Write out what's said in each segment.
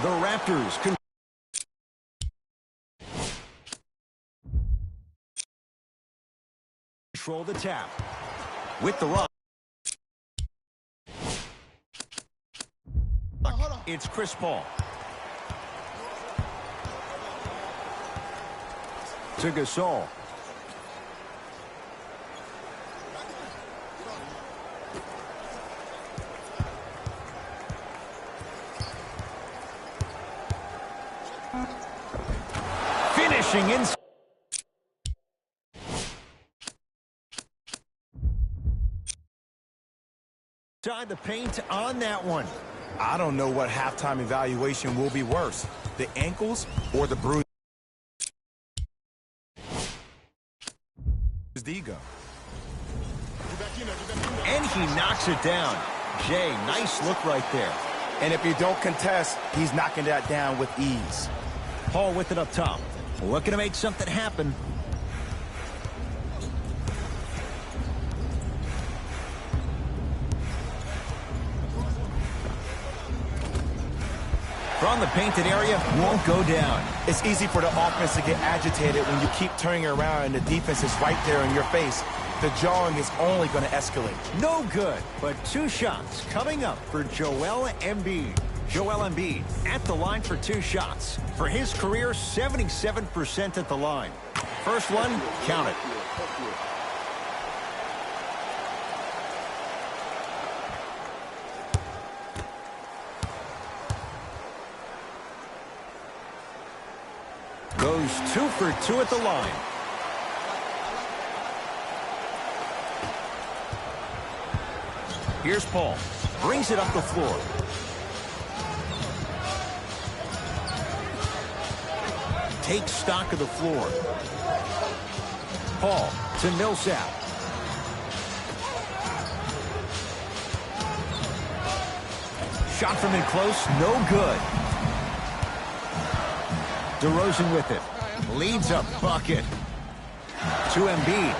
The Raptors control the tap with the rock. It's Chris Paul. To Gasol. Finishing in. Inside the paint on that one. I don't know what halftime evaluation will be worse, the ankles or the bruised ego. And he knocks it down. Jay, nice look right there. And if you don't contest, he's knocking that down with ease. Paul with it up top. Looking to make something happen. From the painted area, won't go down. It's easy for the offense to get agitated when you keep turning around and the defense is right there in your face. The jawing is only going to escalate. No good, but 2 shots coming up for Joel Embiid. Joel Embiid at the line for 2 shots. For his career, 77% at the line. First one, count it. Goes 2 for 2 at the line. Here's Paul. Brings it up the floor. Takes stock of the floor. Paul to Millsap. Shot from in close, no good. DeRozan with it. Leads a bucket. To Embiid.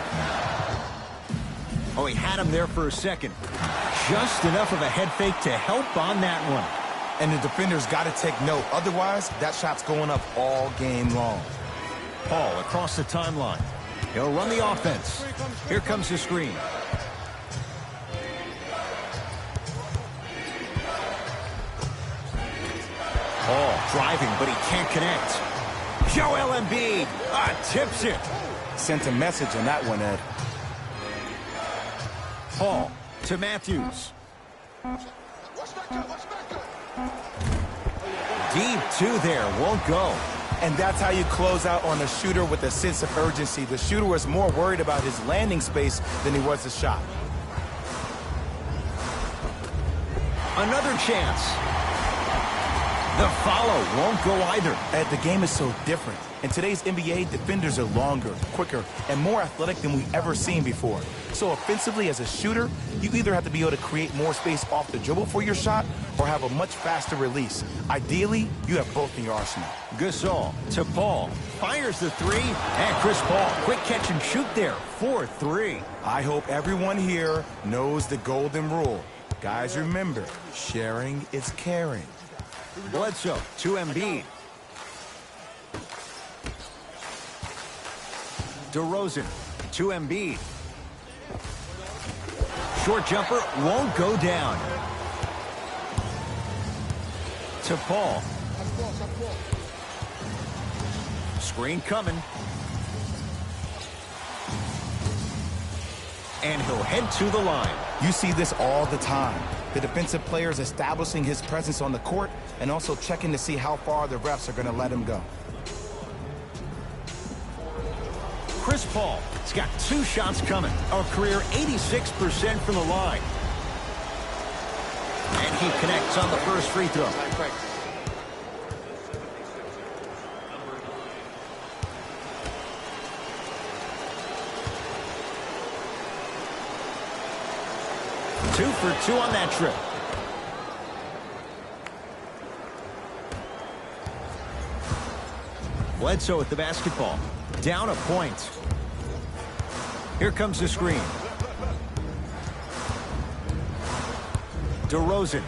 Oh, he had him there for a second. Just enough of a head fake to help on that one. And the defender's got to take note. Otherwise, that shot's going up all game long. Paul across the timeline. He'll run the offense. Here comes the screen. Paul driving, but he can't connect. Joel Embiid tips it. Sent a message on that one, Ed. Paul to Matthews. Deep 2 there, won't go. And that's how you close out on a shooter with a sense of urgency. The shooter was more worried about his landing space than he was the shot. Another chance. The follow won't go either. The game is so different. In today's NBA, defenders are longer, quicker, and more athletic than we've ever seen before. So offensively, as a shooter, you either have to be able to create more space off the dribble for your shot or have a much faster release. Ideally, you have both in your arsenal. Gasol to Paul. Fires the three. And Chris Paul, quick catch and shoot there. 4-3. I hope everyone here knows the golden rule. Guys, remember, sharing is caring. Bledsoe to Embiid. DeRozan to Embiid. Short jumper won't go down. To Paul. Screen coming. And he'll head to the line. You see this all the time. The defensive players establishing his presence on the court and also checking to see how far the refs are going to let him go. Chris Paul has got 2 shots coming. A career 86% from the line. And he connects on the first free throw. Two for 2 on that trip. Bledsoe with the basketball. Down a point. Here comes the screen. DeRozan.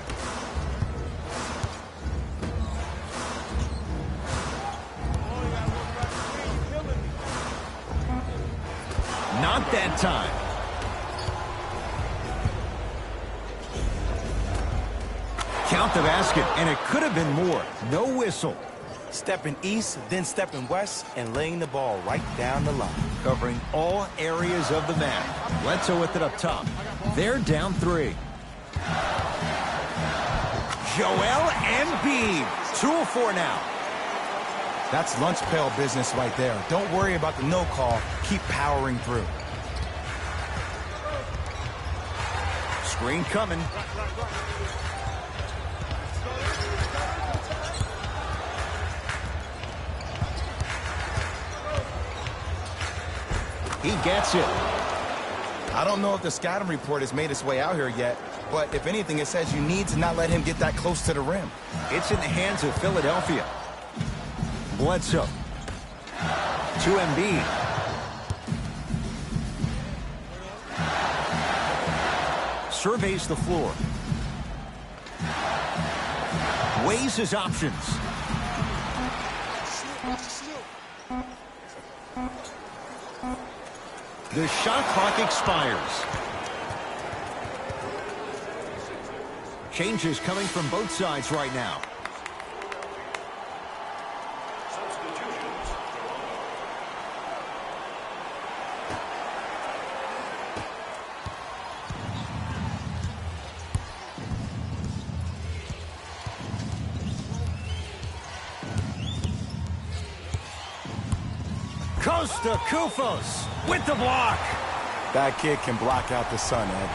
Not that time. Count the basket, and it could have been more. No whistle. Stepping east, then stepping west, and laying the ball right down the line. Covering all areas of the map. Bledsoe with it up top. They're down 3. Joel Embiid. 2 of 4 now. That's lunch pail business right there. Don't worry about the no call. Keep powering through. Screen coming. He gets it. I don't know if the scouting report has made its way out here yet, but if anything, it says you need to not let him get that close to the rim. It's in the hands of Philadelphia. Bledsoe to Embiid. Surveys the floor. Weighs his options. The shot clock expires. Changes coming from both sides right now. Costa Kufos with the block. That kid can block out the sun, Ed.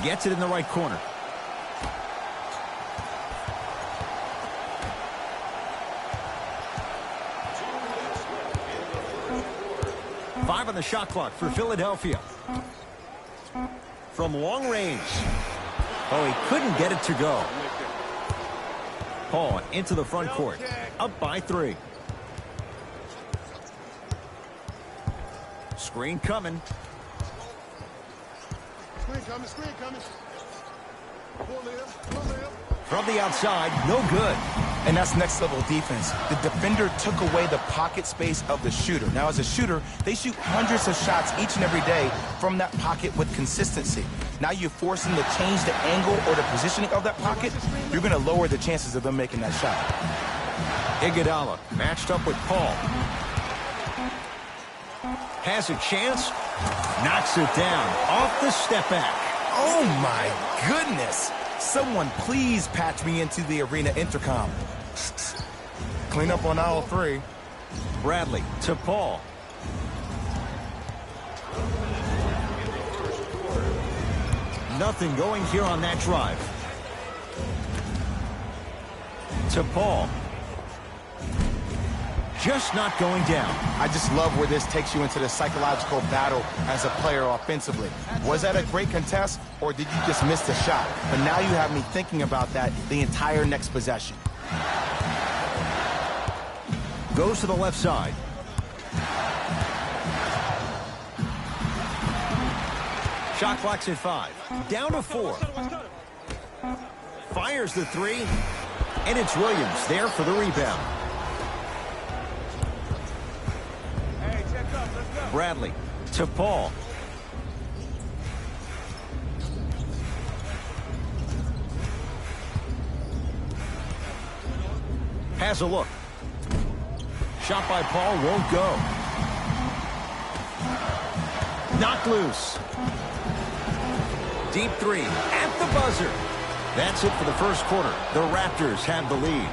Gets it in the right corner. Five on the shot clock for Philadelphia. From long range. Oh, he couldn't get it to go. Paul into the front court. Up by 3. Screen coming. Screen coming. From the outside, no good. And that's next level defense. The defender took away the pocket space of the shooter. Now, as a shooter, they shoot hundreds of shots each and every day from that pocket with consistency. Now you force them to change the angle or the positioning of that pocket, you're going to lower the chances of them making that shot. Iguodala matched up with Paul. Has a chance. Knocks it down. Off the step back. Oh, my goodness. Someone please patch me into the arena intercom. Clean up on aisle 3. Bradley to Paul. Nothing going here on that drive. To Paul. Just not going down. I just love where this takes you into the psychological battle as a player offensively. Was that a great contest, or did you just miss the shot? But now you have me thinking about that the entire next possession. Goes to the left side. Shot clock's at 5. Down to 4. Fires the 3. And it's Williams there for the rebound. Bradley to Paul. Has a look. Shot by Paul won't go. Knocked loose. Deep 3 at the buzzer. That's it for the first quarter. The Raptors have the lead.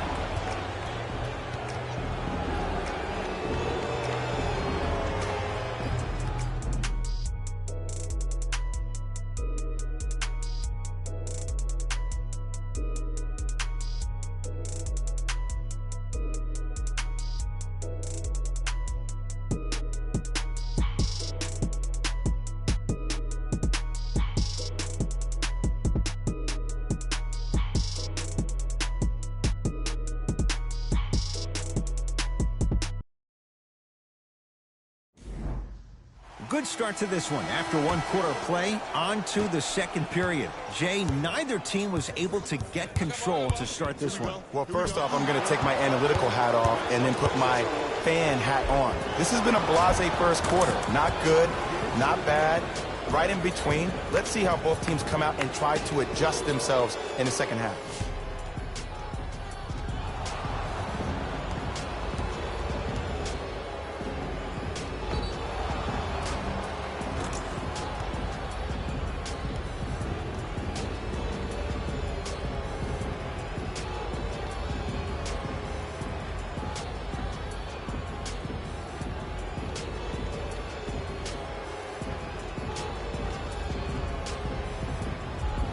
Good start to this one. After one quarter play, on to the second period. Jay, neither team was able to get control to start this one. Well, first off, I'm going to take my analytical hat off and then put my fan hat on. This has been a blasé first quarter. Not good, not bad, right in between. Let's see how both teams come out and try to adjust themselves in the second half.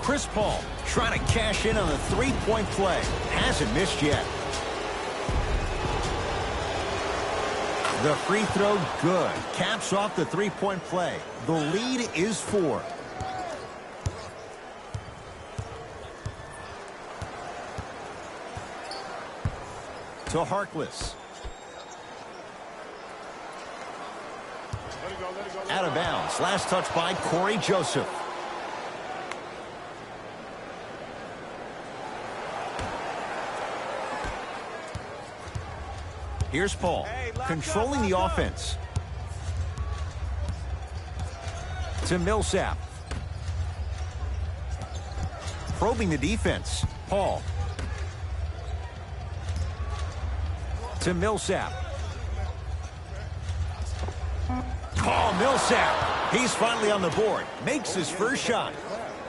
Chris Paul trying to cash in on a three-point play. Hasn't missed yet. The free throw, good. Caps off the three-point play. The lead is 4. To Harkless. Out of bounds. Last touch by Corey Joseph. Here's Paul, controlling the offense. To Millsap. Probing the defense. Paul. To Millsap. Oh, Millsap. He's finally on the board. Makes his first shot.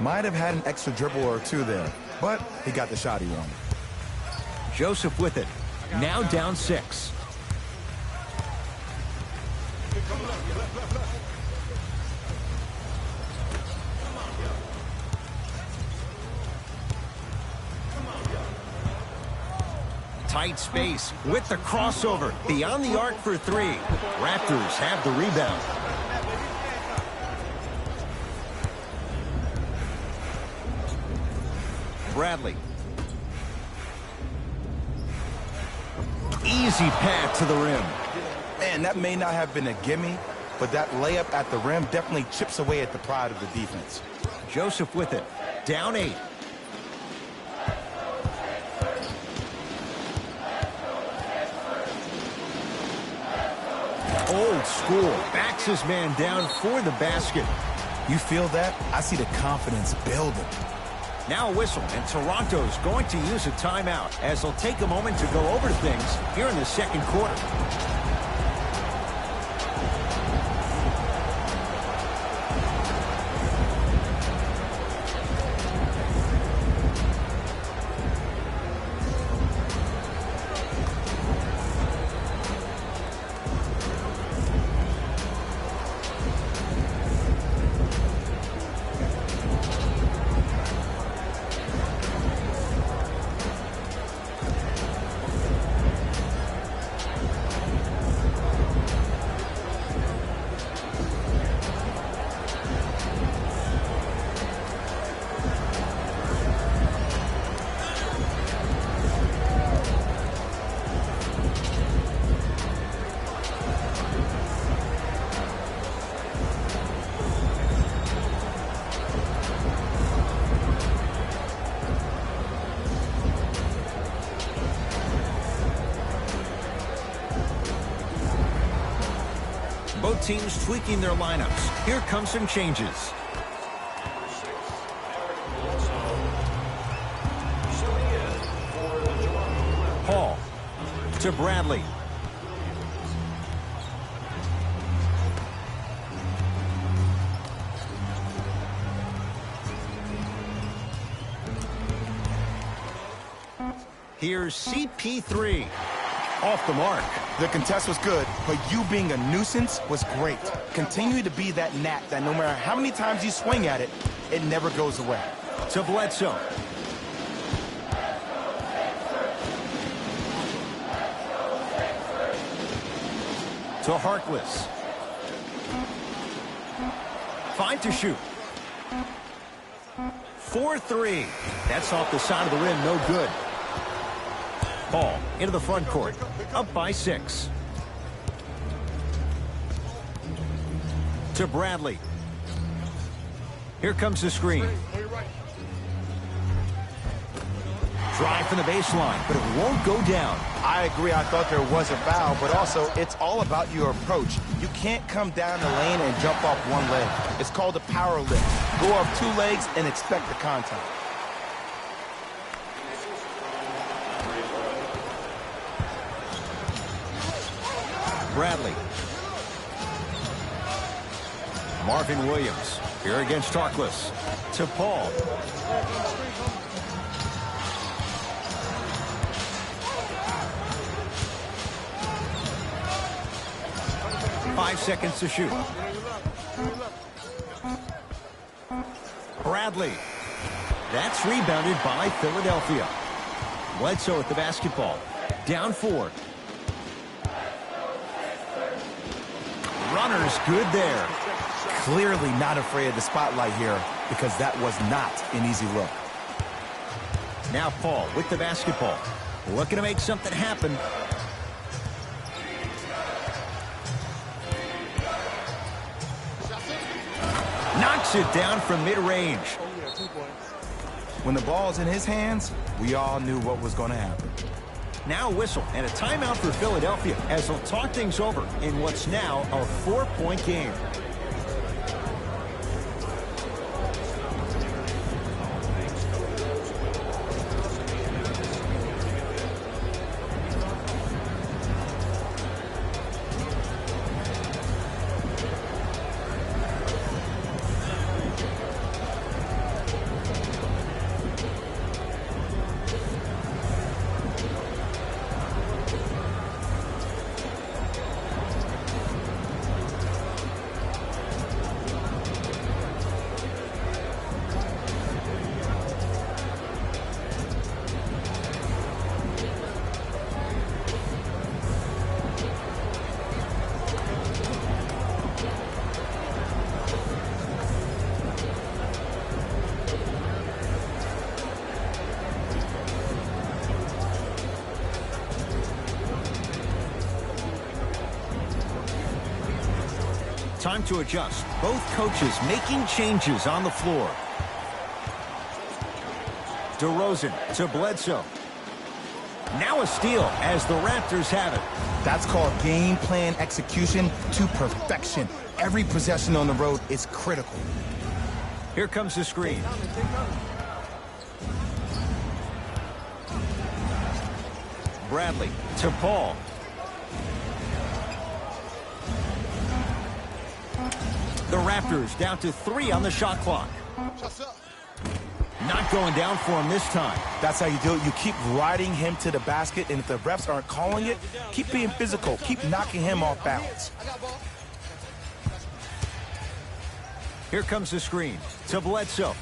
Might have had an extra dribble or two there, but he got the shot he wanted. Joseph with it. Now down 6. Tight space with the crossover. Beyond the arc for 3. Raptors have the rebound. Bradley. Easy path to the rim. Man, that may not have been a gimme, but that layup at the rim definitely chips away at the pride of the defense. Joseph with it. Down 8. Old school. Backs his man down for the basket. You feel that? I see the confidence building. Now a whistle, and Toronto's going to use a timeout as they'll take a moment to go over things here in the second quarter. teams tweaking their lineups. Here come some changes. Paul to Bradley. Here's CP3. Off the mark. The contest was good, but you being a nuisance was great. Continue to be that gnat that no matter how many times you swing at it, it never goes away. To Bledsoe. To Harkless. 5 to shoot. 4-3. That's off the side of the rim, no good. Ball into the front court, up by 6. To Bradley. Here comes the screen. Drive from the baseline, but it won't go down. I agree, I thought there was a foul, but also it's all about your approach. You can't come down the lane and jump off one leg. It's called a power lift. Go off 2 legs and expect the contact. Bradley. Marvin Williams here against Harkless. To Paul. Five seconds to shoot. Bradley. That's rebounded by Philadelphia. Bledsoe with the basketball. Down 4. Runner's good there. Clearly not afraid of the spotlight here because that was not an easy look. Now Paul with the basketball. Looking to make something happen. Knocks it down from mid-range. When the ball's in his hands, we all knew what was going to happen. Now a whistle and a timeout for Philadelphia as they'll talk things over in what's now a 4-point game. Time to adjust. Both coaches making changes on the floor. DeRozan to Bledsoe. Now a steal as the Raptors have it. That's called game plan execution to perfection. Every possession on the road is critical. Here comes the screen. Bradley to Paul. The Raptors down to 3 on the shot clock. Not going down for him this time. That's how you do it. You keep riding him to the basket, and if the refs aren't calling it, keep being physical. Keep knocking him off balance. Here comes the screen to Bledsoe.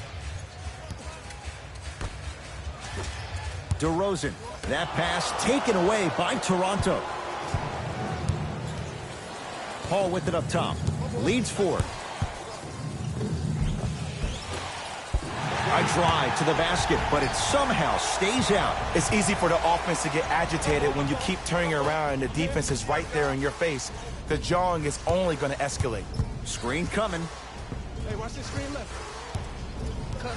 DeRozan. That pass taken away by Toronto. Paul with it up top. Leads 4. A drive to the basket, but it somehow stays out. It's easy for the offense to get agitated when you keep turning around and the defense is right there in your face. The jawing is only going to escalate. Screen coming. Hey, watch the screen left. Cut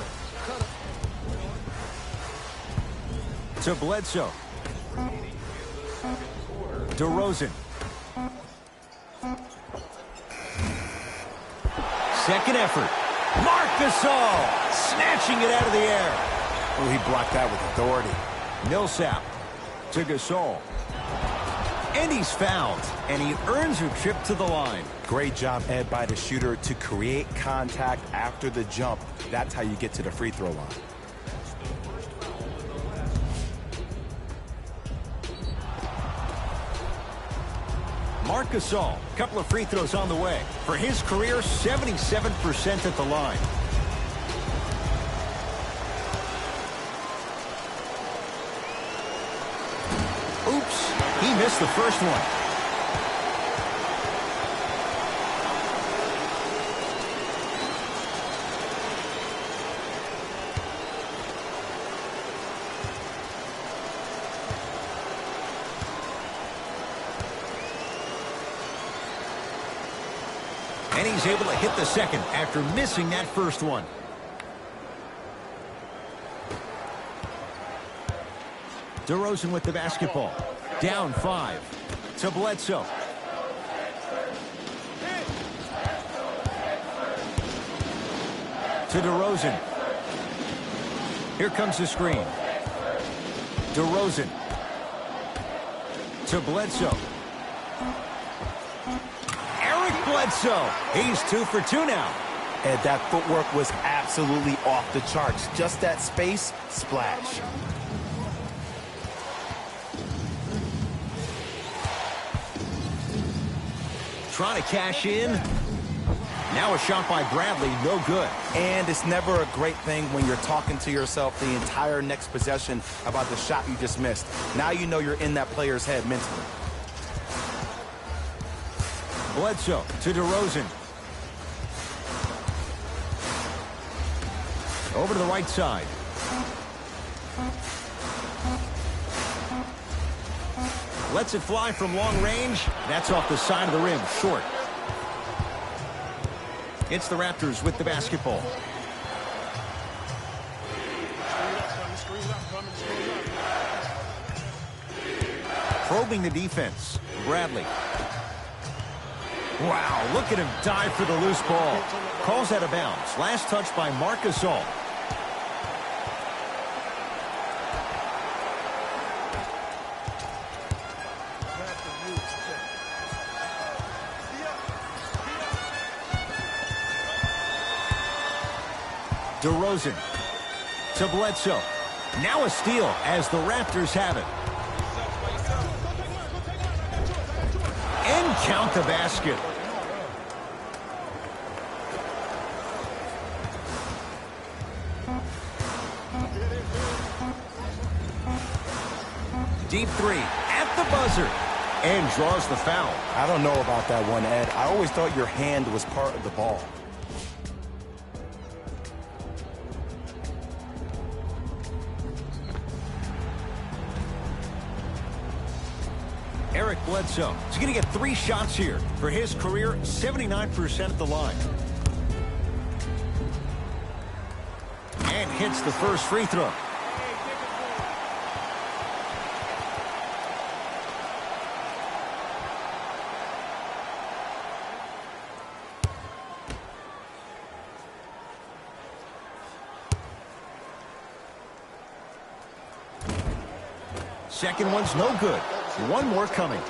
it. To Bledsoe. second effort. Marc Gasol snatching it out of the air. Oh, he blocked that with authority. Millsap to Gasol. And he's fouled, and he earns a trip to the line. Great job, Ed, by the shooter to create contact after the jump. That's how you get to the free throw line. Marc Gasol, a couple of free throws on the way. For his career, 77% at the line. Oops, he missed the first one. And he's able to hit the second after missing that first one. DeRozan with the basketball. Down 5 to Bledsoe. To DeRozan. Here comes the screen. DeRozan. To Bledsoe. Bledsoe. He's 2 for 2 now. And that footwork was absolutely off the charts. Just that space, splash. Trying to cash in. Now a shot by Bradley, no good. And it's never a great thing when you're talking to yourself the entire next possession about the shot you just missed. Now you know you're in that player's head mentally. Bledsoe to DeRozan. Over to the right side. Lets it fly from long range. That's off the side of the rim, short. It's the Raptors with the basketball. Probing the defense. Bradley. Wow, look at him dive for the loose ball. Calls out of bounds. Last touch by Marc Gasol. DeRozan to Bledsoe. Now a steal as the Raptors have it. And count the basket. Deep 3 at the buzzer. And draws the foul. I don't know about that one, Ed. I always thought your hand was part of the ball. Eric Bledsoe is going to get 3 shots here. For his career, 79% at the line. And hits the first free throw. Second one's no good. One more coming.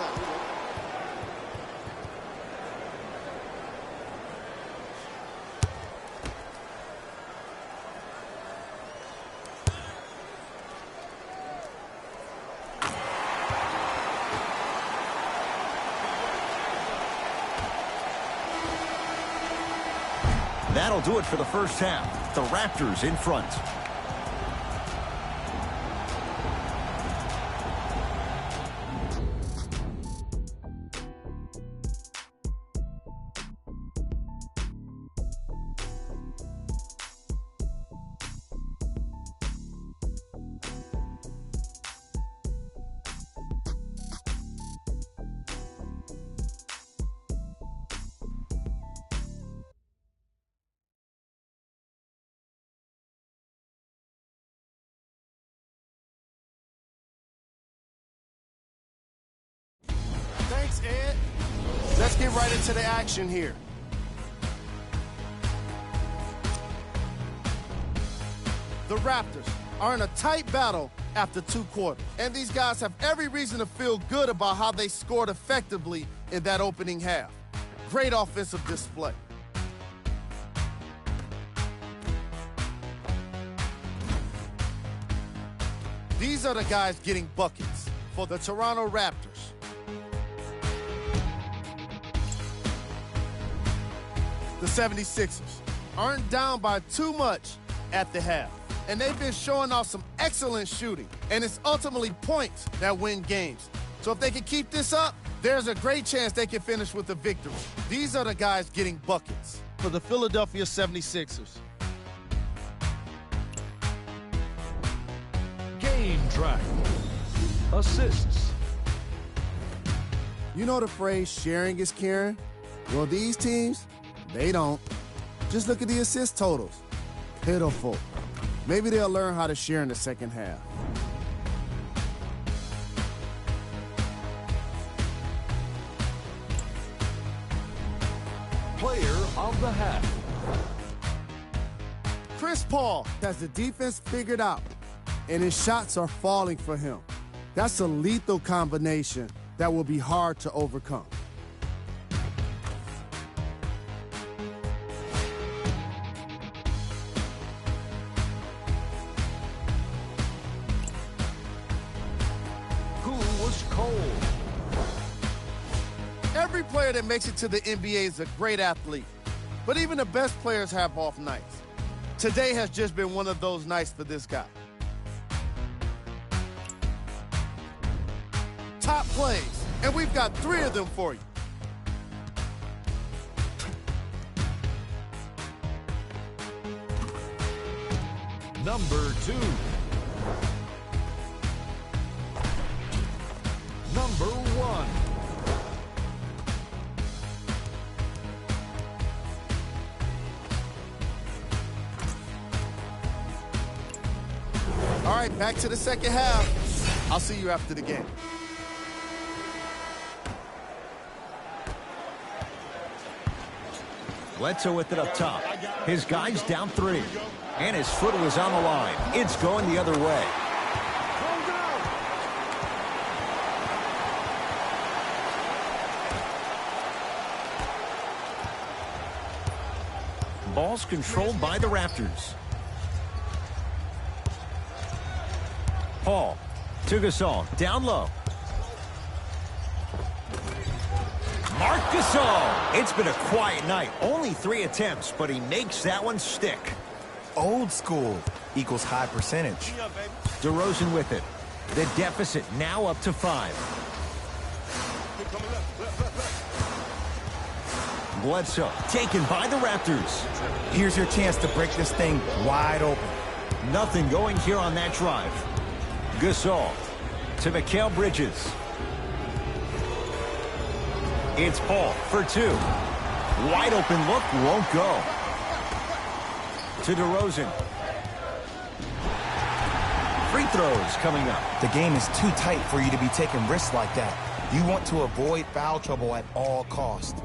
That'll do it for the first half. The Raptors in front. Thanks, Ed. Let's get right into the action here. The Raptors are in a tight battle after 2 quarters. And these guys have every reason to feel good about how they scored effectively in that opening half. Great offensive display. These are the guys getting buckets for the Toronto Raptors. The 76ers aren't down by too much at the half, and they've been showing off some excellent shooting, and it's ultimately points that win games. So if they can keep this up, there's a great chance they can finish with a victory. These are the guys getting buckets for the Philadelphia 76ers. Game track. Assists. You know the phrase, sharing is caring? Well, these teams, they don't. Just look at the assist totals. Pitiful. Maybe they'll learn how to share in the second half. Player of the half. Chris Paul has the defense figured out, and his shots are falling for him. That's a lethal combination that will be hard to overcome. Who was cold? Every player that makes it to the NBA is a great athlete, but even the best players have off nights. Today has just been one of those nights for this guy. Top plays, and we've got 3 of them for you. Number 2. Number 1. All right, back to the second half. I'll see you after the game. Bledsoe with it up top. His guy's down 3. And his foot was on the line. It's going the other way. Ball's controlled by the Raptors. Paul to Gasol, down low. Marc Gasol. It's been a quiet night. Only 3 attempts, but he makes that one stick. Old school equals high percentage. DeRozan with it. The deficit now up to 5. Bledsoe taken by the Raptors. Here's your chance to break this thing wide open. Nothing going here on that drive. Gasol to Mikal Bridges. It's Paul for 2. Wide open look, won't go. To DeRozan. Free throws coming up. The game is too tight for you to be taking risks like that. You want to avoid foul trouble at all costs.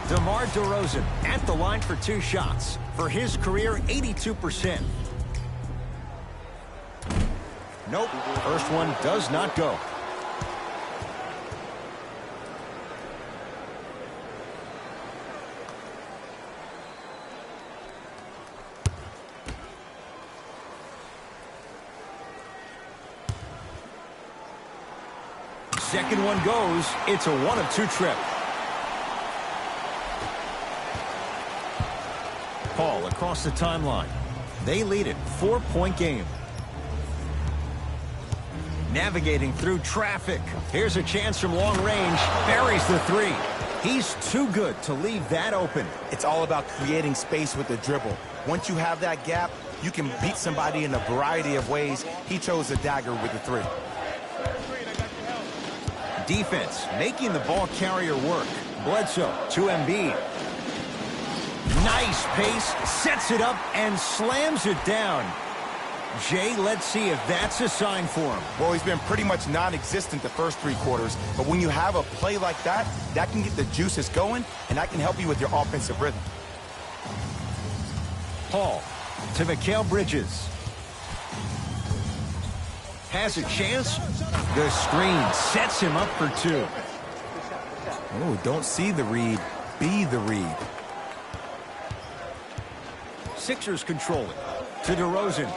DeMar DeRozan at the line for 2 shots. For his career, 82%. Nope. First one does not go. Second one goes. It's a 1 of 2 trip. Paul across the timeline. They lead it. 4-point game. Navigating through traffic. Here's a chance from long range. Buries the 3. He's too good to leave that open. It's all about creating space with the dribble. Once you have that gap, you can beat somebody in a variety of ways. He chose a dagger with the 3. Defense making the ball carrier work. Bledsoe to Embiid. Nice pace, sets it up, and slams it down. Jay, let's see if that's a sign for him. Well, he's been pretty much non-existent the first 3 quarters, but when you have a play like that, that can get the juices going, and that can help you with your offensive rhythm. Paul to Mikal Bridges. Has a chance. The screen sets him up for 2. Oh, don't see the read, be the read. Sixers control it. To DeRozan.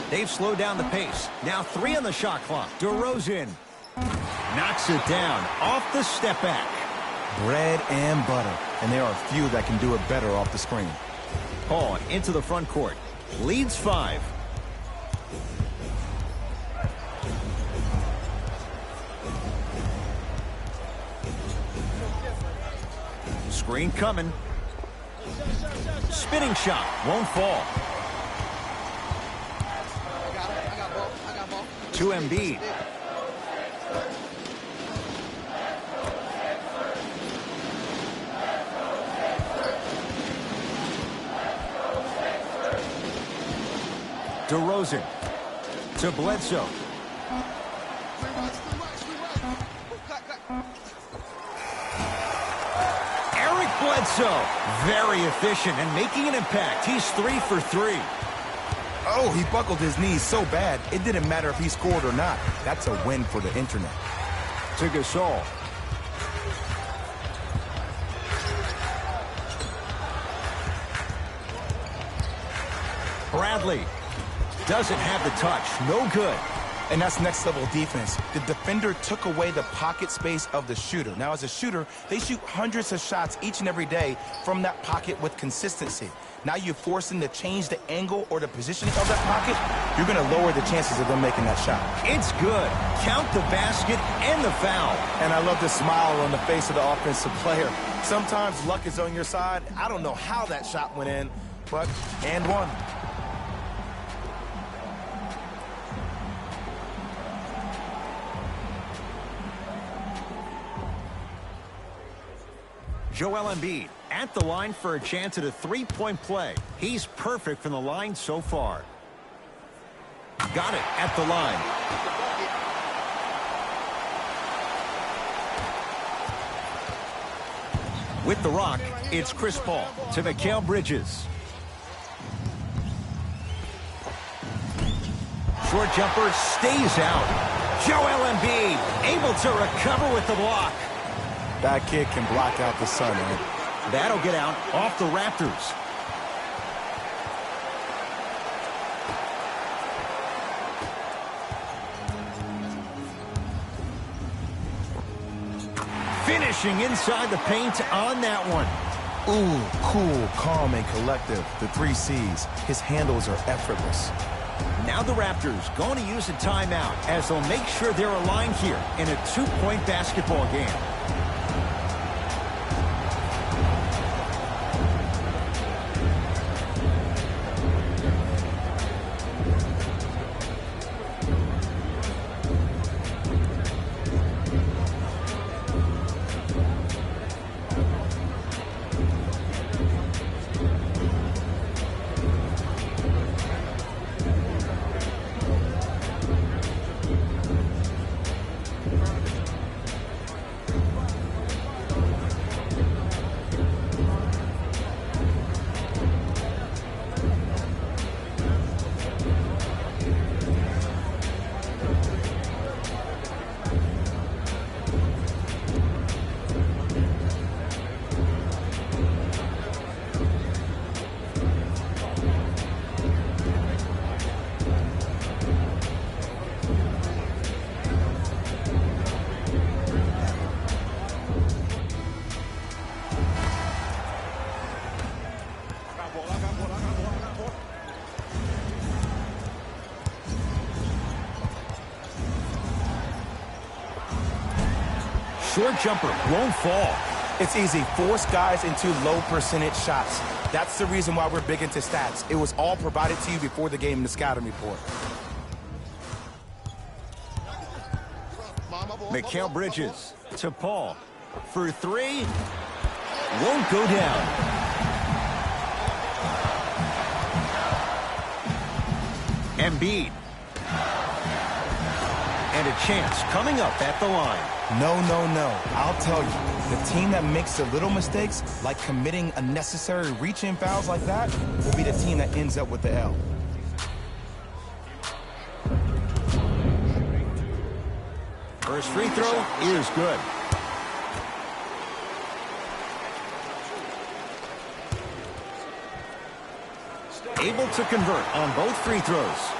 They've slowed down the pace. Now 3 on the shot clock. DeRozan knocks it down off the step back. Bread and butter, and there are few that can do it better off the screen. Paul into the front court. Leads 5. Screen coming. Spinning shot. Won't fall. To Embiid. DeRozan to Bledsoe. Eric Bledsoe, very efficient and making an impact. He's 3 for 3. Oh, he buckled his knees so bad, it didn't matter if he scored or not. That's a win for the internet. To Gasol. Bradley doesn't have the touch. No good. And that's next level defense. The defender took away the pocket space of the shooter. Now, as a shooter, they shoot hundreds of shots each and every day from that pocket with consistency. Now you force them to change the angle or the positioning of that pocket, you're going to lower the chances of them making that shot. It's good. Count the basket and the foul. And I love the smile on the face of the offensive player. Sometimes luck is on your side. I don't know how that shot went in, but and one. Joel Embiid at the line for a chance at a 3-point play. He's perfect from the line so far. Got it at the line. With the rock, it's Chris Paul to Mikal Bridges. Short jumper stays out. Joel Embiid able to recover with the block. That kid can block out the sun, man. That'll get out off the Raptors. Finishing inside the paint on that one. Ooh, cool, calm, and collective. The 3 C's. His handles are effortless. Now the Raptors going to use a timeout as they'll make sure they're aligned here in a 2-point basketball game. Short jumper won't fall. It's easy. Force guys into low percentage shots. That's the reason why we're big into stats. It was all provided to you before the game in the scouting report. Mikal Bridges to Paul for three. Won't go down. Embiid. And a chance coming up at the line. No. I'll tell you, the team that makes the little mistakes, like committing unnecessary reach-in fouls like that, will be the team that ends up with the L. First free throw is good. Able to convert on both free throws.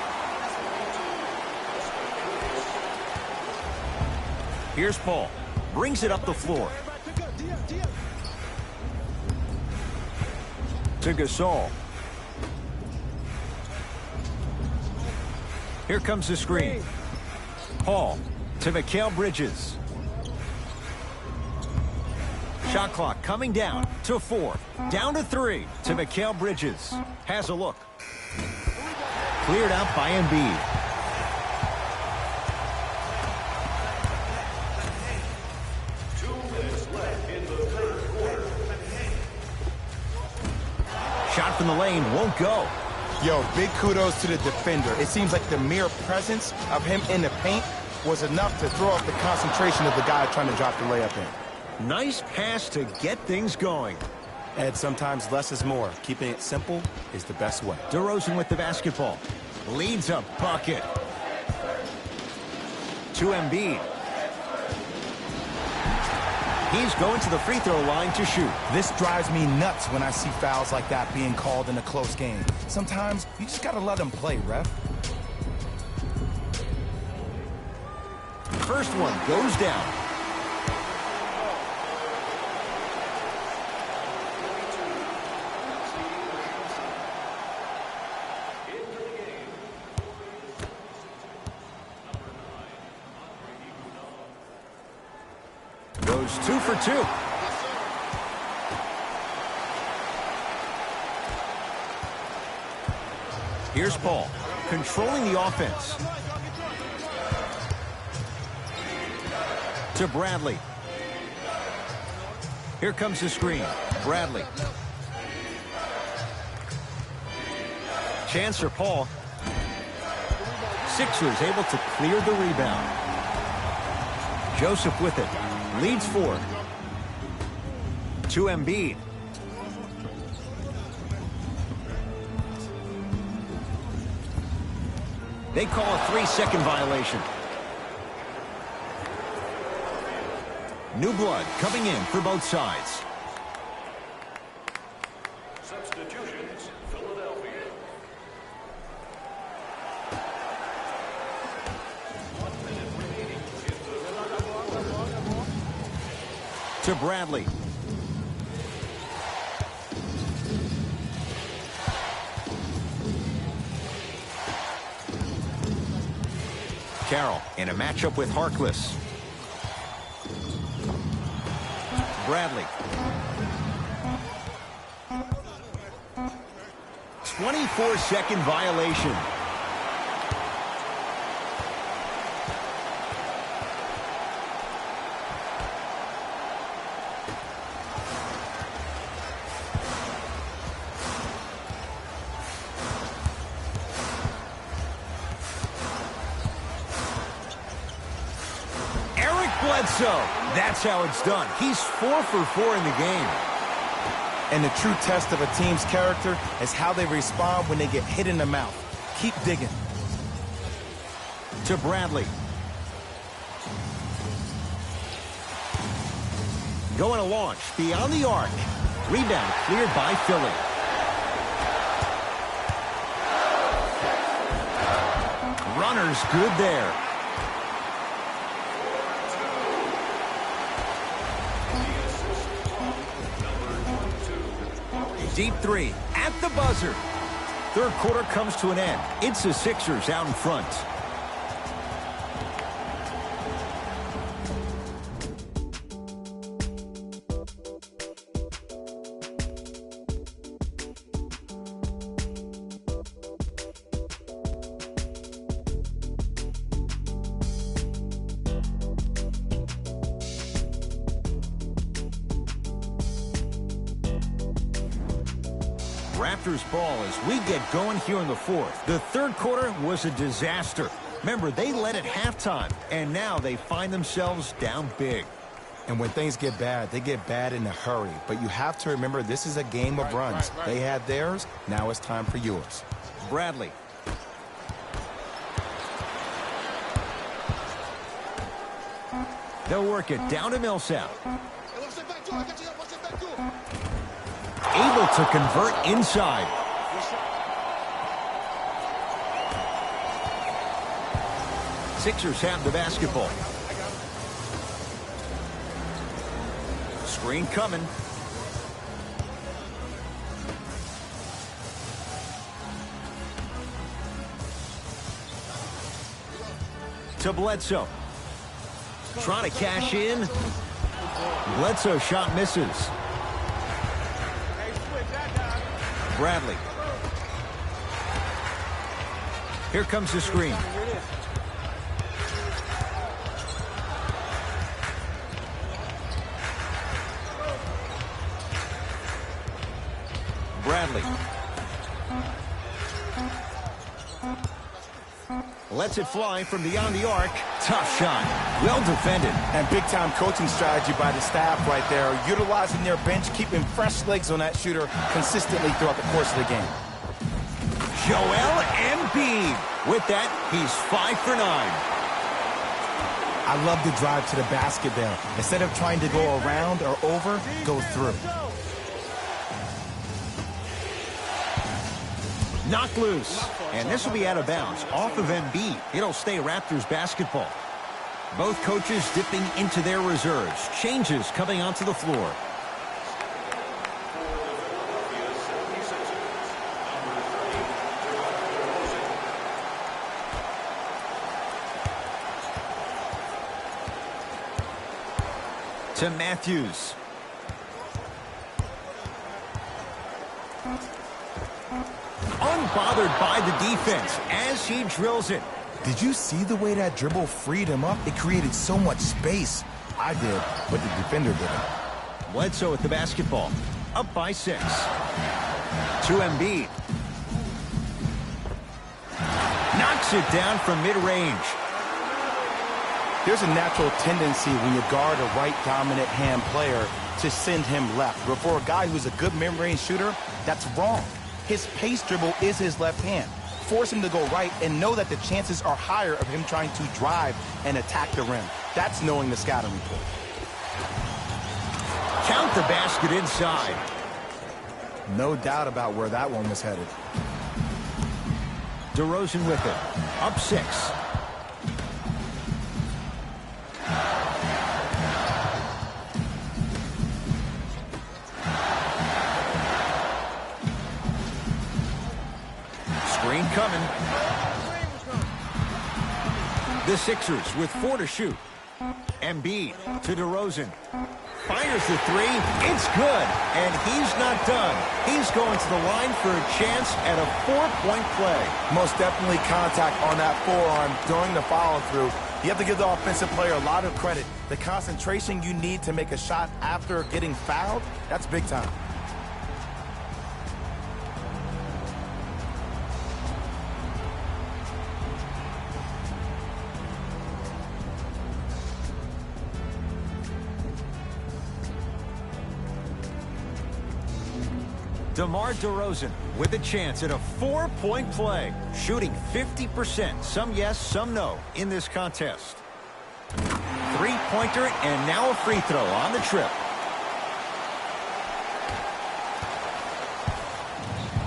Here's Paul. Brings it up the floor. To Gasol. Here comes the screen. Paul to Mikal Bridges. Shot clock coming down to 4. Down to 3 to Mikal Bridges. Has a look. Cleared out by Embiid. Shot from the lane won't go. Yo, big kudos to the defender. It seems like the mere presence of him in the paint was enough to throw off the concentration of the guy trying to drop the layup in. Nice pass to get things going. Ed, sometimes less is more. Keeping it simple is the best way. DeRozan with the basketball. Leads a bucket. To Embiid. He's going to the free throw line to shoot. This drives me nuts when I see fouls like that being called in a close game. Sometimes you just gotta let them play, ref. First one goes down. Goes 2 for 2. Here's Paul, controlling the offense. To Bradley. Here comes the screen. Bradley. Chance for Paul. Sixers able to clear the rebound. Joseph with it. Leads 4. To Embiid. They call a 3-second violation. New blood coming in for both sides. Substitutions, Philadelphia. To Bradley. Carroll in a matchup with Harkless. Bradley. 24-second violation. That's how it's done. He's 4 for 4 in the game. And the true test of a team's character is how they respond when they get hit in the mouth. Keep digging. To Bradley. Going to launch beyond the arc. Rebound cleared by Philly. Runner's good there. Deep 3 at the buzzer. Third quarter comes to an end. It's the Sixers out in front. Raptors ball as we get going here in the fourth. The third quarter was a disaster. Remember, they led at halftime, and now they find themselves down big. And when things get bad, they get bad in a hurry. But you have to remember, this is a game of runs. They had theirs. Now it's time for yours. Bradley. They'll work it down to Millsap. Able to convert inside. Sixers have the basketball. Screen coming. To Bledsoe. Trying to cash in. Bledsoe shot misses. Bradley. Here comes the screen. Bradley. Lets it fly from beyond the arc. Tough shot. Well defended. And big-time coaching strategy by the staff right there, utilizing their bench, keeping fresh legs on that shooter consistently throughout the course of the game. Joel Embiid. With that, he's 5 for 9. I love the drive to the basket there. Instead of trying to go around or over, go through. Knocked loose. And this will be out of bounds. Off of Embiid. It'll stay Raptors basketball. Both coaches dipping into their reserves. Changes coming onto the floor. To Matthews. Unbothered by the defense as he drills it. Did you see the way that dribble freed him up? It created so much space. I did, but the defender didn't. Bledsoe with the basketball. Up by 6. To Embiid. Knocks it down from mid-range. There's a natural tendency when you guard a right dominant hand player to send him left. But for a guy who's a good mid-range shooter, that's wrong. His pace dribble is his left hand. Force him to go right and know that the chances are higher of him trying to drive and attack the rim. That's knowing the scouting report. Count the basket inside. No doubt about where that one was headed. DeRozan with it. Up 6. Screen coming. The Sixers with 4 to shoot. Embiid to DeRozan. Fires the 3. It's good. And he's not done. He's going to the line for a chance at a 4-point play. Most definitely contact on that forearm during the follow-through. You have to give the offensive player a lot of credit. The concentration you need to make a shot after getting fouled, that's big time. DeMar DeRozan with a chance at a 4-point play. Shooting 50%. Some yes, some no in this contest. 3-pointer and now a free throw on the trip.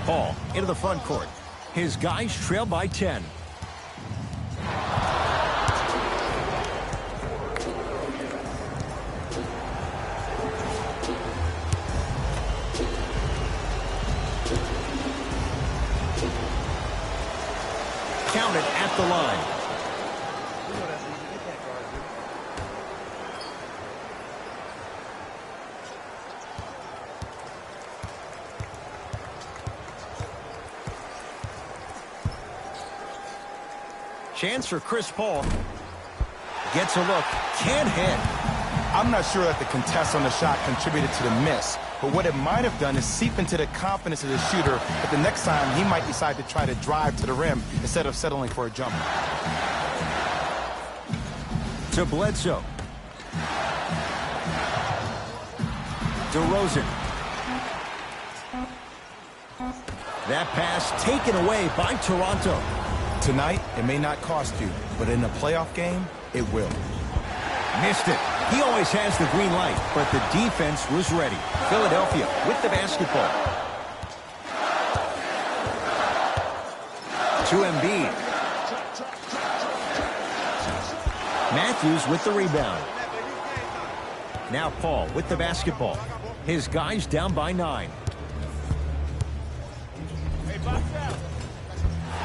Paul into the front court. His guys trail by 10. Counted at the line. Chance for Chris Paul. Gets a look. Can't hit. I'm not sure that the contest on the shot contributed to the miss. But what it might have done is seep into the confidence of the shooter, but the next time he might decide to try to drive to the rim instead of settling for a jumper. To Bledsoe. DeRozan. That pass taken away by Toronto. Tonight, it may not cost you, but in a playoff game, it will. Missed it. He always has the green light, but the defense was ready. Philadelphia with the basketball. To Embiid. Matthews with the rebound. Now Paul with the basketball. His guys down by 9.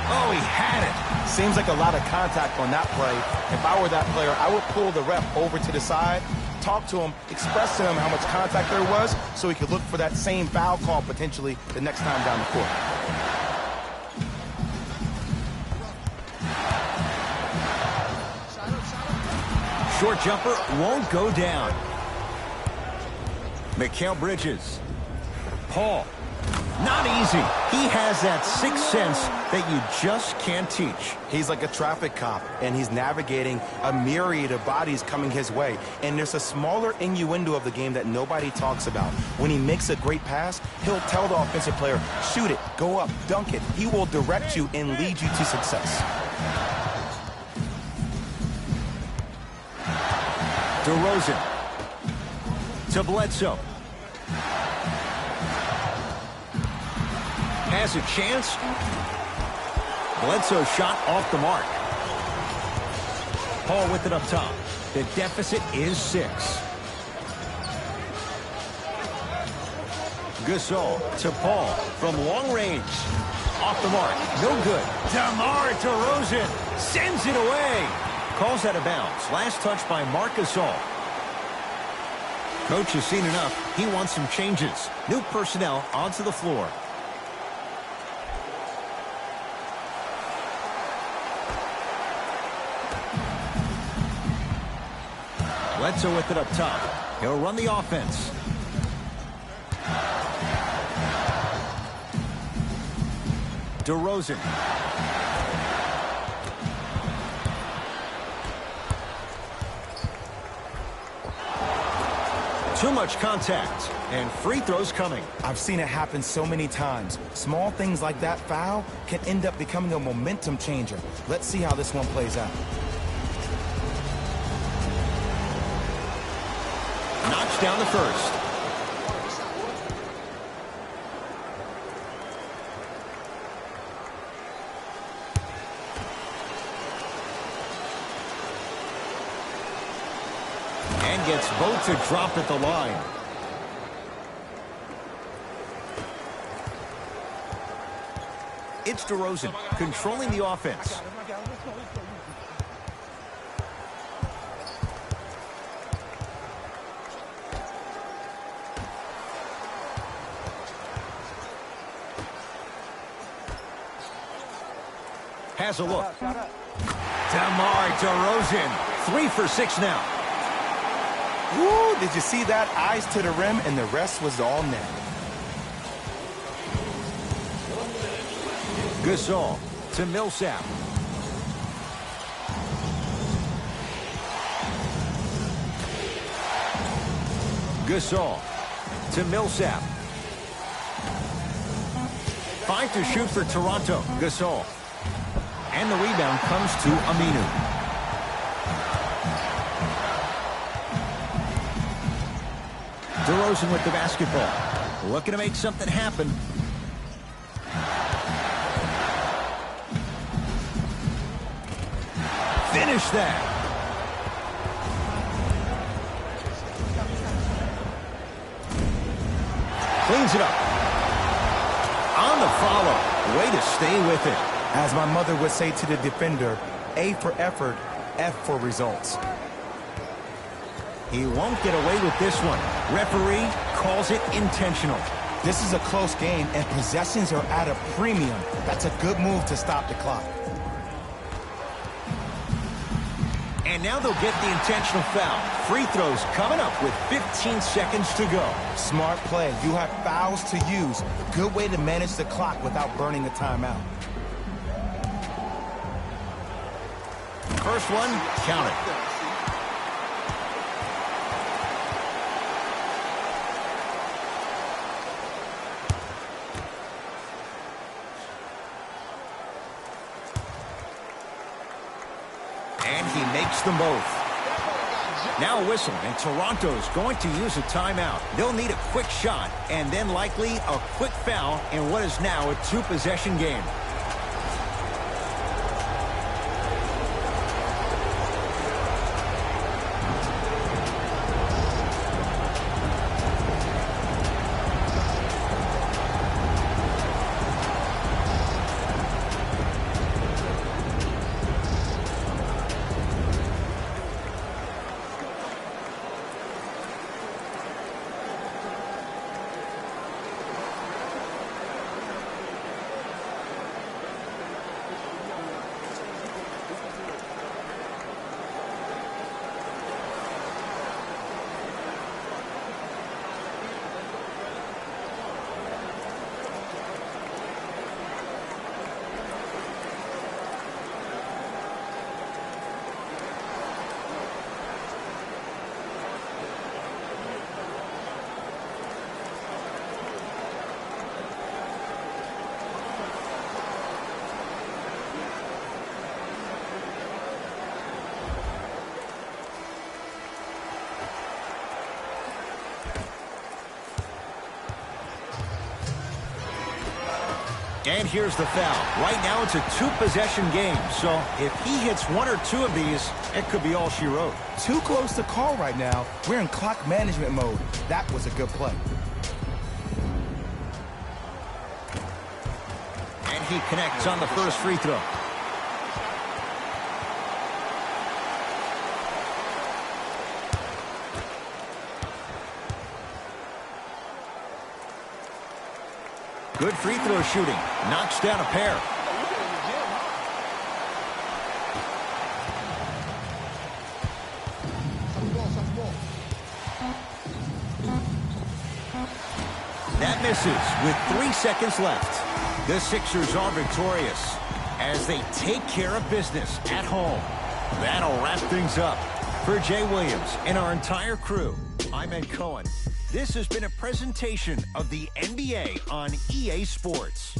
Oh, he had it. Seems like a lot of contact on that play. If I were that player, I would pull the ref over to the side, talk to him, express to him how much contact there was so he could look for that same foul call potentially the next time down the court. Short jumper won't go down. Mikal Bridges. Paul. Not easy. He has that sixth sense that you just can't teach. He's like a traffic cop, and he's navigating a myriad of bodies coming his way. And there's a smaller innuendo of the game that nobody talks about. When he makes a great pass, he'll tell the offensive player, shoot it, go up, dunk it. He will direct you and lead you to success. DeRozan. To Bledsoe. Has a chance. Bledsoe shot off the mark. Paul with it up top. The deficit is 6. Gasol to Paul from long range. Off the mark. No good. DeMar DeRozan sends it away. Calls out of bounds. Last touch by Marc Gasol. Coach has seen enough. He wants some changes. New personnel onto the floor. Bledsoe with it up top. He'll run the offense. DeRozan. Too much contact, and free throws coming. I've seen it happen so many times. Small things like that foul can end up becoming a momentum changer. Let's see how this one plays out. Knocks down the first. And gets both to drop at the line. It's DeRozan controlling the offense. Has a look. DeMar DeRozan, 3 for 6 now. Woo, did you see that? Eyes to the rim, and the rest was all net. Gasol to Millsap. Gasol to Millsap. 5 to shoot for Toronto. Gasol. And the rebound comes to Aminu. DeRozan with the basketball. Looking to make something happen. Finish that. Cleans it up. On the follow. Way to stay with it. As my mother would say to the defender, A for effort, F for results. He won't get away with this one. Referee calls it intentional. This is a close game, and possessions are at a premium. That's a good move to stop the clock. And now they'll get the intentional foul. Free throws coming up with 15 seconds to go. Smart play. You have fouls to use. A good way to manage the clock without burning a timeout. First one, count it. And he makes them both. Now a whistle, and Toronto's going to use a timeout. They'll need a quick shot, and then likely a quick foul in what is now a two-possession game. And here's the foul. Right now it's a two-possession game, so if he hits one or two of these, it could be all she wrote. Too close to call right now. We're in clock management mode. That was a good play. And he connects on the first free throw. Good free throw shooting. Knocks down a pair. That misses with 3 seconds left. The Sixers are victorious as they take care of business at home. That'll wrap things up. For Jay Williams and our entire crew, I'm Ed Cohen. This has been a presentation of the NBA on EA Sports.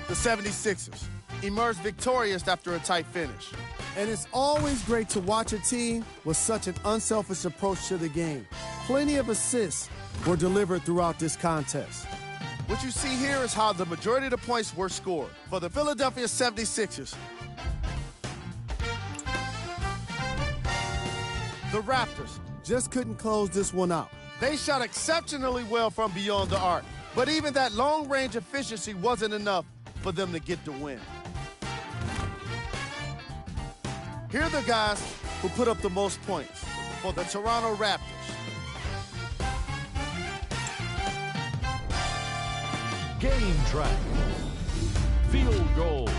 The 76ers emerged victorious after a tight finish. And it's always great to watch a team with such an unselfish approach to the game. Plenty of assists were delivered throughout this contest. What you see here is how the majority of the points were scored for the Philadelphia 76ers. The Raptors just couldn't close this one out. They shot exceptionally well from beyond the arc, but even that long-range efficiency wasn't enough for them to get the win. Here are the guys who put up the most points for the Toronto Raptors. Game track. Field goals.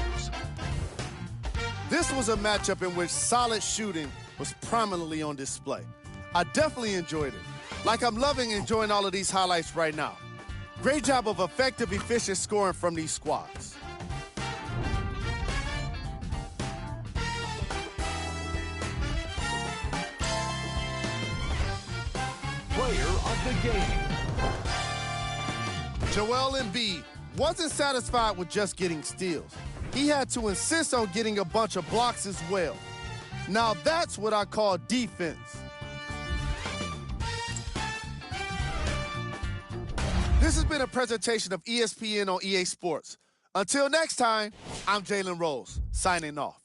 This was a matchup in which solid shooting was prominently on display. I definitely enjoyed it. Like I'm loving enjoying all of these highlights right now. Great job of effective, efficient scoring from these squads. Player of the game. Joel Embiid wasn't satisfied with just getting steals. He had to insist on getting a bunch of blocks as well. Now that's what I call defense. This has been a presentation of ESPN on EA Sports. Until next time, I'm Jalen Rose, signing off.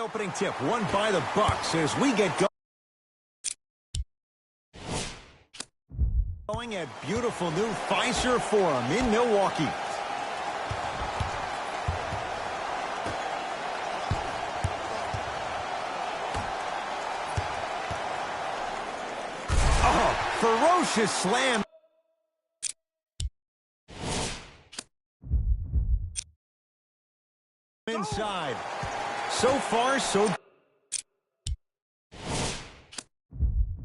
opening tip won by the Bucks as we get going at beautiful new Fiserv Forum in Milwaukee. Oh, ferocious slam. Inside. So far, so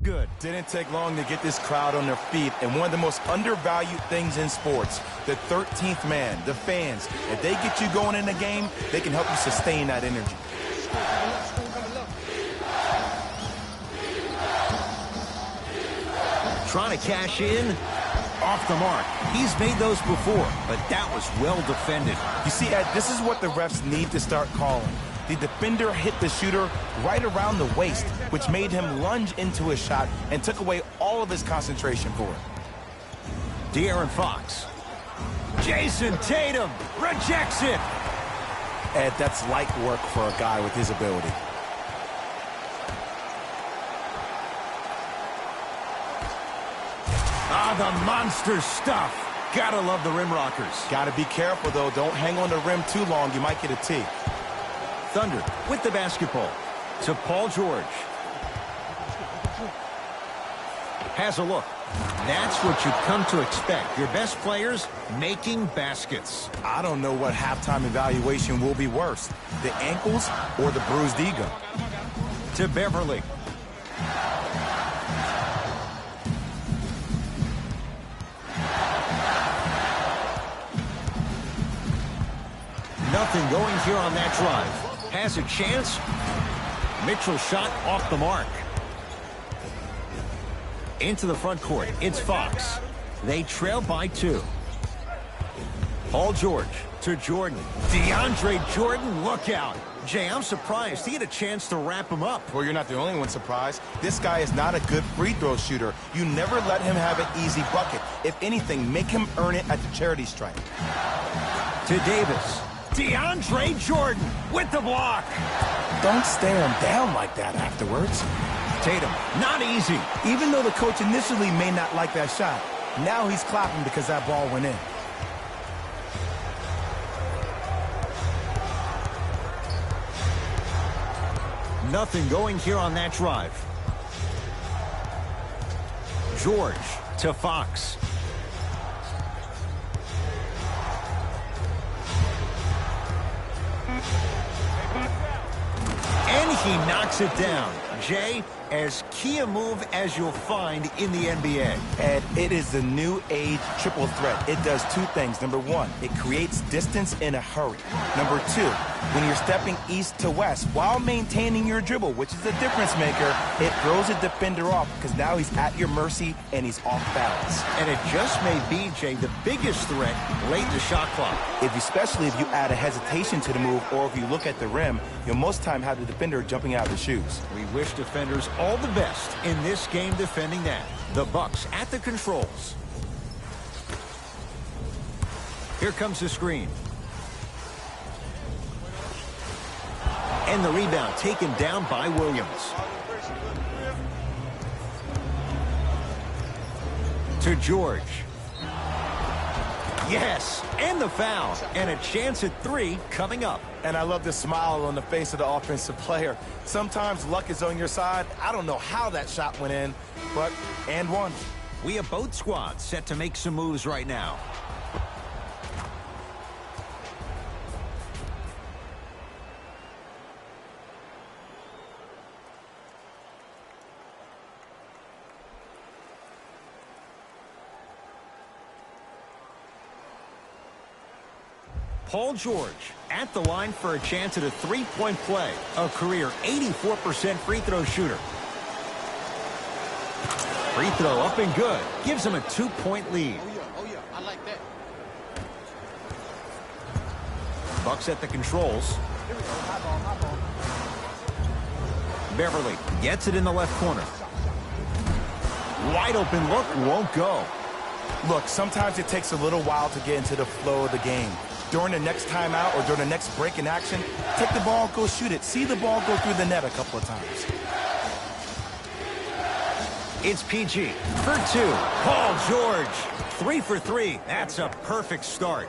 good. Didn't take long to get this crowd on their feet, and one of the most undervalued things in sports, the 13th man, the fans. If they get you going in the game, they can help you sustain that energy. Trying to cash in. Off the mark. He's made those before, but that was well defended. You see, Ed, this is what the refs need to start calling. The defender hit the shooter right around the waist, which made him lunge into his shot and took away all of his concentration for it. De'Aaron Fox. Jason Tatum rejects it. Ed, that's light work for a guy with his ability. Ah, the monster stuff. Gotta love the rim rockers. Gotta be careful, though. Don't hang on the rim too long. You might get a tee. Thunder with the basketball to Paul George. Has a look. That's what you've come to expect. Your best players making baskets. I don't know what halftime evaluation will be worse, the ankles or the bruised ego. To Beverly. Nothing going here on that drive. Has a chance. Mitchell's shot off the mark. Into the front court. It's Fox. They trail by 2. Paul George to Jordan. DeAndre Jordan, look out. Jay, I'm surprised he had a chance to wrap him up. Well, you're not the only one surprised. This guy is not a good free throw shooter. You never let him have an easy bucket. If anything, make him earn it at the charity stripe. To Davis. DeAndre Jordan with the block. Don't stare him down like that afterwards. Tatum, not easy. Even though the coach initially may not like that shot, now he's clapping because that ball went in. Nothing going here on that drive. George to Fox. And he knocks it down. Jay, as key a move as you'll find in the NBA. And it is the new age triple threat. It does 2 things. Number 1, it creates distance in a hurry. Number 2, when you're stepping east to west while maintaining your dribble, which is a difference maker, it throws a defender off because now he's at your mercy and he's off balance. And it just may be, Jay, the biggest threat late in the shot clock. Especially if you add a hesitation to the move, or if you look at the rim, you'll most time have the defender jumping out of the shoes. We wish defenders all the best in this game defending that. The Bucks at the controls. Here comes the screen. And the rebound taken down by Williams. To George. Yes, and the foul. And a chance at 3 coming up. And I love the smile on the face of the offensive player. Sometimes luck is on your side. I don't know how that shot went in, but and one. We have both squads set to make some moves right now. Paul George at the line for a chance at a 3-point play. A career 84% free throw shooter. Free throw up and good. Gives him a 2-point lead. Oh yeah, I like that. Bucks at the controls. Here we go, high ball. Beverly gets it in the left corner. Wide open look, won't go. Look, sometimes it takes a little while to get into the flow of the game. During the next timeout or during the next break in action, take the ball, go shoot it. See the ball go through the net a couple of times. It's PG for 2. Paul George, 3 for 3. That's a perfect start.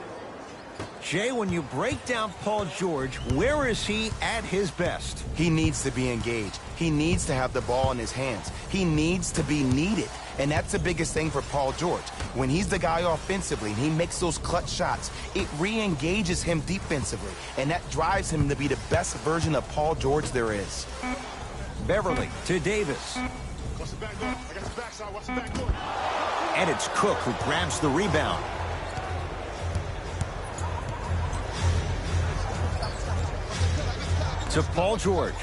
Jay, when you break down Paul George, where is he at his best? He needs to be engaged. He needs to have the ball in his hands. He needs to be needed. And that's the biggest thing for Paul George. When he's the guy offensively and he makes those clutch shots, it re-engages him defensively. And that drives him to be the best version of Paul George there is. Beverly to Davis. Watch the back door. I got the backside. Watch the back door. And it's Cook who grabs the rebound. To Paul George.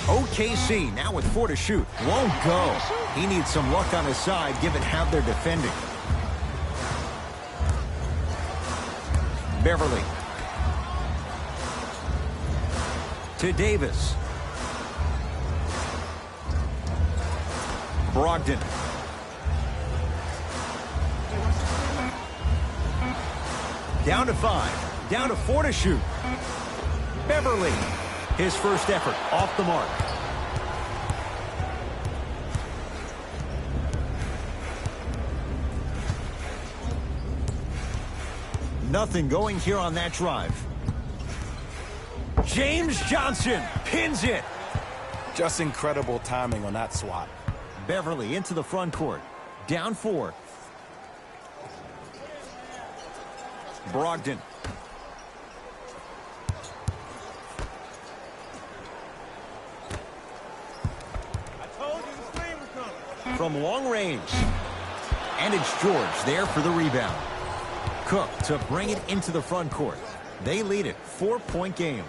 OKC now with 4 to shoot. Won't go. He needs some luck on his side given how they're defending. Beverly. To Davis. Brogdon. Down to 5. Down to 4 to shoot. Beverly. His first effort off the mark. Nothing going here on that drive. James Johnson pins it. Just incredible timing on that swat. Beverly into the front court. Down 4. Brogdon. From long range. And it's George there for the rebound. Cook to bring it into the front court. They lead it. 4-point game.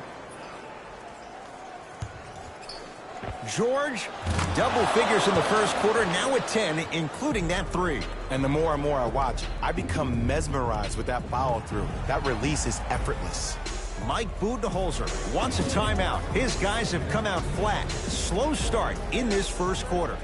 George, double figures in the first quarter, now at 10, including that 3. And the more and more I watch, I become mesmerized with that follow-through. That release is effortless. Mike Budenholzer wants a timeout. His guys have come out flat. Slow start in this first quarter.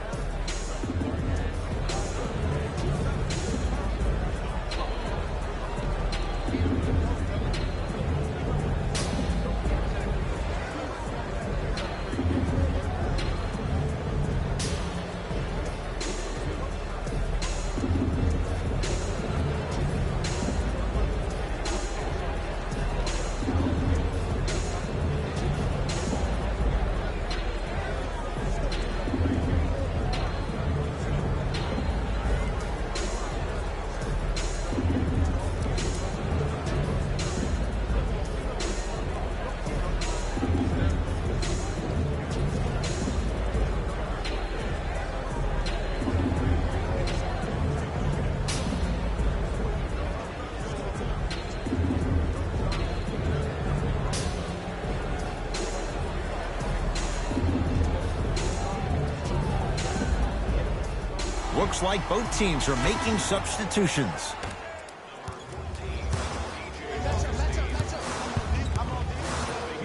Looks like both teams are making substitutions.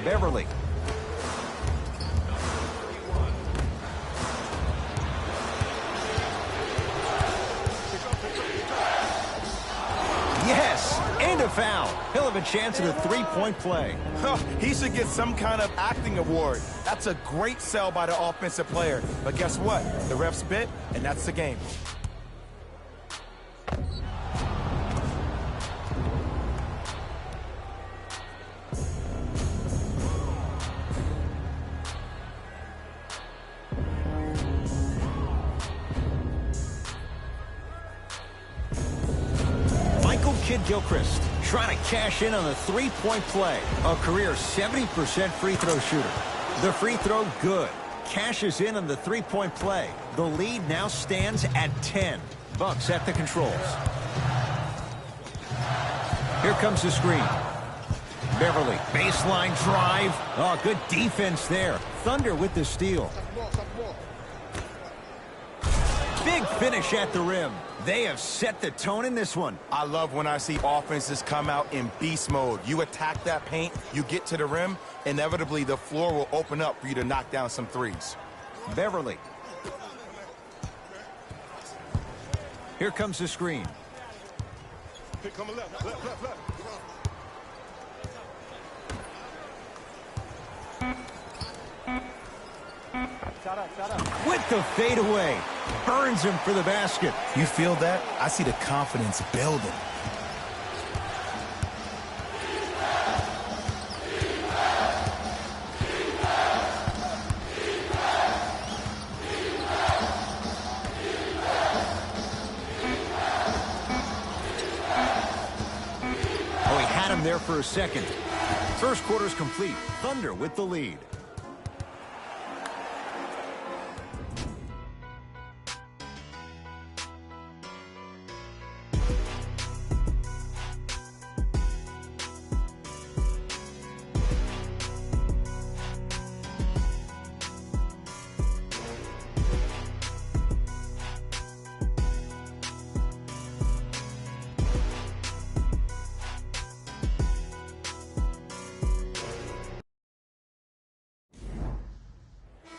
Beverly. Yes, and a foul. He'll have a chance at a 3-point play. He should get some kind of acting award. That's a great sell by the offensive player. But guess what? The ref spit, and that's the game. Gilchrist trying to cash in on a 3-point play. A career 70% free throw shooter. The free throw good. Cashes in on the 3-point play. The lead now stands at 10. Bucks at the controls. Here comes the screen. Beverly, baseline drive. Oh, good defense there. Thunder with the steal. Big finish at the rim. They have set the tone in this one. I love when I see offenses come out in beast mode. You attack that paint, you get to the rim, inevitably the floor will open up for you to knock down some threes. Beverly. Here comes the screen. Here come a left. Shot up. With the fadeaway. Burns him for the basket. You feel that? I see the confidence building. Oh, he had him there for a second. First quarter's complete. Thunder with the lead.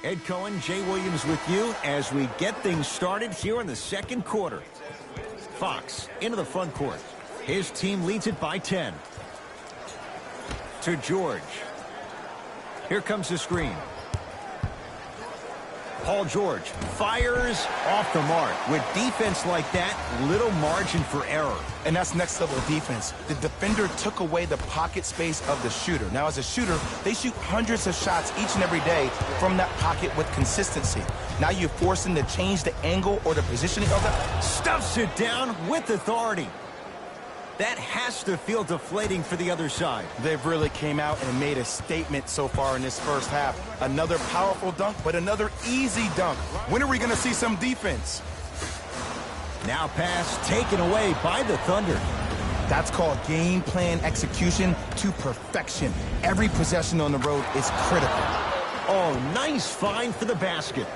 Ed Cohen, Jay Williams with you as we get things started here in the second quarter. Fox into the front court. His team leads it by 10. To George. Here comes the screen. Paul George fires off the mark. With defense like that, little margin for error. And that's next level defense. The defender took away the pocket space of the shooter. Now, as a shooter, they shoot hundreds of shots each and every day from that pocket with consistency. Now you force them to change the angle or the positioning of that. Stuffs it down with authority. That has to feel deflating for the other side. They've really came out and made a statement so far in this first half. Another powerful dunk, but another easy dunk. When are we going to see some defense? Now pass taken away by the Thunder. That's called game plan execution to perfection. Every possession on the road is critical. Oh, nice find for the basket.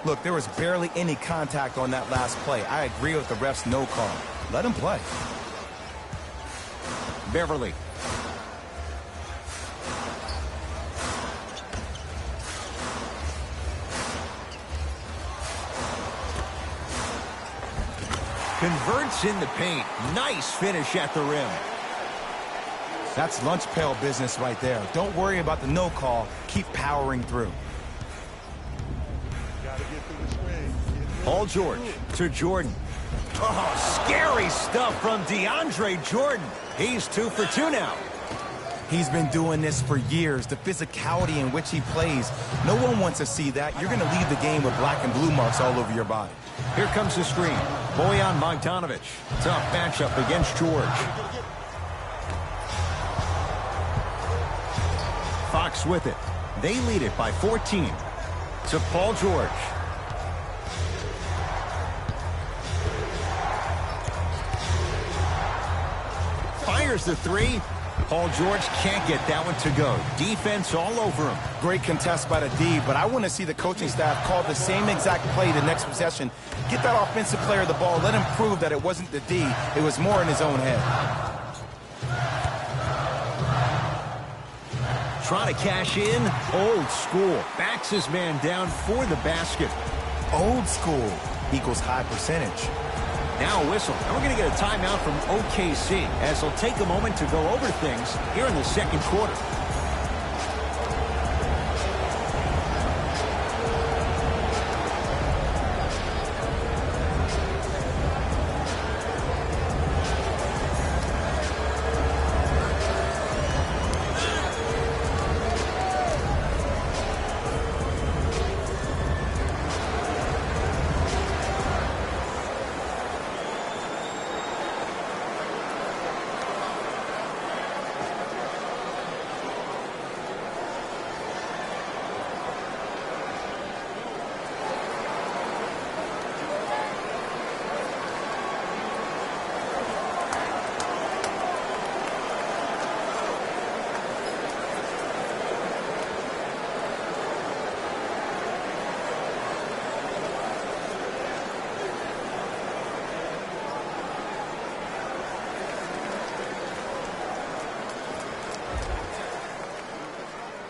Look, there was barely any contact on that last play. I agree with the ref's no call. Let him play. Beverly. Converts in the paint. Nice finish at the rim. That's lunch pail business right there. Don't worry about the no call. Keep powering through. Paul George to Jordan. Oh, scary stuff from DeAndre Jordan. He's 2 for 2 now. He's been doing this for years. The physicality in which he plays. No one wants to see that. You're going to leave the game with black and blue marks all over your body. Here comes the screen. Bojan Bogdanovic. Tough matchup against George. Fox with it. They lead it by 14. To Paul George. Fires the three. Paul George can't get that one to go. Defense all over him. Great contest by the D, but I want to see the coaching staff call the same exact play the next possession. Get that offensive player the ball. Let him prove that it wasn't the D. It was more in his own head. Trying to cash in. Old school. Backs his man down for the basket. Old school equals high percentage. Now a whistle. And we're going to get a timeout from OKC as they'll take a moment to go over things here in the second quarter.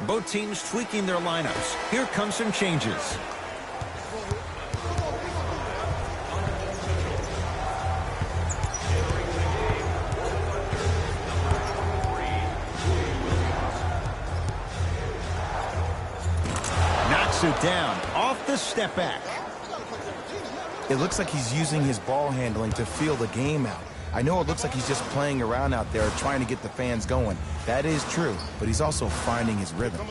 Both teams tweaking their lineups. Here come some changes. Knocks it down off the step back. It looks like he's using his ball handling to feel the game out. I know it looks like he's just playing around out there trying to get the fans going. That is true, but he's also finding his rhythm.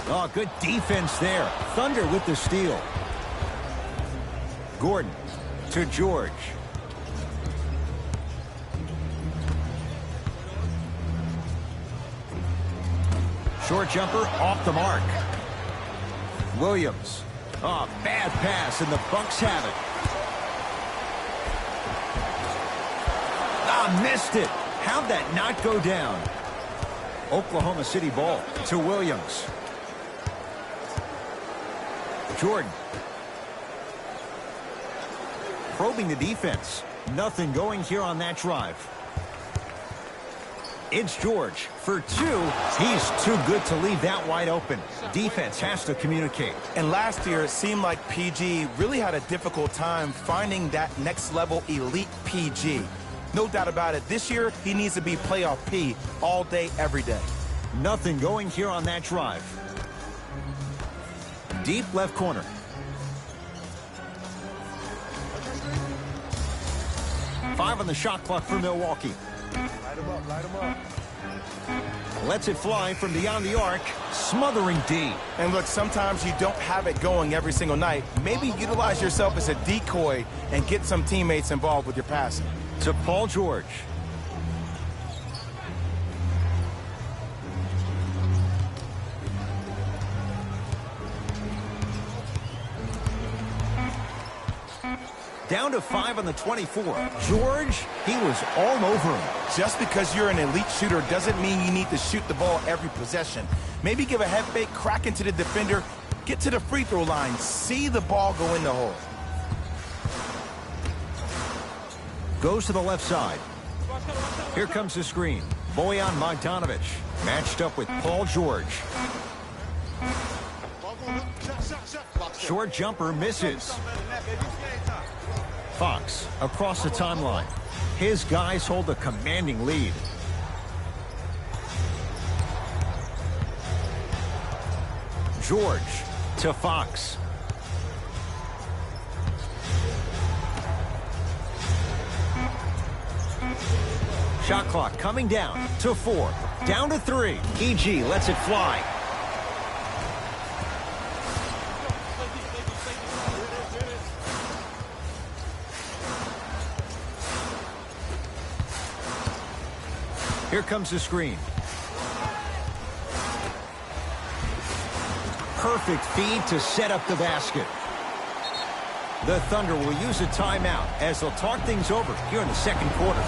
Oh, good defense there. Thunder with the steal. Gordon to George. Short jumper off the mark. Williams. Oh, bad pass, and the Bucks have it. Ah, missed it. How'd that not go down? Oklahoma City ball to Williams. Jordan. Probing the defense. Nothing going here on that drive. It's George for two. He's too good to leave that wide open. Defense has to communicate. And last year, it seemed like PG really had a difficult time finding that next level elite PG. No doubt about it. This year, he needs to be playoff P all day, every day. Nothing going here on that drive. Deep left corner. Five on the shot clock for Milwaukee. Light him up, light him up. Lets it fly from beyond the arc, smothering D. And look, sometimes you don't have it going every single night. Maybe utilize yourself as a decoy and get some teammates involved with your passing. To Paul George. Down to 5 on the 24. George, he was all over him. Just because you're an elite shooter doesn't mean you need to shoot the ball every possession. Maybe give a head fake, crack into the defender, get to the free throw line, see the ball go in the hole. Goes to the left side. Here comes the screen. Bojan Bogdanovic matched up with Paul George. Short jumper misses. Fox across the timeline. His guys hold a commanding lead. George to Fox. Shot clock coming down to 4. Down to 3. EG lets it fly. Here comes the screen. Perfect feed to set up the basket. The Thunder will use a timeout as they'll talk things over here in the second quarter.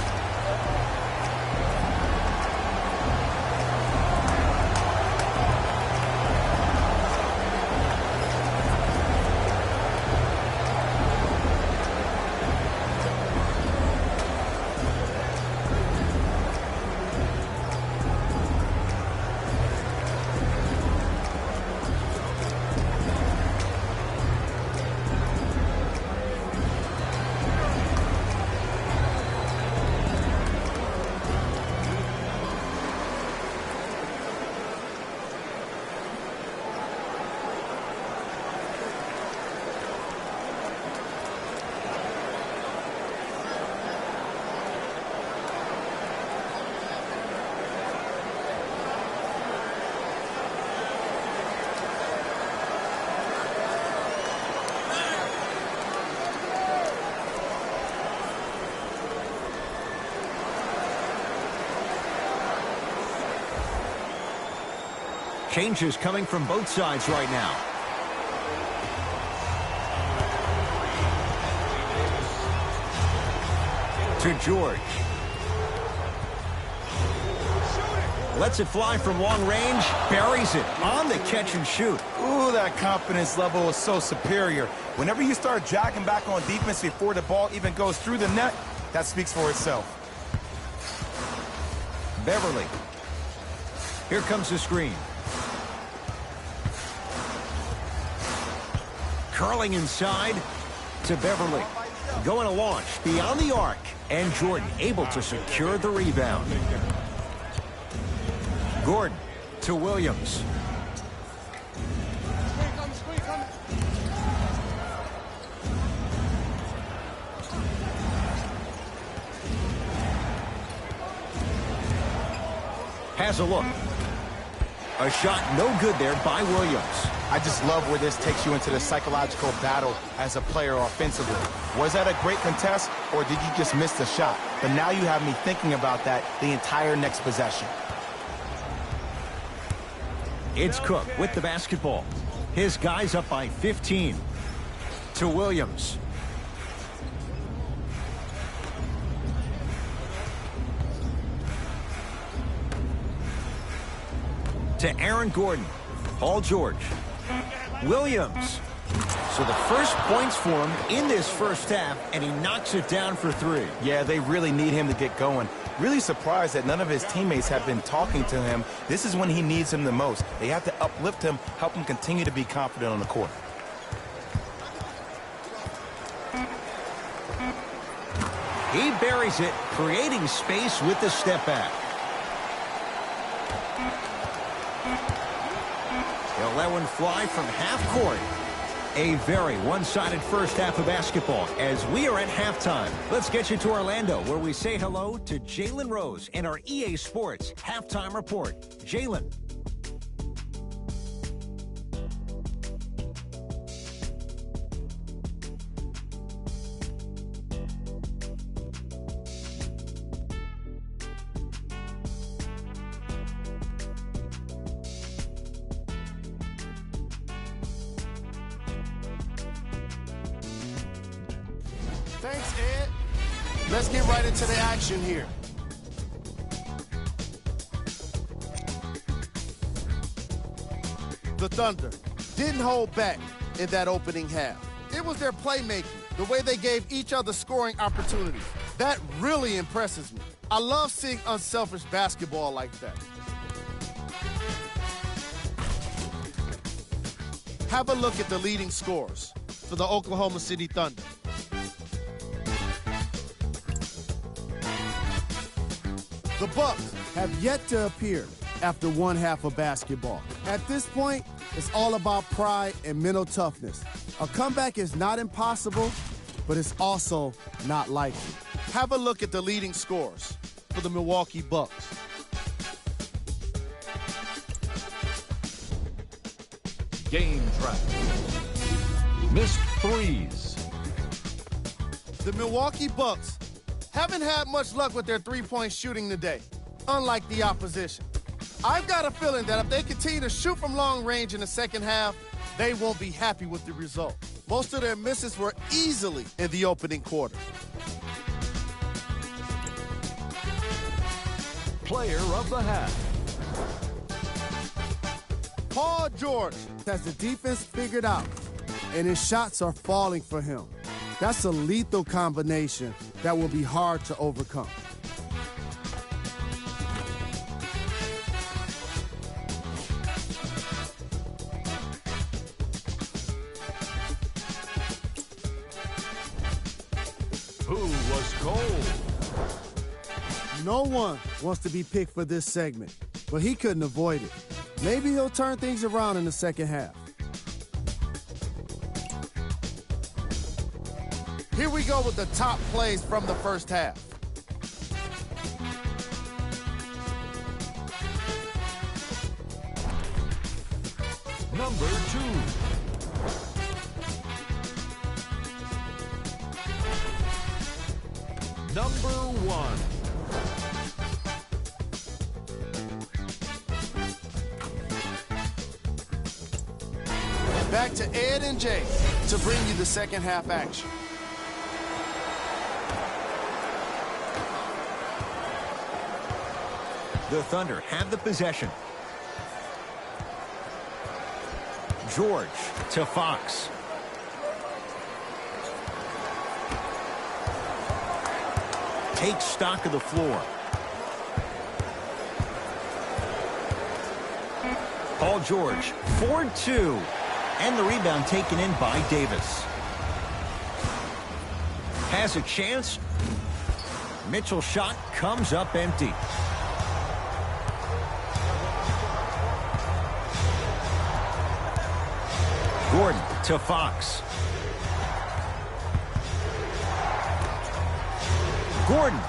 Changes coming from both sides right now. To George. Lets it fly from long range. Buries it on the catch and shoot. Ooh, that confidence level is so superior. Whenever you start jogging back on defense before the ball even goes through the net, that speaks for itself. Beverly. Here comes the screen. Curling inside to Beverly. Going to launch beyond the arc. And Jordan able to secure the rebound. Gordon to Williams. Screen coming. Has a look. A shot no good there by Williams. I just love where this takes you into the psychological battle as a player offensively. Was that a great contest, or did you just miss the shot? But now you have me thinking about that the entire next possession. It's Cook with the basketball. His guys up by 15. To Williams. To Aaron Gordon. Paul George. Williams. So the first points for him in this first half, and he knocks it down for 3. Yeah, they really need him to get going. Really surprised that none of his teammates have been talking to him. This is when he needs him the most. They have to uplift him, help him continue to be confident on the court. He buries it, creating space with the step back. He'll let one fly from half court. A very one-sided first half of basketball as we are at halftime. Let's get you to Orlando, where we say hello to Jalen Rose in our EA Sports halftime report. Jalen. Thanks, Ed. Let's get right into the action here. The Thunder didn't hold back in that opening half. It was their playmaking, the way they gave each other scoring opportunities. That really impresses me. I love seeing unselfish basketball like that. Have a look at the leading scorers for the Oklahoma City Thunder. The Bucks have yet to appear after one half of basketball. At this point, it's all about pride and mental toughness. A comeback is not impossible, but it's also not likely. Have a look at the leading scorers for the Milwaukee Bucks. Game track. Missed threes. The Milwaukee Bucks haven't had much luck with their three-point shooting today, unlike the opposition. I've got a feeling that if they continue to shoot from long range in the second half, they won't be happy with the result. Most of their misses were easily in the opening quarter. Player of the half. Paul George has the defense figured out, and his shots are falling for him. That's a lethal combination that will be hard to overcome. Who was cold? No one wants to be picked for this segment, but he couldn't avoid it. Maybe he'll turn things around in the second half. Here we go with the top plays from the first half. Number 2. Number 1. Back to Ed and Jay to bring you the second half action. The Thunder have the possession. George to Fox. Takes stock of the floor. Paul George, 4-2. And the rebound taken in by Davis. Has a chance. Mitchell's shot comes up empty. Gordon to Fox. Gordon.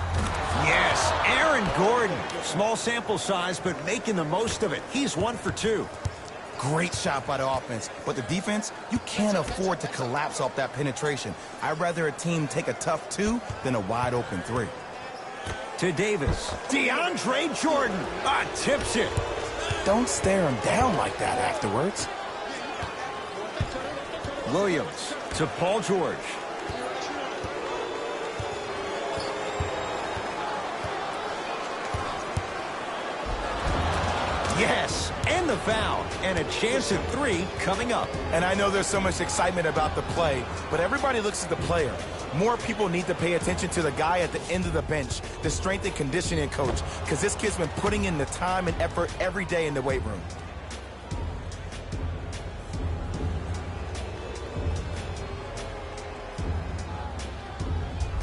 Yes, Aaron Gordon. Small sample size, but making the most of it. He's 1 for 2. Great shot by the offense, but the defense, you can't afford to collapse off that penetration. I'd rather a team take a tough 2 than a wide open 3. To Davis. DeAndre Jordan. Tips it. Don't stare him down like that afterwards. Williams to Paul George. Yes, and the foul, and a chance at 3 coming up. And I know there's so much excitement about the play, but everybody looks at the player. More people need to pay attention to the guy at the end of the bench, the strength and conditioning coach, because this kid's been putting in the time and effort every day in the weight room.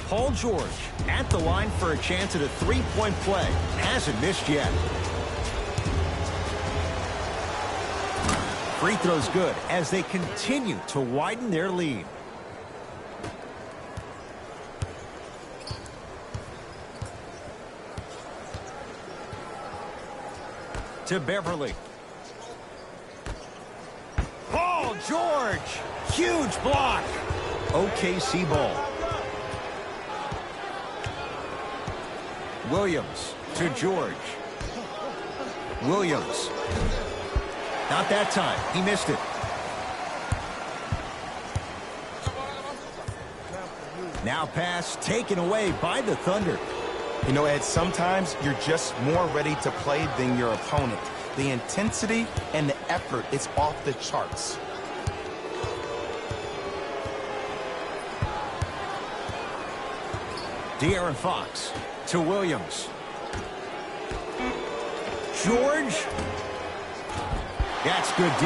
Paul George at the line for a chance at a 3-point play. Hasn't missed yet. Free throw's good as they continue to widen their lead. To Beverly. Paul George. Huge block. OKC ball. Williams to George. Williams. Not that time. He missed it. Now pass taken away by the Thunder. You know, Ed, sometimes you're just more ready to play than your opponent. The intensity and the effort is off the charts. De'Aaron Fox to Williams. George. That's good D.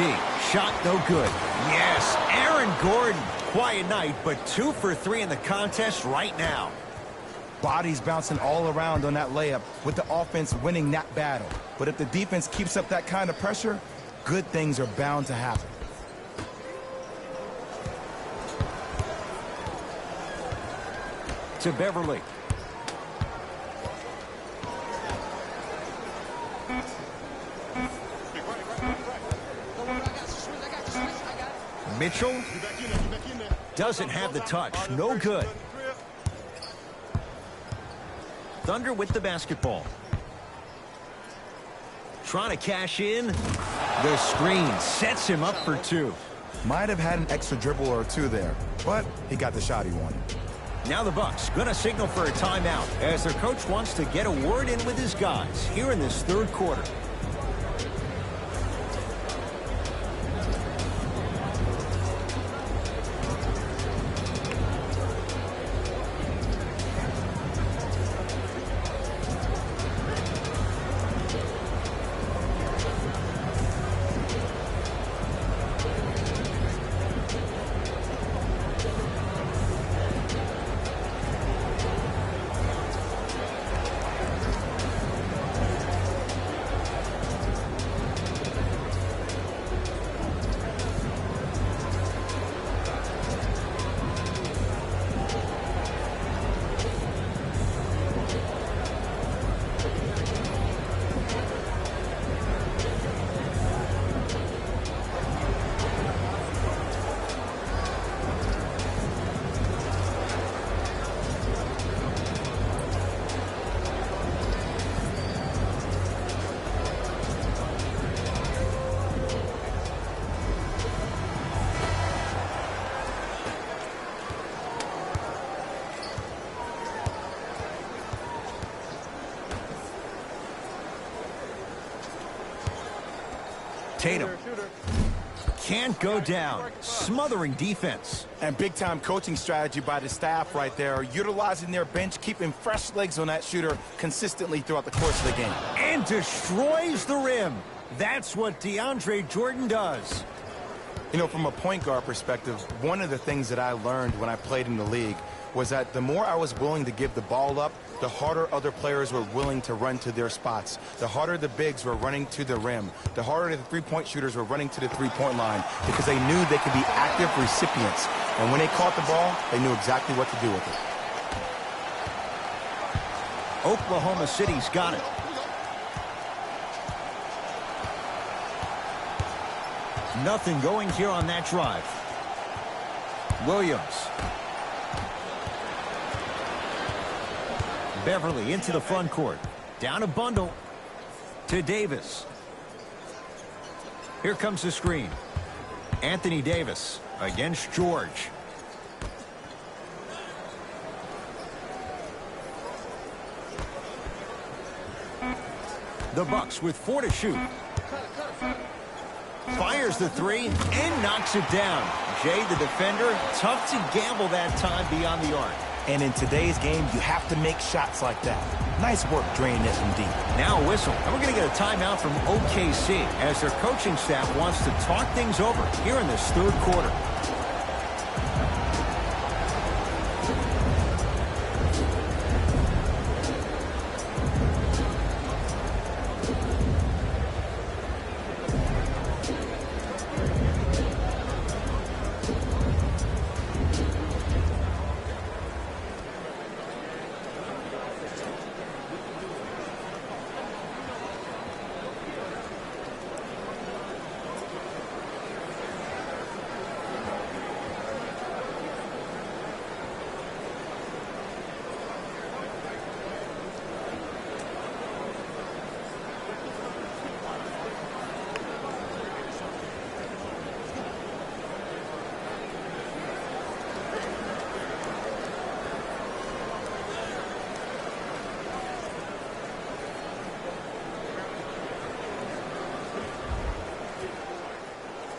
Shot no good. Yes, Aaron Gordon. Quiet night, but 2 for 3 in the contest right now. Bodies bouncing all around on that layup with the offense winning that battle. But if the defense keeps up that kind of pressure, good things are bound to happen. To Beverly. Mitchell doesn't have the touch. No good. Thunder with the basketball. Trying to cash in. The screen sets him up for 2. Might have had an extra dribble or 2 there, but he got the shot he wanted. Now the Bucks going to signal for a timeout as their coach wants to get a word in with his guys here in this 3rd quarter. Tatum can't go down. Smothering defense. And big-time coaching strategy by the staff right there, utilizing their bench, keeping fresh legs on that shooter consistently throughout the course of the game. And destroys the rim. That's what DeAndre Jordan does. You know, from a point guard perspective, one of the things that I learned when I played in the league was that the more I was willing to give the ball up, the harder other players were willing to run to their spots. The harder the bigs were running to the rim. The harder the three-point shooters were running to the three-point line because they knew they could be active recipients. And when they caught the ball, they knew exactly what to do with it. Oklahoma City's got it. Nothing going here on that drive. Williams. Beverly into the front court. Down a bundle to Davis. Here comes the screen. Anthony Davis against George. The Bucks with 4 to shoot. Fires the three and knocks it down. Jay, the defender, tough to gamble that time beyond the arc. And in today's game, you have to make shots like that. Nice work draining it from deep. Now a whistle. And we're going to get a timeout from OKC as their coaching staff wants to talk things over here in this third quarter.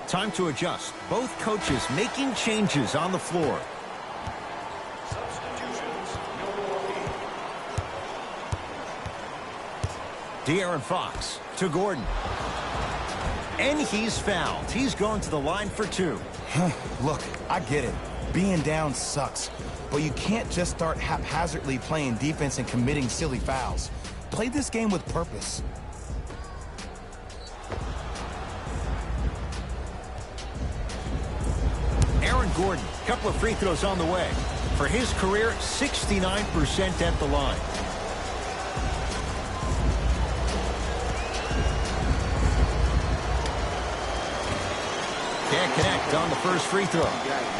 Time to adjust. Both coaches making changes on the floor. De'Aaron Fox to Gordon. And he's fouled. He's going to the line for 2. Look, I get it. Being down sucks. But you can't just start haphazardly playing defense and committing silly fouls. Play this game with purpose. Gordon, couple of free throws on the way. For his career, 69% at the line. Can't connect on the first free throw.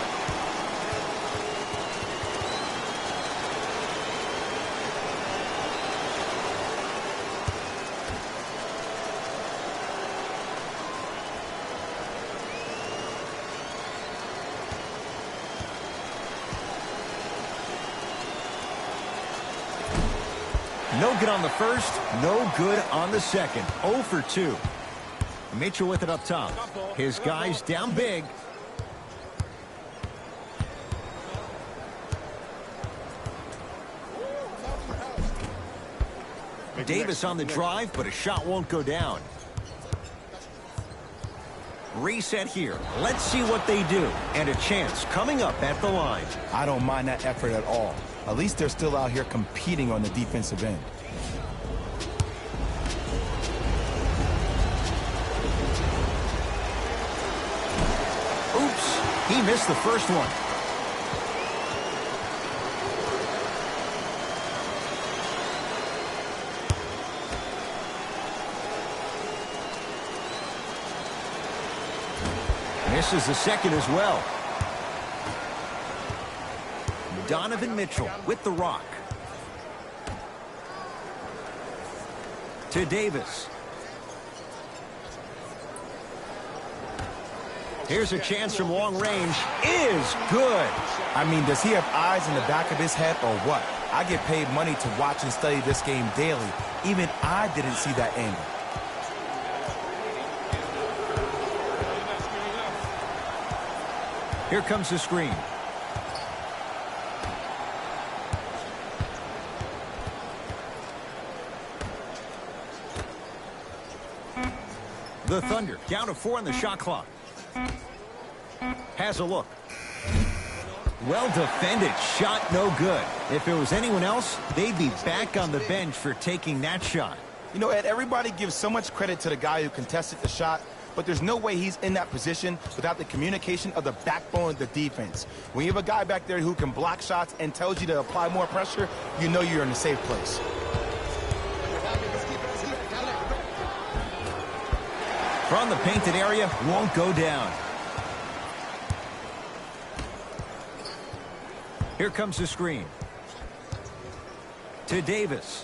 No good on the first, no good on the second. 0 for 2. Mitchell with it up top. His guys down big. Davis on the drive, but a shot won't go down. Reset here. Let's see what they do. And a chance coming up at the line. I don't mind that effort at all. At least they're still out here competing on the defensive end. Oops, he missed the first one. Misses the second as well. Donovan Mitchell with the rock. To Davis. Here's a chance from long range. Is good. I mean, does he have eyes in the back of his head or what? I get paid money to watch and study this game daily. Even I didn't see that angle. Here comes the screen. The Thunder down to 4 on the shot clock. Has a look. Well defended. Shot no good. If it was anyone else, they'd be back on the bench for taking that shot. You know, Ed, everybody gives so much credit to the guy who contested the shot, but there's no way he's in that position without the communication of the backbone of the defense. When you have a guy back there who can block shots and tells you to apply more pressure, you know you're in a safe place. From the painted area, won't go down. Here comes the screen. To Davis.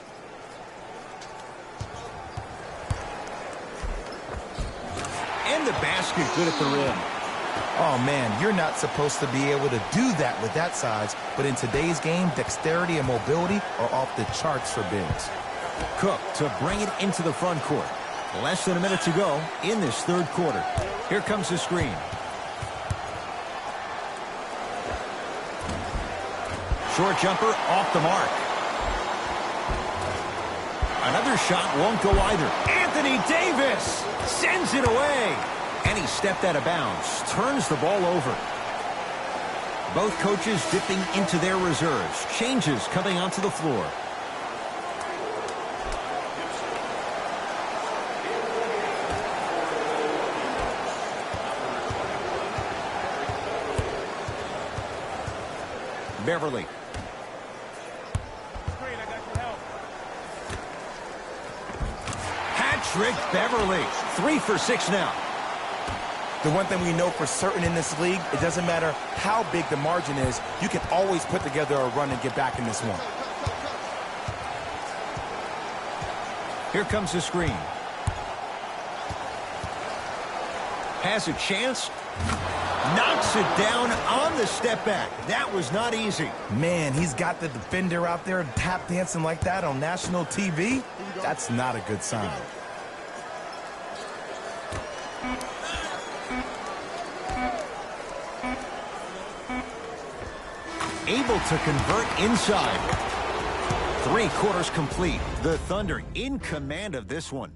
And the basket good at the rim. Oh, man, you're not supposed to be able to do that with that size, but in today's game, dexterity and mobility are off the charts for bigs. Cook to bring it into the front court. Less than a minute to go in this third quarter. Here comes the screen. Short jumper off the mark. Another shot won't go either. Anthony Davis sends it away. And he stepped out of bounds. Turns the ball over. Both coaches dipping into their reserves. Changes coming onto the floor. Beverly. Patrick Beverly. 3 for 6 now. The one thing we know for certain in this league, it doesn't matter how big the margin is, you can always put together a run and get back in this one. Here comes the screen. Has a chance. Knocks it down on the step back. That was not easy. Man, he's got the defender out there tap dancing like that on national TV. That's not a good sign. Able to convert inside. 3 quarters complete. The Thunder in command of this one.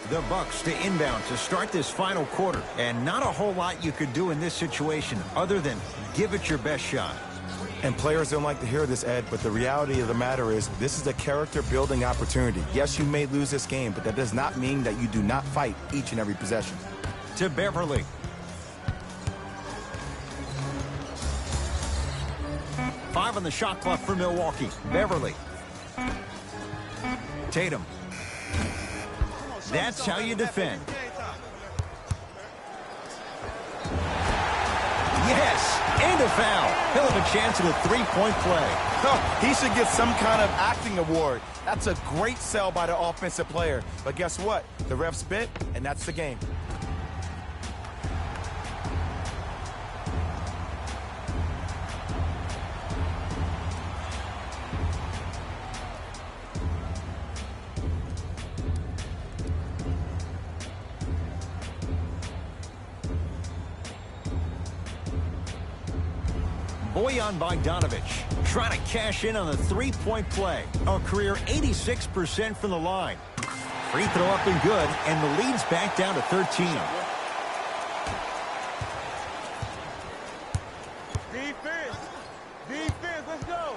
The Bucks to inbound to start this final quarter. And not a whole lot you could do in this situation other than give it your best shot. And players don't like to hear this, Ed, but the reality of the matter is this is a character-building opportunity. Yes, you may lose this game, but that does not mean that you do not fight each and every possession. To Beverly. Five on the shot clock for Milwaukee. Beverly. Tatum. That's how you defend. Yes, and a foul. He'll have a chance at a three-point play. Oh, he should get some kind of acting award. That's a great sell by the offensive player. But guess what? The ref spit, and that's the game. Bojan Bogdanovic trying to cash in on the three-point play. A career 86% from the line. Free throw up and good, and the lead's back down to 13. Defense, let's go.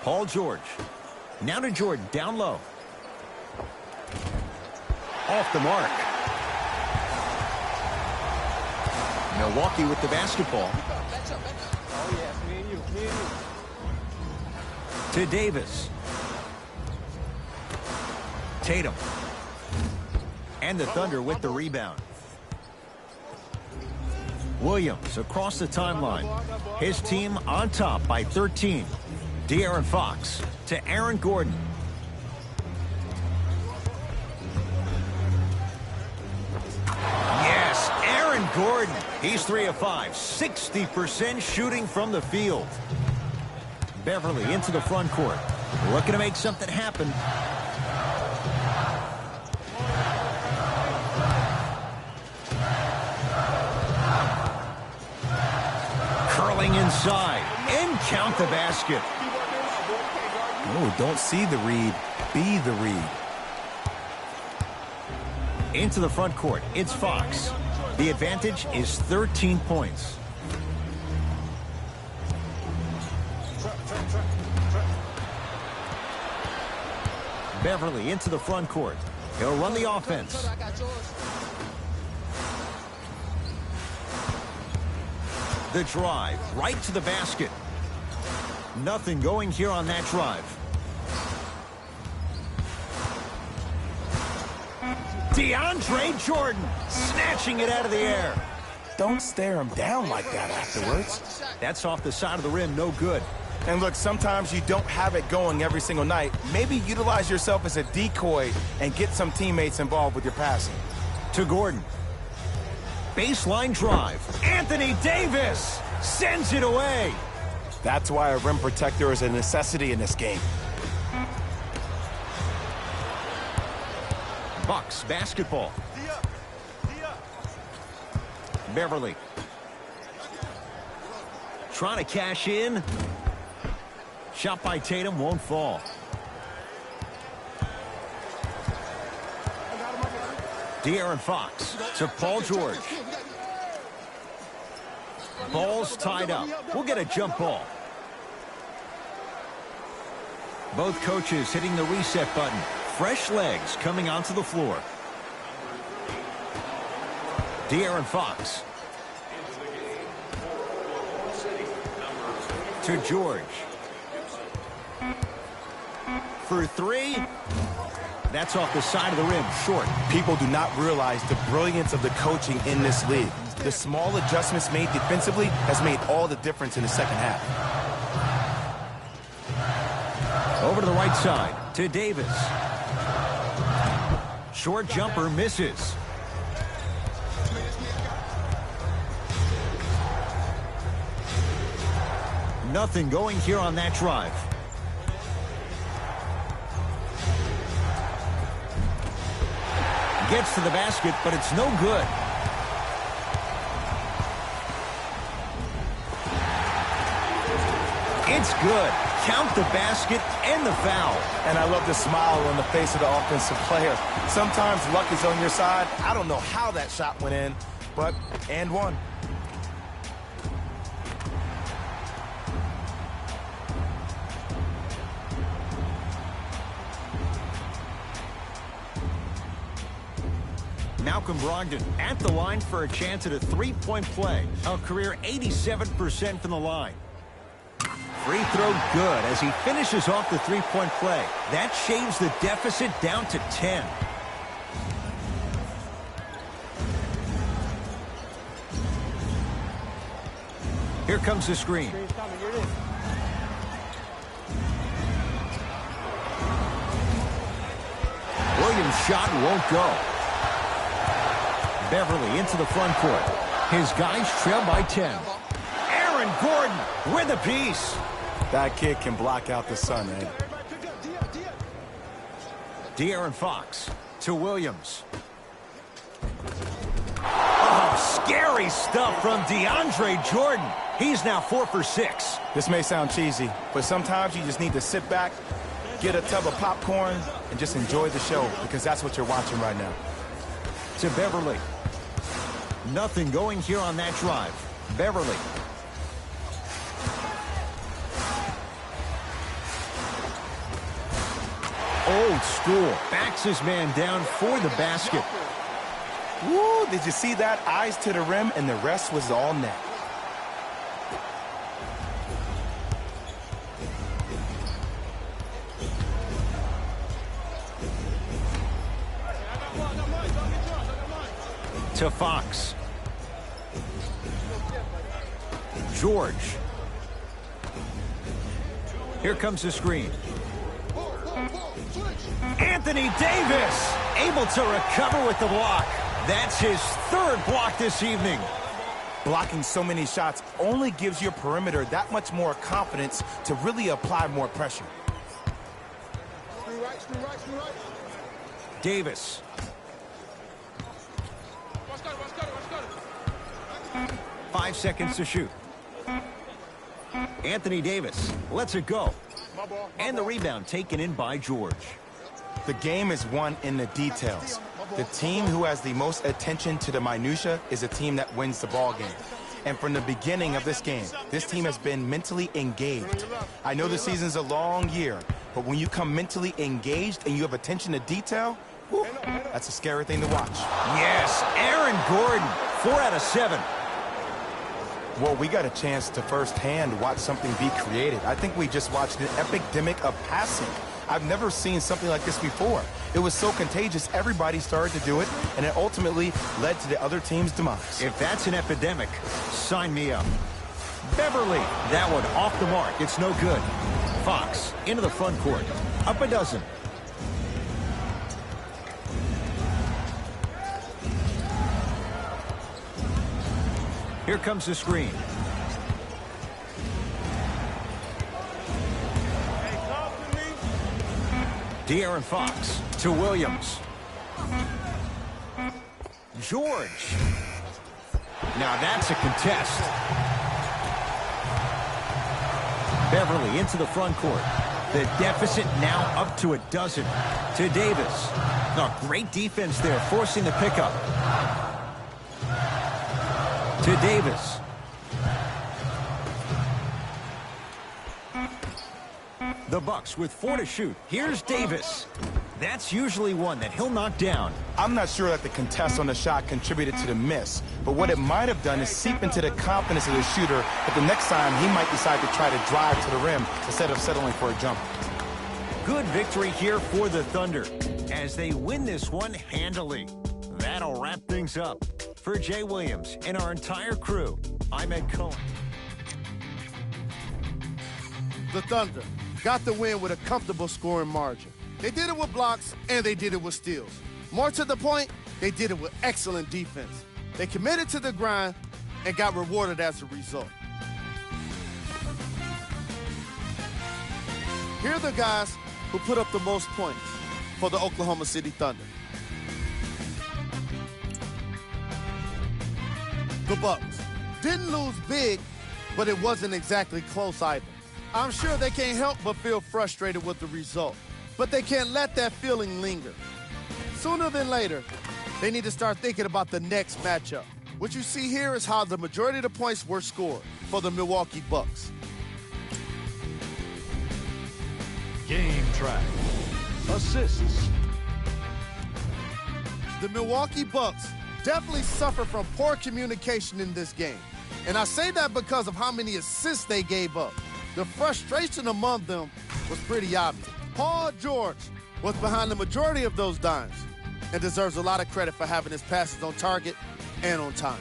Paul George. Now to Jordan, down low. Off the mark. Milwaukee with the basketball. Oh, yes, me and you. To Davis. Tatum. And the Thunder with the rebound. Williams across the timeline. His team on top by 13. De'Aaron Fox to Aaron Gordon. Yes, Aaron Gordon Jordan. He's 3 of 5, 60% shooting from the field. Beverly into the front court. Looking to make something happen. Curling inside. And count the basket. Oh, don't see the read. Be the read. Into the front court. It's Fox. The advantage is 13 points. Beverly into the front court. He'll run the offense. The drive right to the basket. Nothing going here on that drive. DeAndre Jordan snatching it out of the air. Don't stare him down like that afterwards. That's off the side of the rim, no good. And look, sometimes you don't have it going every single night. Maybe utilize yourself as a decoy and get some teammates involved with your passing. To Gordon. Baseline drive. Anthony Davis sends it away. That's why a rim protector is a necessity in this game. Bucks basketball. Beverly. Trying to cash in. Shot by Tatum won't fall. De'Aaron Fox to Paul George. Ball's tied up. We'll get a jump ball. Both coaches hitting the reset button. Fresh legs coming onto the floor. De'Aaron Fox. To George. For three. That's off the side of the rim, short. People do not realize the brilliance of the coaching in this league. The small adjustments made defensively has made all the difference in the second half. Over to the right side, to Davis. Short jumper misses. Nothing going here on that drive. Gets to the basket, but it's no good. It's good. Count the basket and the foul. And I love the smile on the face of the offensive player. Sometimes luck is on your side. I don't know how that shot went in, but and one. Malcolm Brogdon at the line for a chance at a three-point play. A career 87% from the line. Free throw good as he finishes off the three-point play. That shaves the deficit down to 10. Here comes the screen. Williams' shot won't go. Beverly into the front court. His guys trail by 10. Aaron Gordon with a piece. That kid can block out the sun, man. De'Aaron Fox to Williams. Oh, scary stuff from DeAndre Jordan. He's now 4 for 6. This may sound cheesy, but sometimes you just need to sit back, get a tub of popcorn, and just enjoy the show, because that's what you're watching right now. To Beverly. Nothing going here on that drive. Beverly. Old school. Backs his man down for the basket. Woo, did you see that? Eyes to the rim, and the rest was all net. To Fox. George. Here comes the screen. Anthony Davis able to recover with the block. That's his third block this evening. Blocking so many shots only gives your perimeter that much more confidence to really apply more pressure. Screen right, screen right, screen right. Davis. Watch cut it, watch cut it, watch cut it. 5 seconds to shoot. Anthony Davis lets it go. My ball. And the rebound taken in by George. The game is won in the details. The team who has the most attention to the minutia is a team that wins the ball game. And from the beginning of this game, this team has been mentally engaged. I know the season's a long year, but when you come mentally engaged and you have attention to detail, whew, that's a scary thing to watch. Yes, Aaron Gordon, 4 out of 7. Well, we got a chance to firsthand watch something be created. I think we just watched an epidemic of passing. I've never seen something like this before. It was so contagious, everybody started to do it, and it ultimately led to the other team's demise. If that's an epidemic, sign me up. Beverly, that one off the mark. It's no good. Fox, into the front court. Up a dozen. Here comes the screen. De'Aaron Fox to Williams. George. Now that's a contest. Beverly into the front court. The deficit now up to a dozen. To Davis. Oh, great defense there, forcing the pickup. To Davis. The Bucks with 4 to shoot. Here's Davis. That's usually one that he'll knock down. I'm not sure that the contest on the shot contributed to the miss, but what it might have done is seep into the confidence of the shooter that the next time he might decide to try to drive to the rim instead of settling for a jump. Good victory here for the Thunder as they win this one handily. That'll wrap things up. For Jay Williams and our entire crew, I'm Ed Cohen. The Thunder got the win with a comfortable scoring margin. They did it with blocks, and they did it with steals. More to the point, they did it with excellent defense. They committed to the grind and got rewarded as a result. Here are the guys who put up the most points for the Oklahoma City Thunder. The Bucks didn't lose big, but it wasn't exactly close either. I'm sure they can't help but feel frustrated with the result, but they can't let that feeling linger. Sooner than later, they need to start thinking about the next matchup. What you see here is how the majority of the points were scored for the Milwaukee Bucks. Game track. Assists. The Milwaukee Bucks definitely suffer from poor communication in this game. And I say that because of how many assists they gave up. The frustration among them was pretty obvious. Paul George was behind the majority of those dimes and deserves a lot of credit for having his passes on target and on time.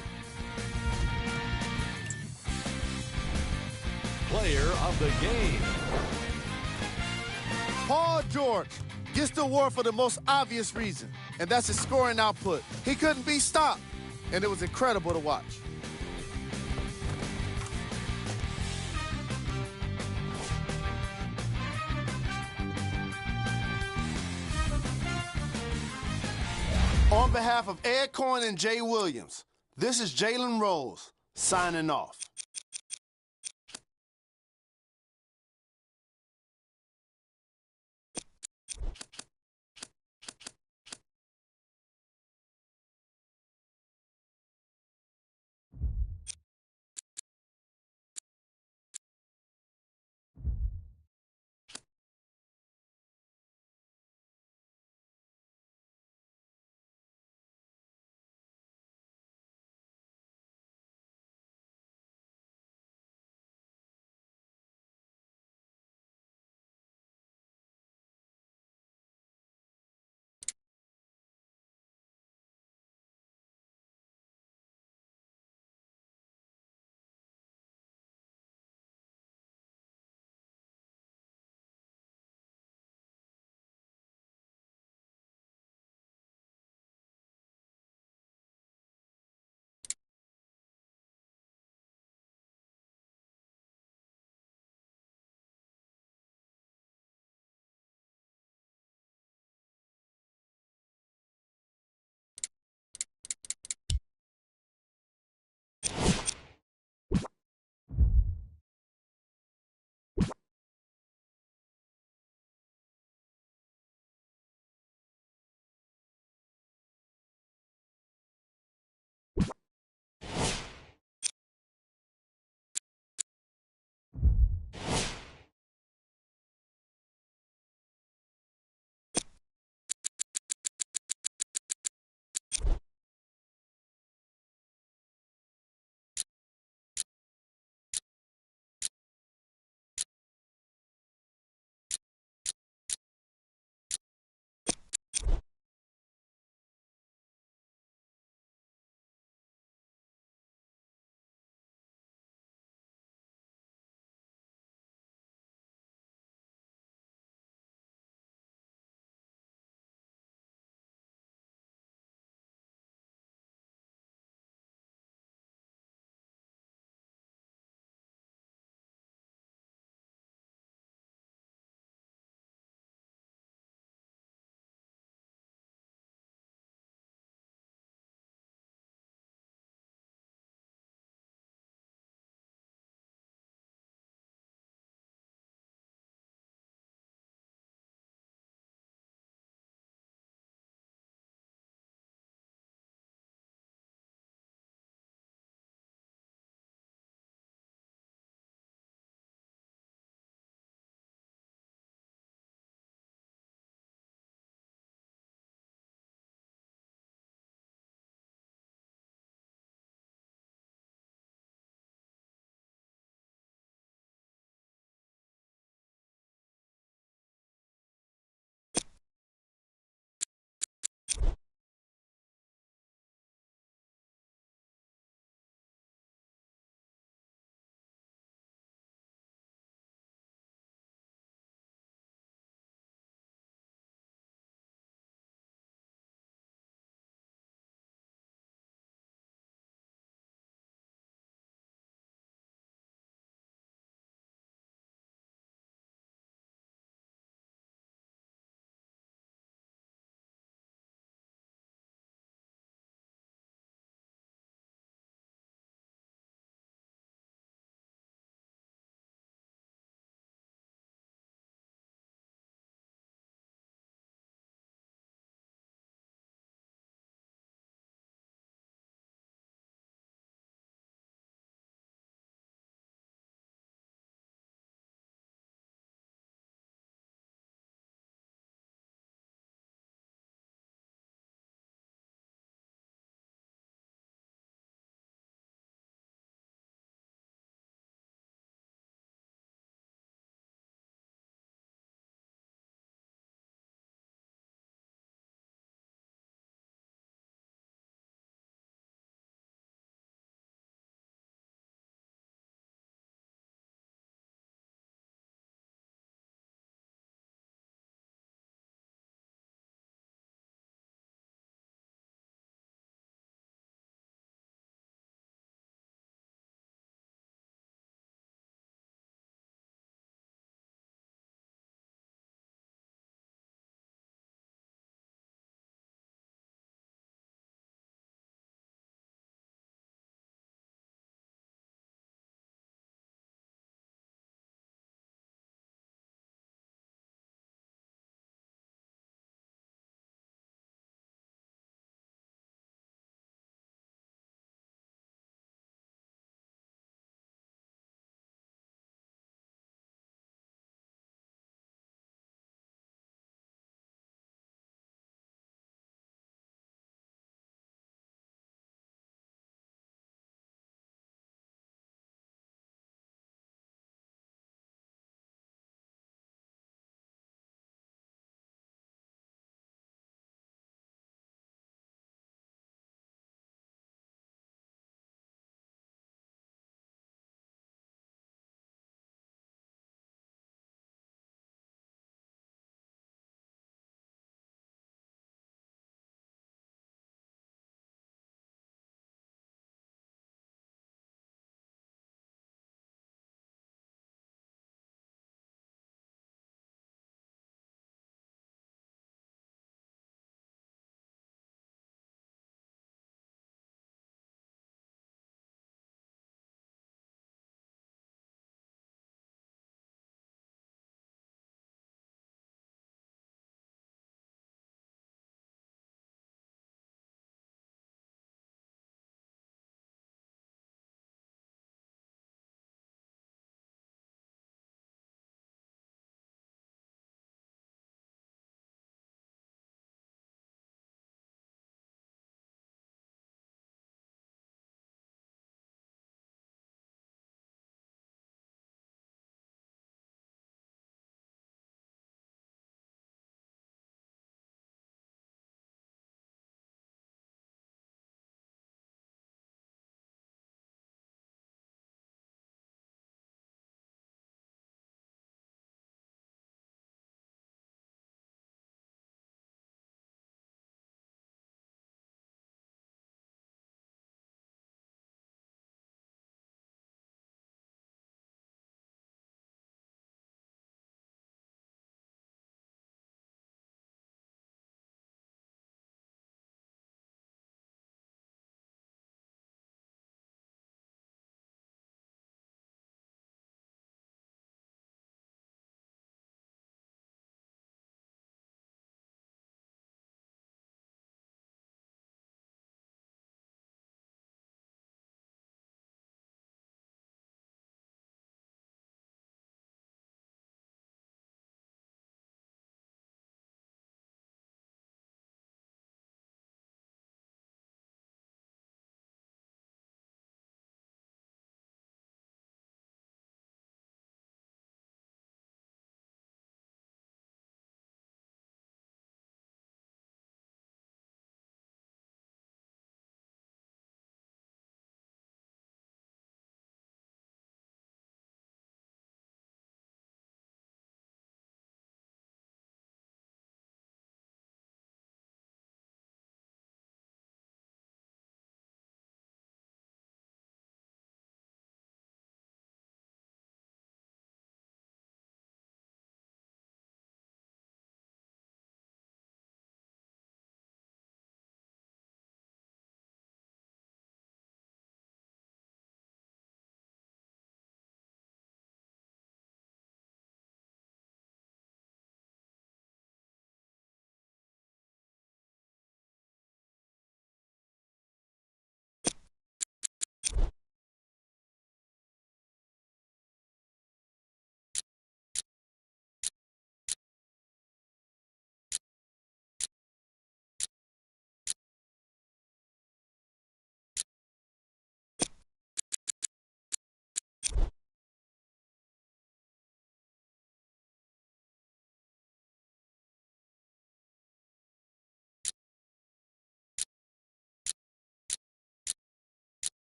Player of the game. Paul George gets the award for the most obvious reason, and that's his scoring output. He couldn't be stopped, and it was incredible to watch. On behalf of Ed Cohen and Jay Williams, this is Jalen Rose signing off.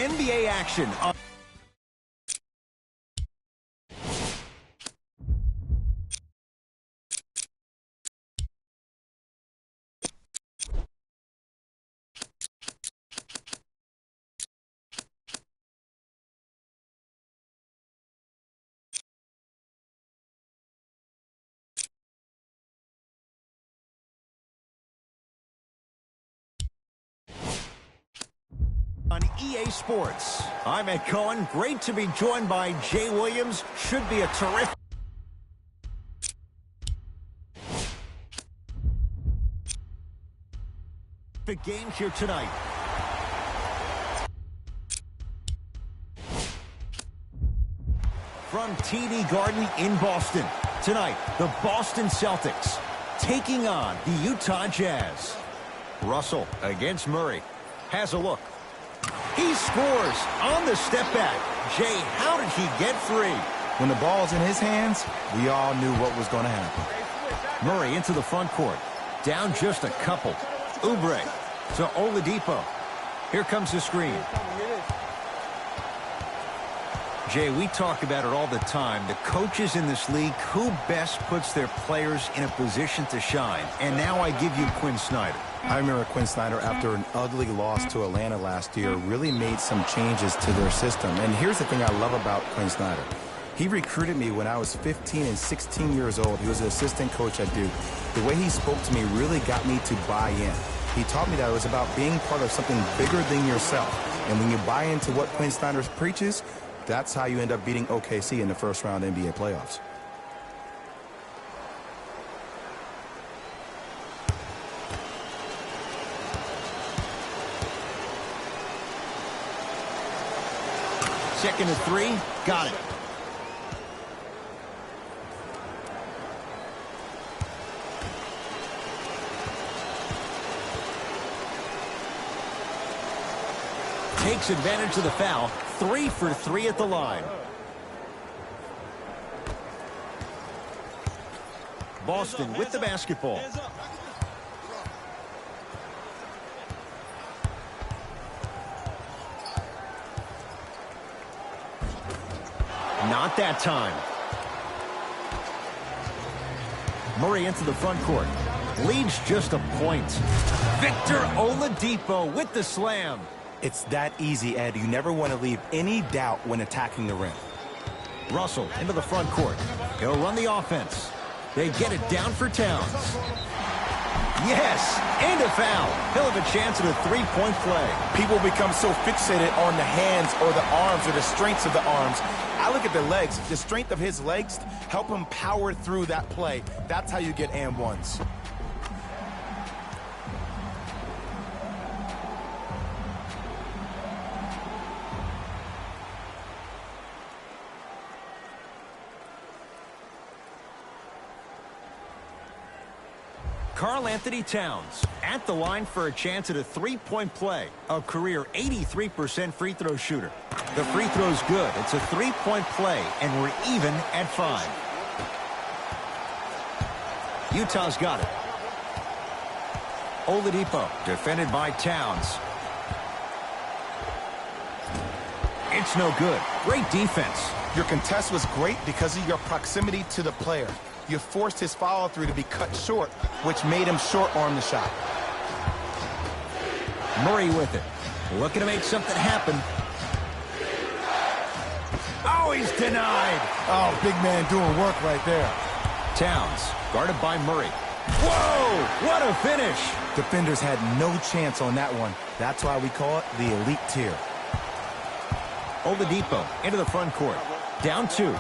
NBA action on EA Sports. I'm Ed Cohen. Great to be joined by Jay Williams. Should be a terrific game here tonight. From TD Garden in Boston, tonight, the Boston Celtics taking on the Utah Jazz. Russell against Murray. Has a look. He scores on the step back. Jay, how did he get free? When the ball's in his hands, we all knew what was going to happen. Murray into the front court. Down just a couple. Oubre to Oladipo. Here comes the screen. Jay, we talk about it all the time. The coaches in this league, who best puts their players in a position to shine? And now I give you Quinn Snyder. I remember Quinn Snyder, after an ugly loss to Atlanta last year, really made some changes to their system. And here's the thing I love about Quinn Snyder. He recruited me when I was 15 and 16 years old. He was an assistant coach at Duke. The way he spoke to me really got me to buy in. He taught me that it was about being part of something bigger than yourself. And when you buy into what Quinn Snyder preaches, that's how you end up beating OKC in the first round NBA playoffs. Second and 3. Got it. Takes advantage of the foul. 3 for 3 at the line. Boston with the basketball. Not that time. Murray into the front court. Leads just a point. Victor Oladipo with the slam. It's that easy, Ed. You never want to leave any doubt when attacking the rim. Russell into the front court. He'll run the offense. They get it down for Towns. Yes, and a foul. He'll have a chance at a three-point play. People become so fixated on the hands or the arms or the strengths of the arms. I look at the legs. The strength of his legs help him power through that play. That's how you get and ones. Karl-Anthony Towns at the line for a chance at a three-point play. A career 83% free throw shooter. The free throw's good. It's a three-point play, and we're even at 5. Utah's got it. Oladipo defended by Towns. It's no good. Great defense. Your contest was great because of your proximity to the player. You forced his follow-through to be cut short, which made him short-arm the shot. Murray with it. Looking to make something happen. Oh, he's denied. Oh, big man doing work right there. Towns guarded by Murray. Whoa, what a finish. Defenders had no chance on that one. That's why we call it the elite tier. Oladipo into the front court. Down 2.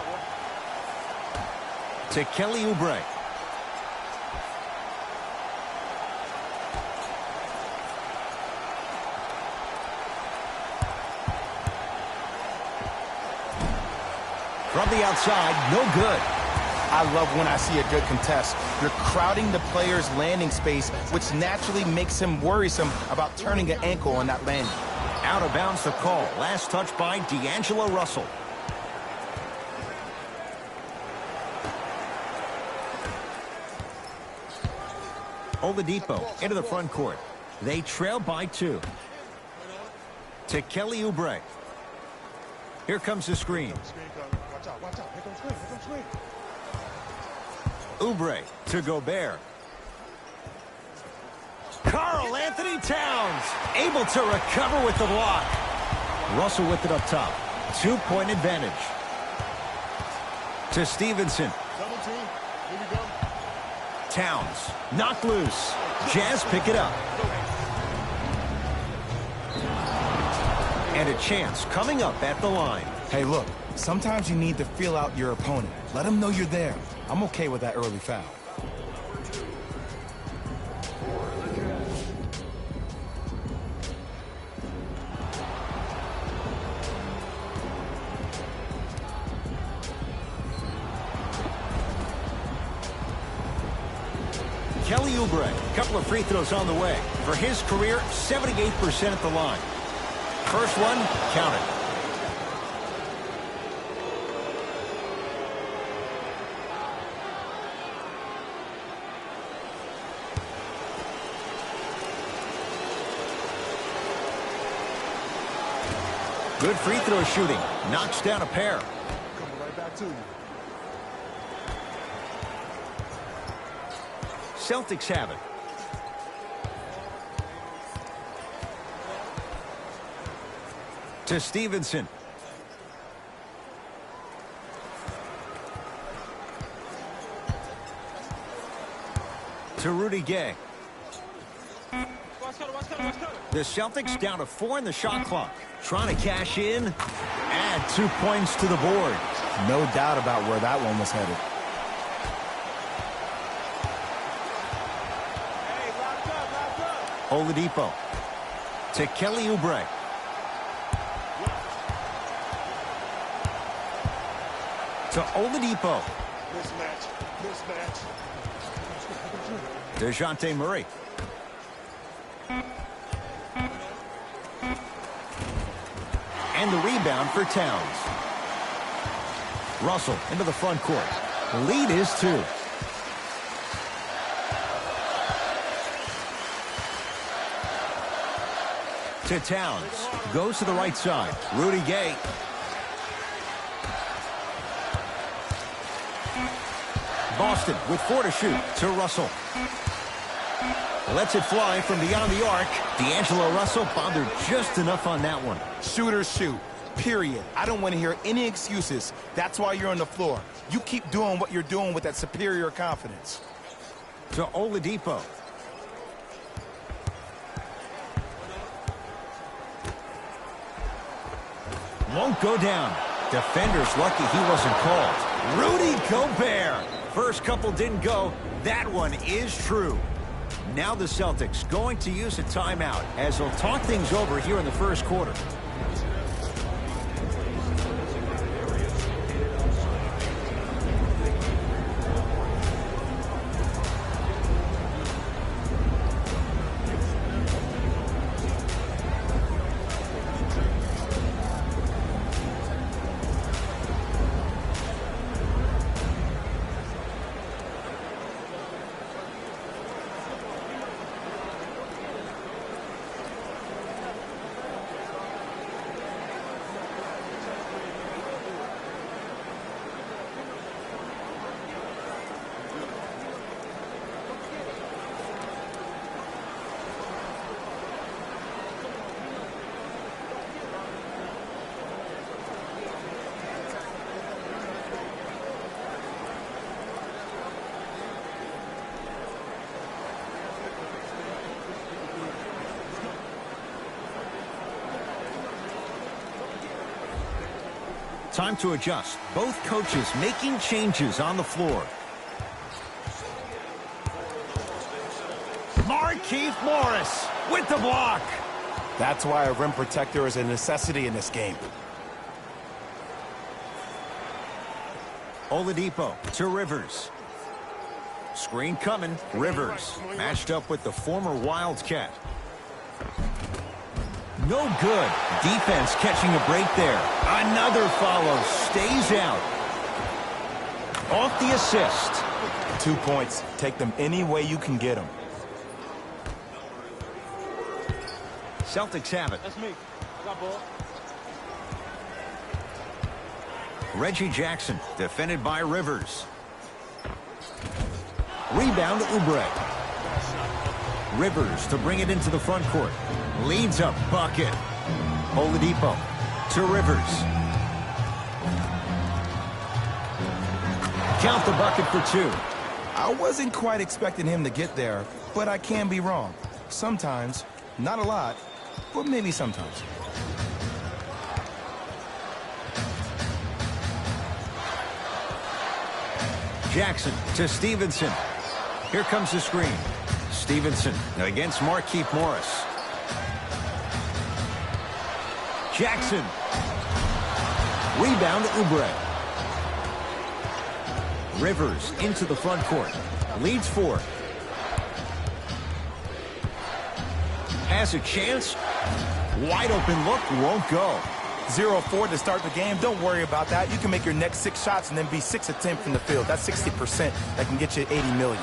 To Kelly Oubre. From the outside, no good. I love when I see a good contest. You're crowding the player's landing space, which naturally makes him worrisome about turning an ankle on that landing. Out of bounds the call. Last touch by D'Angelo Russell. Oladipo into the front court. They trail by 2. To Kelly Oubre. Here comes the screen. Watch out, watch out. Here comes screen, here comes screen. Oubre to Gobert. Karl Anthony Towns able to recover with the block. Russell with it up top. 2-point advantage. To Stevenson. Double team. Here we go. Towns knocked loose. Jazz pick it up. And a chance coming up at the line. Hey, look, sometimes you need to feel out your opponent. Let them know you're there. I'm okay with that early foul. Kelly Oubre, a couple of free throws on the way. For his career, 78% at the line. First one, counted. Good free throw shooting. Knocks down a pair. Coming right back to you. Celtics have it. To Stevenson. To Rudy Gay. The Celtics down to 4 in the shot clock. Trying to cash in. Add 2 points to the board. No doubt about where that one was headed. Oladipo. To Kelly Oubre. To Oladipo. Mismatch. Mismatch. DeJounte Murray. And the rebound for Towns. Russell into the front court. The lead is 2. To Towns. Goes to the right side. Rudy Gay. Boston with 4 to shoot. To Russell. Lets it fly from beyond the arc. D'Angelo Russell bothered just enough on that one. Shooters shoot. Period. I don't want to hear any excuses. That's why you're on the floor. You keep doing what you're doing with that superior confidence. To Oladipo. Won't go down. Defender's lucky he wasn't called. Rudy Gobert. First couple didn't go. That one is true. Now the Celtics going to use a timeout as they'll talk things over here in the first quarter. Time to adjust. Both coaches making changes on the floor. Markieff Morris with the block. That's why a rim protector is a necessity in this game. Oladipo to Rivers. Screen coming. Rivers matched up with the former Wildcat. No good. Defense catching a break there. Another follow. Stays out. Off the assist. 2 points. Take them any way you can get them. Celtics have it. That's me. Reggie Jackson, defended by Rivers. Rebound to Oubre. Rivers to bring it into the front court. Leads a bucket. Oladipo to Rivers. Count the bucket for two. I wasn't quite expecting him to get there, but I can be wrong. Sometimes, not a lot, but maybe sometimes. Jackson to Stevenson. Here comes the screen. Stevenson against Markieff Morris. Jackson. Rebound to Oubre. Rivers into the front court. Leads 4. Has a chance. Wide open look. Won't go. 0-4 to start the game. Don't worry about that. You can make your next 6 shots and then be 6 of 10 from the field. That's 60%. That can get you 80 million.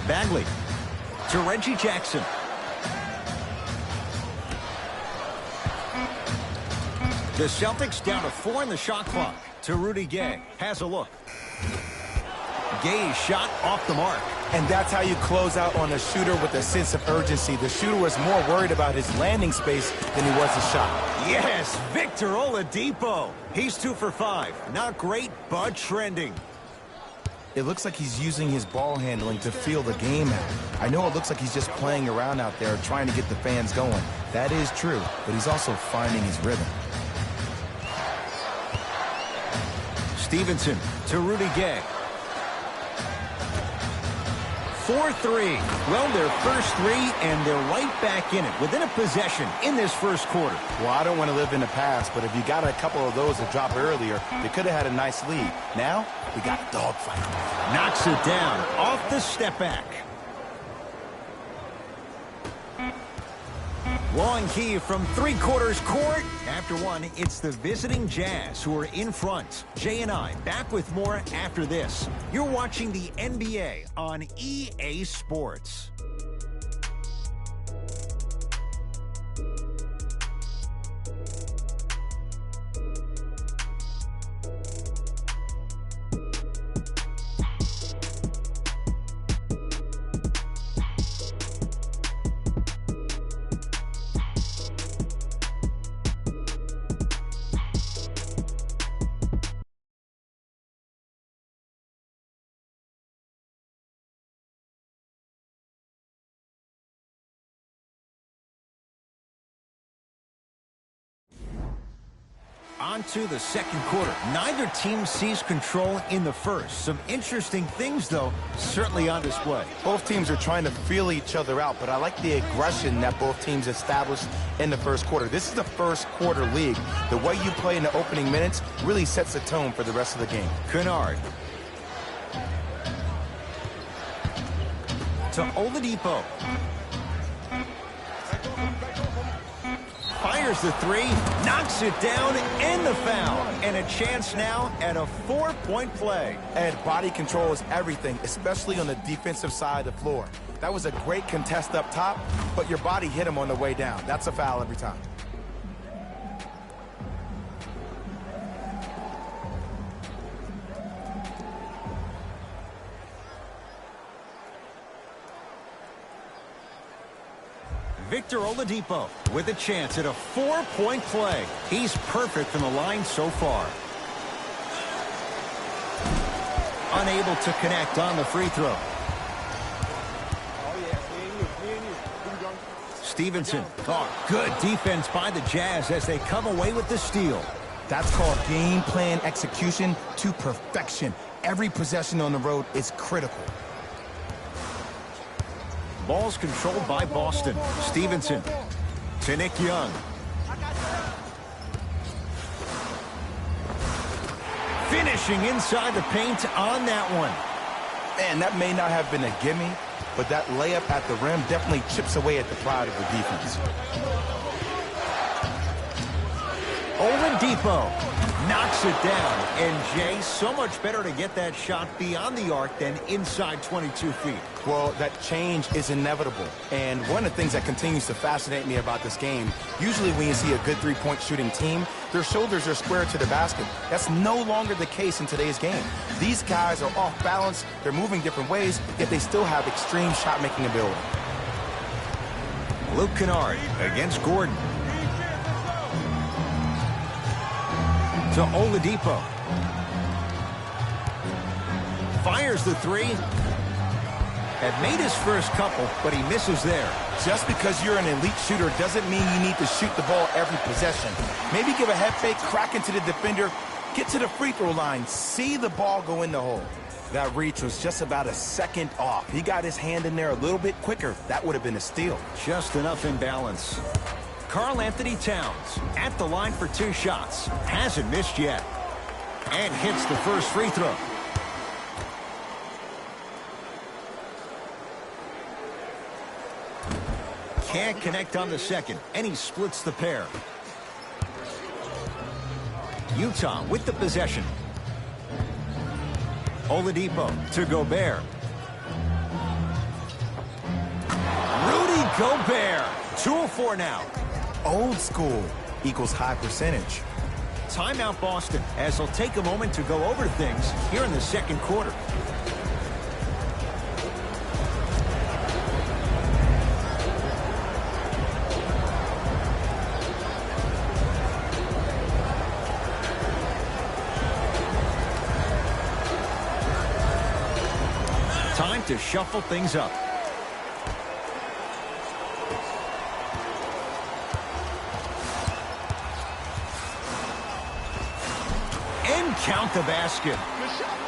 Bagley to Reggie Jackson. The Celtics down to 4 in the shot clock. To Rudy Gay. Has a look. Gay's shot off the mark. And that's how you close out on a shooter with a sense of urgency. The shooter was more worried about his landing space than he was his shot. Yes, Victor Oladipo. He's 2 for 5. Not great, but trending. It looks like he's using his ball handling to feel the game out. I know it looks like he's just playing around out there trying to get the fans going. That is true, but he's also finding his rhythm. Stevenson to Rudy Gay. 4-3. Well, their first 3, and they're right back in it, within a possession in this first quarter. Well, I don't want to live in the past, but if you got a couple of those that dropped earlier, they could have had a nice lead. Now, we got a dogfight. Knocks it down off the step back. Long key from 3/4 court. After 1, it's the visiting Jazz who are in front. Jay and I back with more after this. You're watching the NBA on EA Sports. On to the second quarter. Neither team sees control in the first. Some interesting things, though, certainly on display. Both teams are trying to feel each other out, but I like the aggression that both teams established in the first quarter. This is the first quarter league. The way you play in the opening minutes really sets the tone for the rest of the game. Kennard. To Oladipo. Fires the 3, knocks it down, and the foul. And a chance now at a 4-point play. And body control is everything, especially on the defensive side of the floor. That was a great contest up top, but your body hit him on the way down. That's a foul every time. Victor Oladipo with a chance at a 4-point play. He's perfect from the line so far. Unable to connect on the free throw. Stevenson. Oh, good defense by the Jazz as they come away with the steal. That's called game plan execution to perfection. Every possession on the road is critical. Ball's controlled by Boston. Stevenson to Nick Young. Finishing inside the paint on that one. Man, that may not have been a gimme, but that layup at the rim definitely chips away at the pride of the defense. Oladipo Knocks it down. And, Jay, so much better to get that shot beyond the arc than inside 22 feet. Well, that change is inevitable. And one of the things that continues to fascinate me about this game, usually when you see a good three-point shooting team, their shoulders are square to the basket. That's no longer the case in today's game. These guys are off balance, they're moving different ways, yet they still have extreme shot-making ability. Luke Kennard against Gordon. To Oladipo. Fires the three. Had made his first couple, but he misses there. Just because you're an elite shooter doesn't mean you need to shoot the ball every possession. Maybe give a head fake, crack into the defender, get to the free throw line, see the ball go in the hole. That reach was just about a second off. He got his hand in there a little bit quicker. That would have been a steal. Just enough imbalance. Karl Anthony Towns at the line for 2 shots. Hasn't missed yet. And hits the first free throw. Can't connect on the second, and he splits the pair. Utah with the possession. Oladipo to Gobert. Rudy Gobert. 2 of 4 now. Old school equals high percentage. Timeout Boston, as he'll take a moment to go over things here in the second quarter. Time to shuffle things up. And count the basket.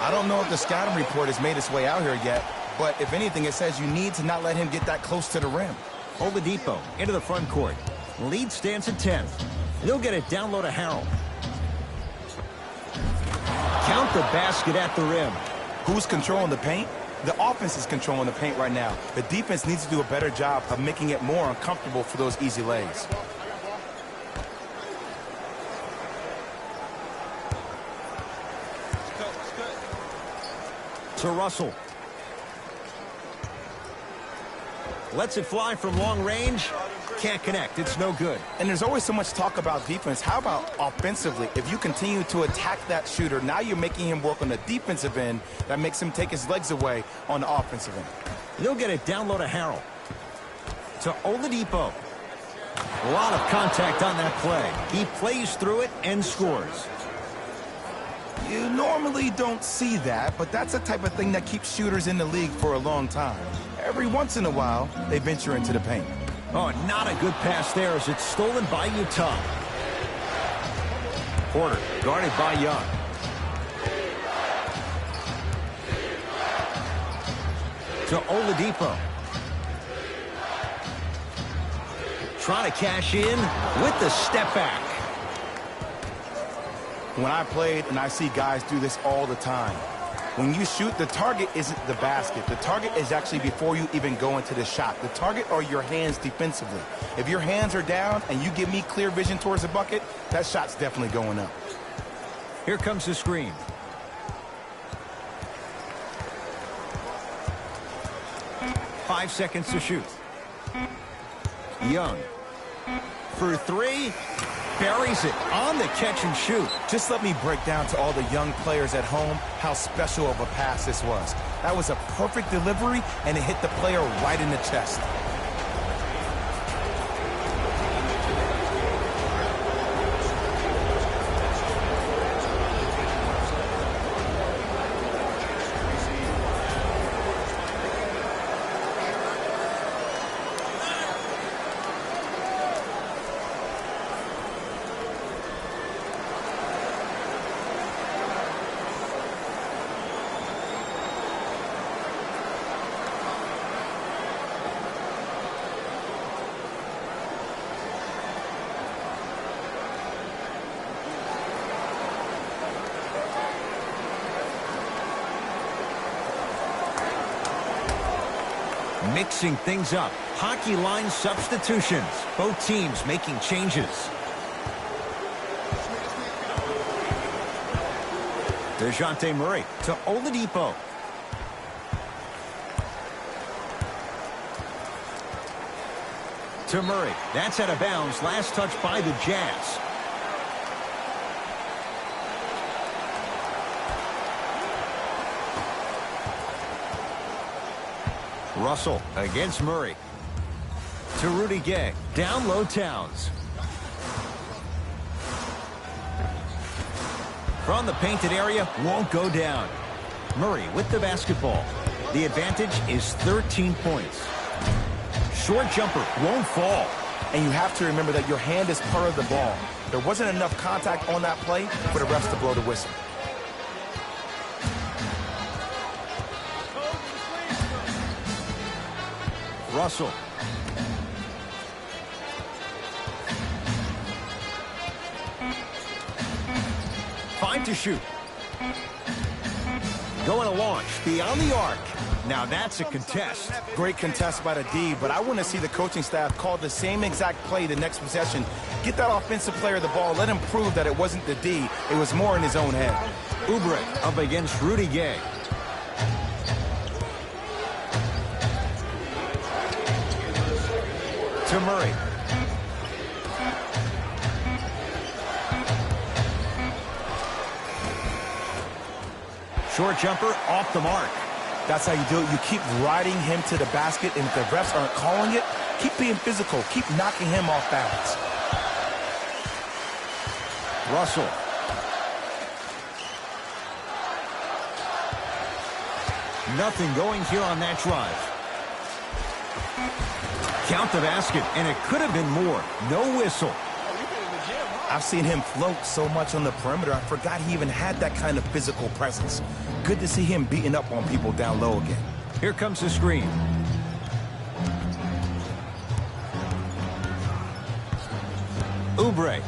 I don't know if the scouting report has made its way out here yet, but if anything, it says you need to not let him get that close to the rim. Oladipo into the front court. Lead stands at 10. He'll get it down low to Harrell. Count the basket at the rim. Who's controlling the paint? The offense is controlling the paint right now. The defense needs to do a better job of making it more uncomfortable for those easy lays. To Russell. Lets it fly from long range. Can't connect. It's no good. And there's always so much talk about defense. How about offensively? If you continue to attack that shooter, now you're making him work on the defensive end. That makes him take his legs away on the offensive end. He'll get it down low to Harrell. To Oladipo. A lot of contact on that play. He plays through it and scores. You normally don't see that, but that's the type of thing that keeps shooters in the league for a long time. Every once in a while, they venture into the paint. Oh, not a good pass there as it's stolen by Utah. Porter guarded by Young. To Oladipo. Trying to cash in with the step back. When I played, and I see guys do this all the time, when you shoot, the target isn't the basket. The target is actually before you even go into the shot. The target are your hands defensively. If your hands are down and you give me clear vision towards the bucket, that shot's definitely going up. Here comes the screen. Five seconds to shoot. Young. For 3. Buries it on the catch and shoot. Just let me break down to all the young players at home how special of a pass this was. That was a perfect delivery, and it hit the player right in the chest. Mixing things up. Hockey line substitutions. Both teams making changes. DeJounte Murray to Oladipo. To Murray. That's out of bounds. Last touch by the Jazz. Russell against Murray. To Rudy Gay. Down low, Towns. From the painted area, won't go down. Murray with the basketball. The advantage is 13 points. Short jumper won't fall. And you have to remember that your hand is part of the ball. There wasn't enough contact on that play for the refs to blow the whistle. Russell. Fine to shoot. Going to launch beyond the arc. Now that's a contest. Great contest by the D, but I want to see the coaching staff call the same exact play the next possession. Get that offensive player the ball. Let him prove that it wasn't the D. It was more in his own head. Oubre up against Rudy Gay. To Murray. Short jumper off the mark. That's how you do it. You keep riding him to the basket, and if the refs aren't calling it, keep being physical. Keep knocking him off balance. Russell. Nothing going here on that drive. Count the basket, and it could have been more. No whistle. I've seen him float so much on the perimeter, I forgot he even had that kind of physical presence. Good to see him beating up on people down low again. Here comes the screen. Oubre.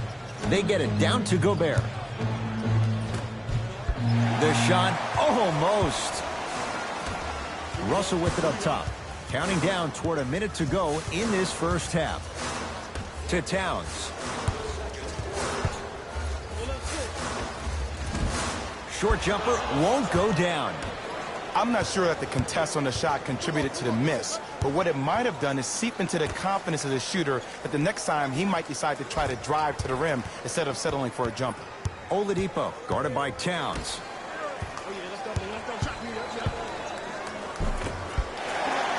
They get it down to Gobert. The shot, almost. Russell with it up top. Counting down toward a minute to go in this first half. To Towns. Short jumper won't go down. I'm not sure that the contest on the shot contributed to the miss, but what it might have done is seep into the confidence of the shooter that the next time he might decide to try to drive to the rim instead of settling for a jumper. Oladipo guarded by Towns.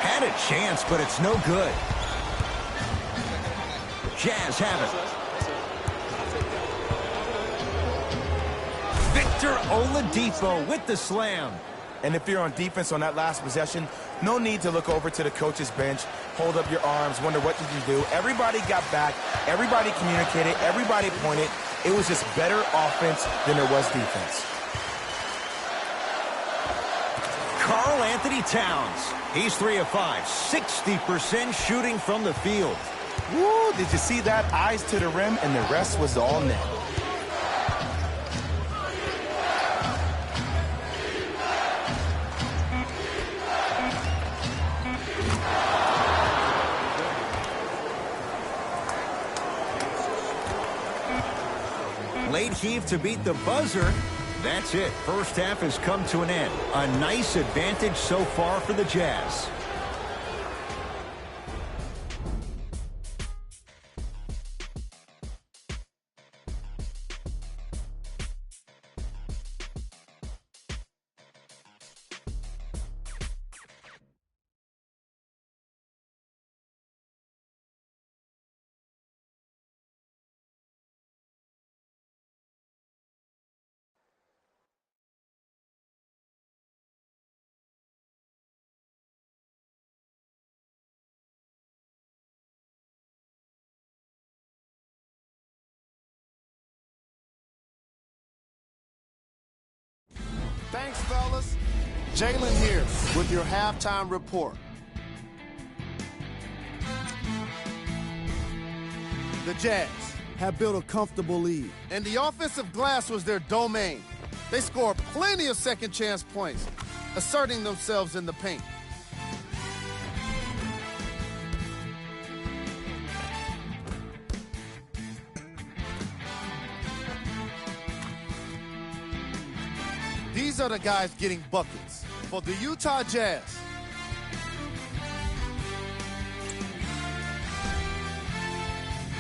Had a chance, but it's no good. Jazz have it. Victor Oladipo with the slam. And if you're on defense on that last possession, no need to look over to the coach's bench, hold up your arms, wonder what did you do. Everybody got back, everybody communicated, everybody pointed. It was just better offense than there was defense. Karl Anthony Towns. He's 3 of 5, 60% shooting from the field. Woo, did you see that? Eyes to the rim, and the rest was all net. Late heave to beat the buzzer. That's it. First half has come to an end. A nice advantage so far for the Jazz. Thanks, fellas. Jalen here with your halftime report. The Jazz have built a comfortable lead, and the offensive glass was their domain. They scored plenty of second-chance points, asserting themselves in the paint. These are the guys getting buckets for the Utah Jazz.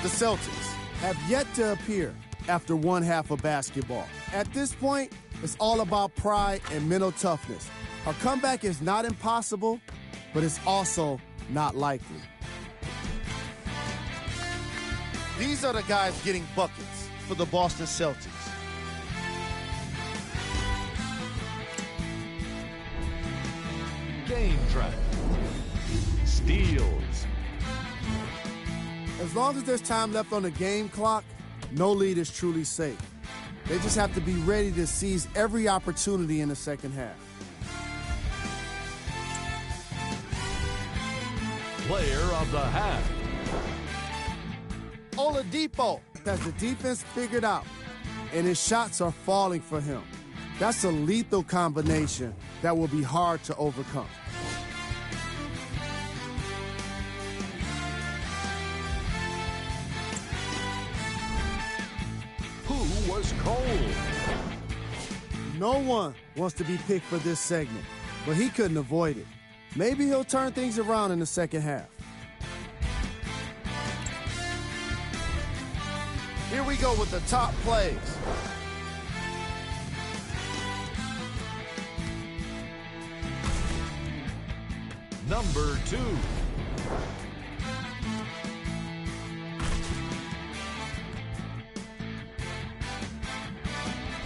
The Celtics have yet to appear after one half of basketball. At this point, it's all about pride and mental toughness. A comeback is not impossible, but it's also not likely. These are the guys getting buckets for the Boston Celtics. Game track. Steals. As long as there's time left on the game clock, no lead is truly safe. They just have to be ready to seize every opportunity in the second half. Player of the half. Oladipo has the defense figured out, and his shots are falling for him. That's a lethal combination that will be hard to overcome. Who was cold? No one wants to be picked for this segment, but he couldn't avoid it. Maybe he'll turn things around in the second half. Here we go with the top plays. Number 2.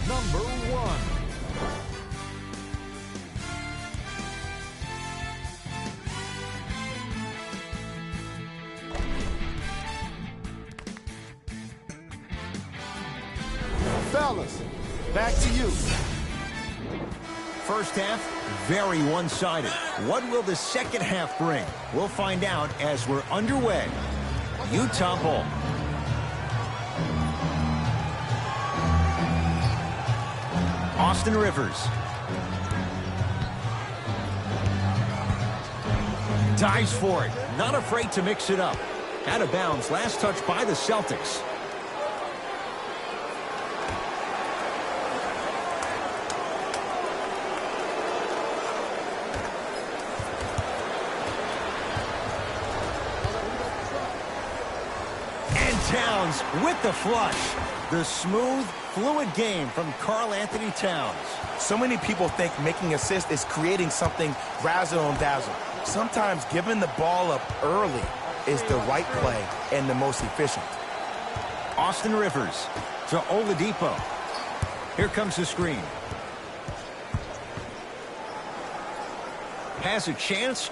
Number 1. Fellas, back to you. First half, very one-sided. What will the second half bring? We'll find out as we're underway. Utah ball. Austin Rivers. Dives for it. Not afraid to mix it up. Out of bounds. Last touch by the Celtics. Towns with the flush. The smooth, fluid game from Karl-Anthony Towns. So many people think making assists is creating something razzle and dazzle. Sometimes giving the ball up early is the right play and the most efficient. Austin Rivers to Oladipo. Here comes the screen. Has a chance.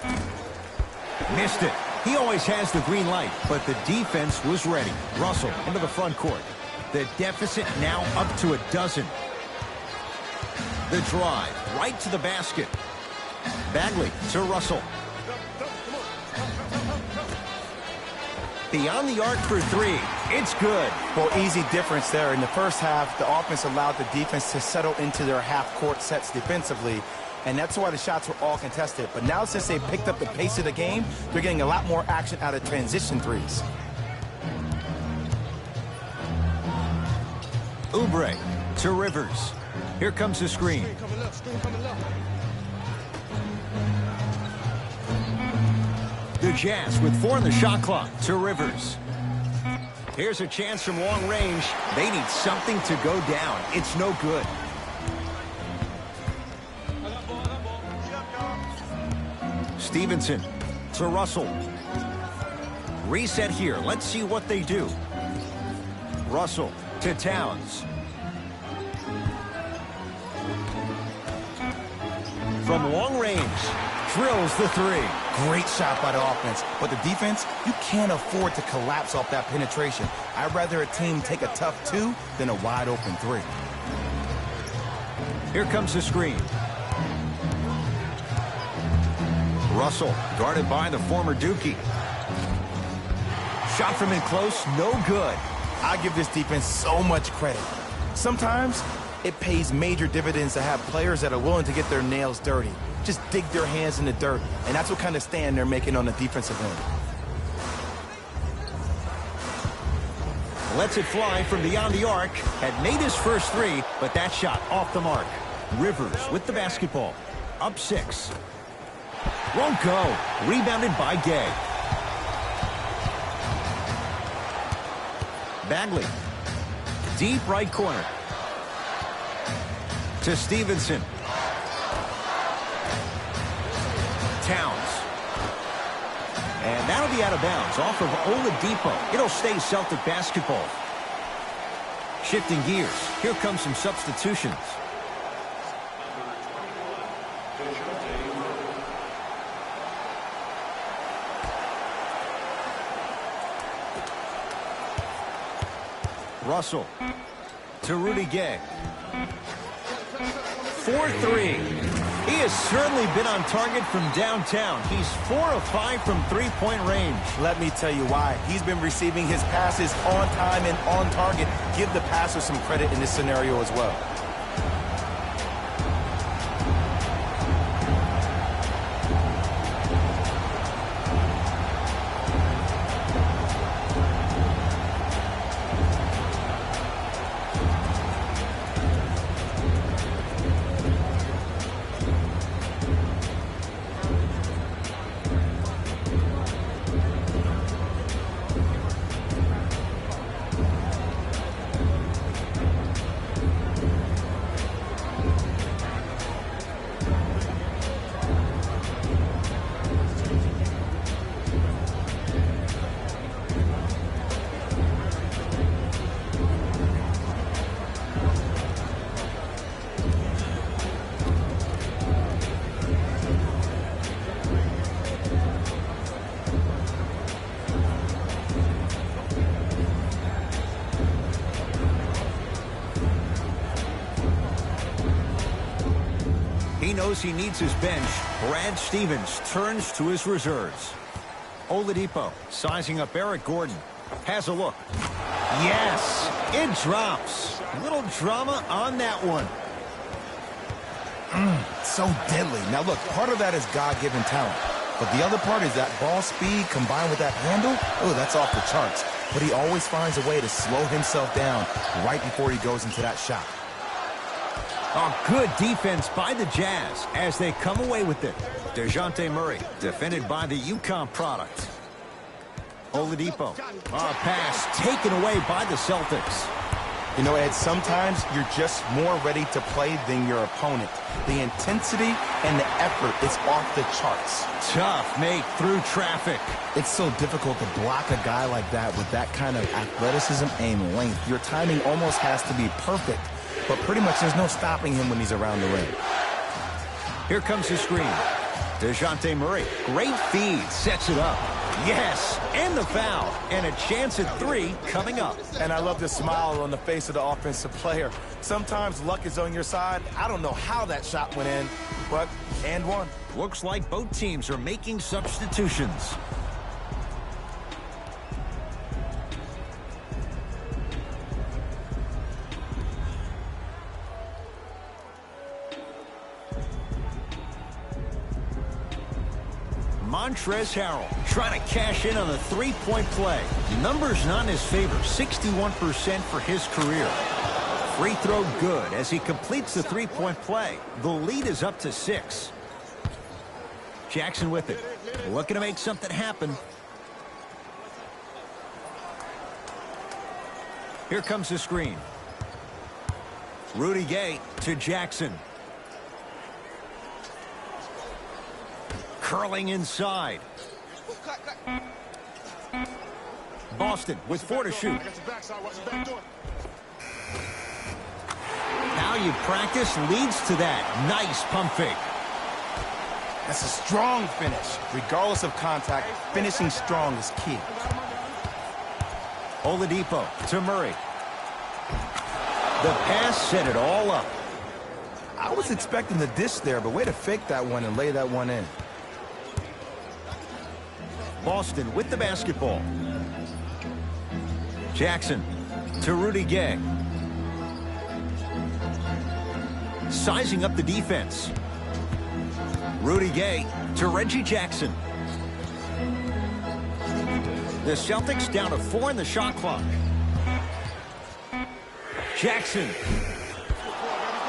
Missed it. He always has the green light, but the defense was ready. Russell into the front court. The deficit now up to a dozen. The drive right to the basket. Bagley to Russell. Beyond the arc for three. It's good. Well, easy difference there. In the first half, the offense allowed the defense to settle into their half-court sets defensively, and that's why the shots were all contested. But now since they picked up the pace of the game, they're getting a lot more action out of transition threes. Oubre to Rivers. Here comes the screen. The Jazz with 4 in the shot clock to Rivers. Here's a chance from long range. They need something to go down. It's no good. Stevenson to Russell. Reset here. Let's see what they do. Russell to Towns. From long range, drills the three. Great shot by the offense, but the defense, you can't afford to collapse off that penetration. I'd rather a team take a tough 2 than a wide open 3. Here comes the screen. Russell guarded by the former Dookie. Shot from in close, no good. I give this defense so much credit. Sometimes it pays major dividends to have players that are willing to get their nails dirty. Just dig their hands in the dirt, and that's what kind of stand they're making on the defensive end. Lets it fly from beyond the arc. Had made his first 3, but that shot off the mark. Rivers with the basketball. Up 6. Won't go. Rebounded by Gay. Bagley. Deep right corner. To Stevenson. Towns. And that'll be out of bounds off of Oladipo. It'll stay Celtic basketball. Shifting gears. Here comes some substitutions. Russell to Rudy Gay. 4-3. He has certainly been on target from downtown. He's 4 of 5 from three-point range. Let me tell you why. He's been receiving his passes on time and on target. Give the passer some credit in this scenario as well. He knows he needs his bench. Brad Stevens turns to his reserves. Oladipo sizing up Eric Gordon. Has a look. Yes, it drops. Little drama on that one. So deadly. Now look, part of that is God-given talent. But the other part is that ball speed combined with that handle. Oh, that's off the charts. But he always finds a way to slow himself down right before he goes into that shot. A good defense by the Jazz as they come away with it. DeJounte Murray defended by the UConn product. Oladipo. A pass taken away by the Celtics. You know, Ed, sometimes you're just more ready to play than your opponent. The intensity and the effort is off the charts. Tough make through traffic. It's so difficult to block a guy like that with that kind of athleticism and length. Your timing almost has to be perfect. But pretty much there's no stopping him when he's around the rim. Here comes the screen. DeJounte Murray. Great feed. Sets it up. Yes. And the foul. And a chance at 3 coming up. And I love the smile on the face of the offensive player. Sometimes luck is on your side. I don't know how that shot went in, but and one. Looks like both teams are making substitutions. Montrezl Harrell trying to cash in on the three-point play. Numbers not in his favor, 61% for his career. Free throw good as he completes the three-point play. The lead is up to 6. Jackson with it. Looking to make something happen. Here comes the screen. Rudy Gay to Jackson. Curling inside. Boston with 4 to shoot. How you practice leads to that. Nice pump fake. That's a strong finish. Regardless of contact, finishing strong is key. Oladipo to Murray. The pass set it all up. I was expecting the dish there, but way to fake that one and lay that one in. Boston with the basketball. Jackson to Rudy Gay. Sizing up the defense. Rudy Gay to Reggie Jackson. The Celtics down to 4 in the shot clock. Jackson.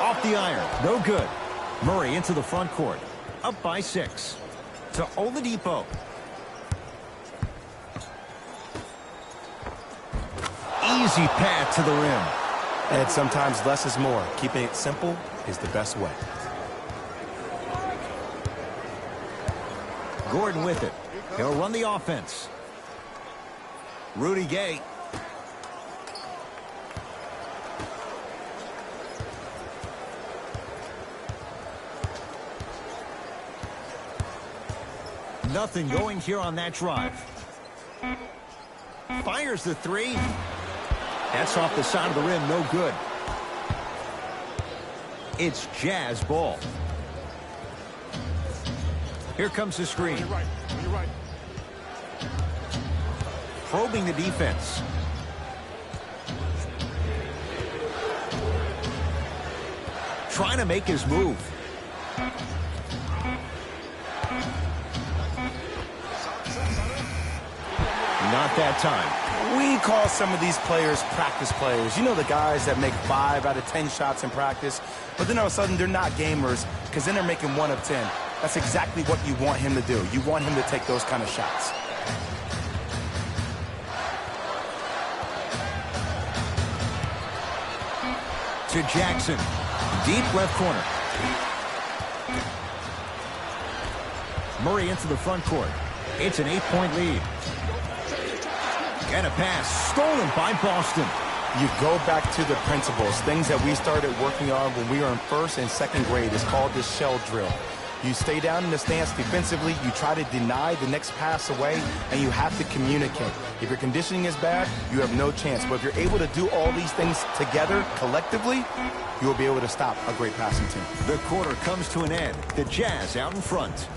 Off the iron. No good. Murray into the front court. Up by 6. To Oladipo. Easy path to the rim. And sometimes less is more. Keeping it simple is the best way. Gordon with it. He'll run the offense. Rudy Gay. Nothing going here on that drive. Fires the 3. That's off the side of the rim. No good. It's Jazz ball. Here comes the screen. You're right. Probing the defense. Trying to make his move. Not that time. We call some of these players practice players. You know, the guys that make 5 out of 10 shots in practice, but then all of a sudden they're not gamers because then they're making 1 of 10. That's exactly what you want him to do. You want him to take those kind of shots. To Jackson. Deep left corner. Murray into the front court. It's an 8-point lead. And a pass stolen by Boston. You go back to the principles, things that we started working on when we were in 1st and 2nd grade. It's called the shell drill. You stay down in the stance defensively, you try to deny the next pass away, and you have to communicate. If your conditioning is bad, you have no chance. But if you're able to do all these things together, collectively, you will be able to stop a great passing team. The quarter comes to an end. The Jazz out in front.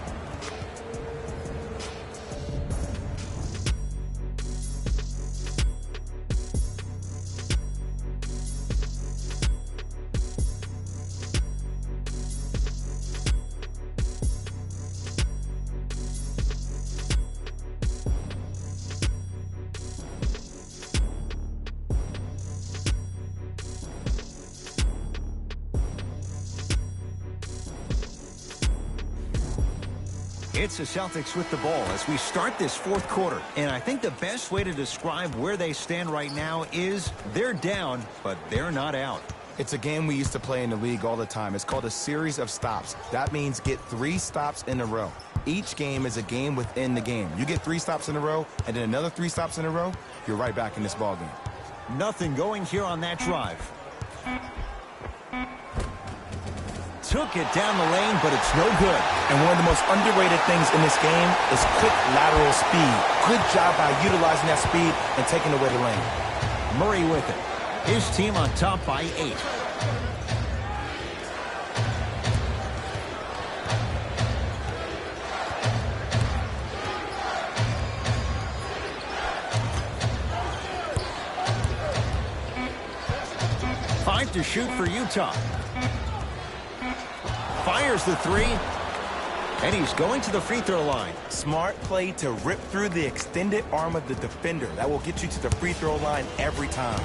It's the Celtics with the ball as we start this 4th quarter. And I think the best way to describe where they stand right now is they're down, but they're not out. It's a game we used to play in the league all the time. It's called a series of stops. That means get 3 stops in a row. Each game is a game within the game. You get 3 stops in a row, and then another 3 stops in a row, you're right back in this ball game. Nothing going here on that drive. Took it down the lane, but it's no good. And one of the most underrated things in this game is quick lateral speed. Good job by utilizing that speed and taking away the lane. Murray with it. His team on top by 8. Five to shoot for Utah. Fires the 3, and he's going to the free throw line. Smart play to rip through the extended arm of the defender. That will get you to the free throw line every time.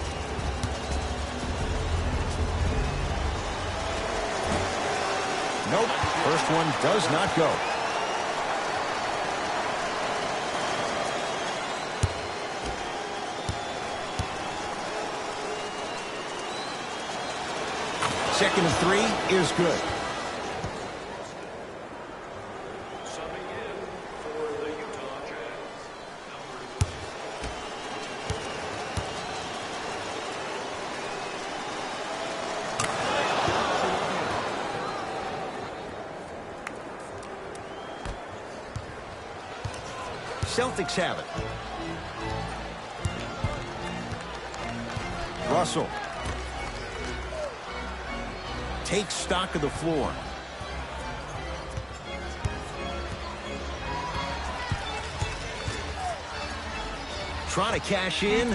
Nope, first one does not go. Second and 3 is good. Celtics have it. Russell takes stock of the floor. Trying to cash in.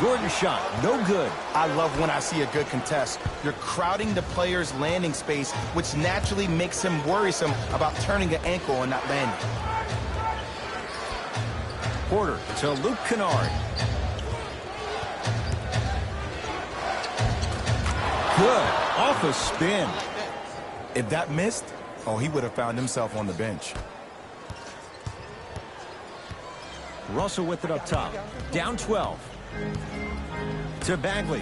Gordon shot, no good. I love when I see a good contest. You're crowding the player's landing space, which naturally makes him worrisome about turning an ankle and not landing. Porter to Luke Kennard. good. Off a spin. If that missed, oh, he would have found himself on the bench. Russell with it up top. Down 12. To Bagley.